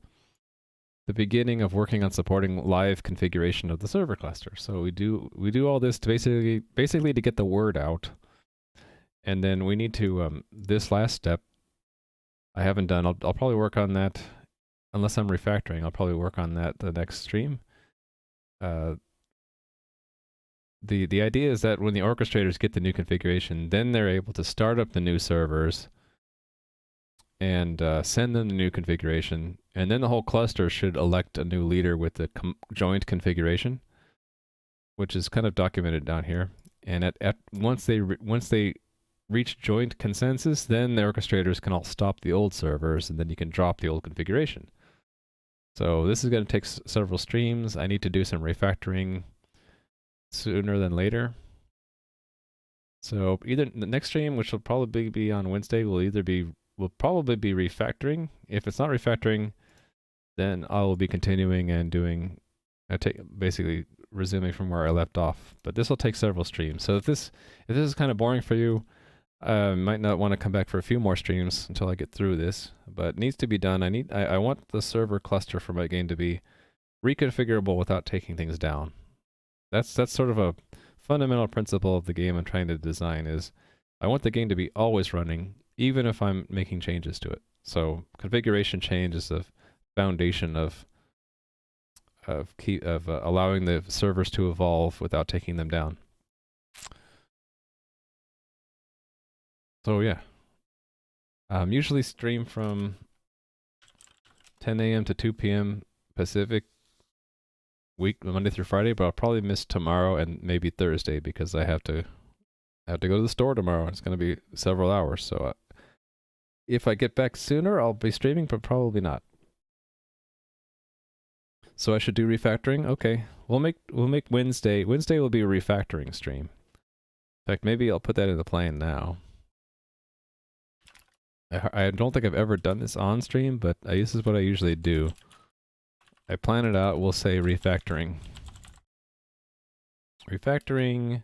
the beginning of working on supporting live configuration of the server cluster. So we do all this to basically to get the word out, and then we need to this last step I haven't done. I'll probably work on that unless I'm refactoring. I'll probably work on that the next stream. The idea is that when the orchestrators get the new configuration, then they're able to start up the new servers and send them the new configuration, and then the whole cluster should elect a new leader with the joint configuration, which is kind of documented down here. And once they reach joint consensus, then the orchestrators can all stop the old servers, and then you can drop the old configuration. So this is going to take several streams. I need to do some refactoring sooner than later. So either the next stream, which will probably be on Wednesday, will probably be refactoring. If it's not refactoring, then I will be continuing and doing basically resuming from where I left off. But this will take several streams. So if this is kind of boring for you, might not want to come back for a few more streams until I get through this. But it needs to be done. I want the server cluster for my game to be reconfigurable without taking things down. That's sort of a fundamental principle of the game I'm trying to design. Is I want the game to be always running, even if I'm making changes to it. So configuration change is the foundation of allowing the servers to evolve without taking them down. So yeah, usually stream from 10 a.m. to 2 p.m. Pacific week, Monday through Friday, but I'll probably miss tomorrow and maybe Thursday because I have to go to the store tomorrow. It's going to be several hours, so if I get back sooner, I'll be streaming, but probably not. So I should do refactoring. Okay, we'll make Wednesday. Wednesday will be a refactoring stream. In fact, maybe I'll put that in the plan now. I don't think I've ever done this on stream, but this is what I usually do. I plan it out. We'll say refactoring. Refactoring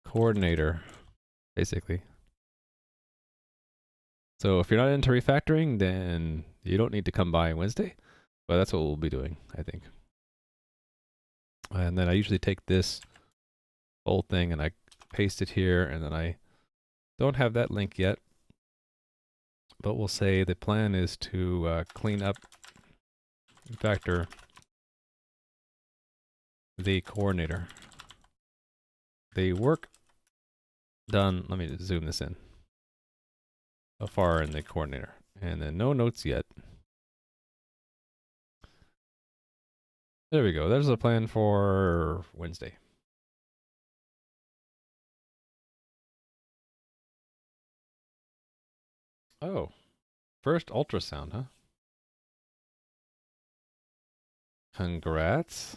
coordinator, basically. So if you're not into refactoring, then you don't need to come by Wednesday. But that's what we'll be doing, I think. And then I usually take this whole thing and I paste it here, and then I don't have that link yet. But we'll say the plan is to clean up, refactor the coordinator. The work done, let me just zoom this in. So far in the coordinator. And then no notes yet. There we go. There's a plan for Wednesday. Oh, first ultrasound, huh? Congrats.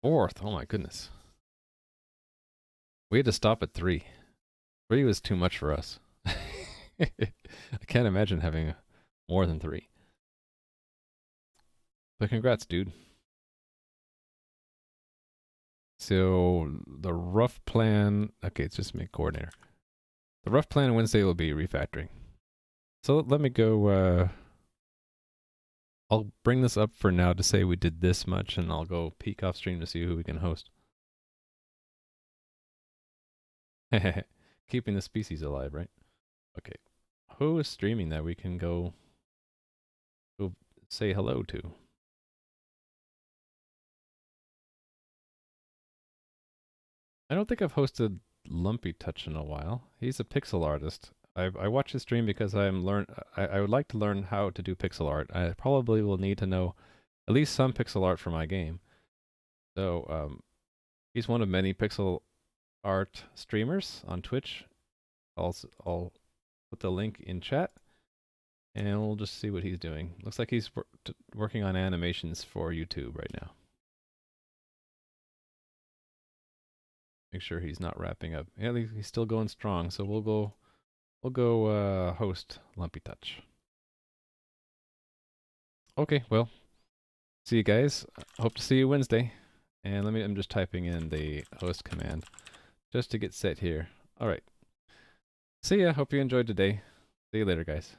Fourth, oh my goodness. We had to stop at 3. 3 was too much for us. I can't imagine having more than 3. But congrats, dude. So the rough plan, okay, it's just make coordinator. The rough plan on Wednesday will be refactoring. So let me go, I'll bring this up for now to say we did this much, and I'll go peek off stream to see who we can host. Keeping the species alive, right? Okay. Who is streaming that we can go say hello to? I don't think I've hosted Lumpy Touch in a while. He's a pixel artist. I watch his stream because I would like to learn how to do pixel art. I probably will need to know at least some pixel art for my game. So he's one of many pixel art streamers on Twitch. I'll put the link in chat, and we'll just see what he's doing. Looks like he's working on animations for YouTube right now. Make sure he's not wrapping up. Yeah, he's still going strong. So we'll go host Lumpy Touch. Okay, well, see you guys. Hope to see you Wednesday. And I'm just typing in the host command just to get set here. All right. See ya. Hope you enjoyed today. See you later, guys.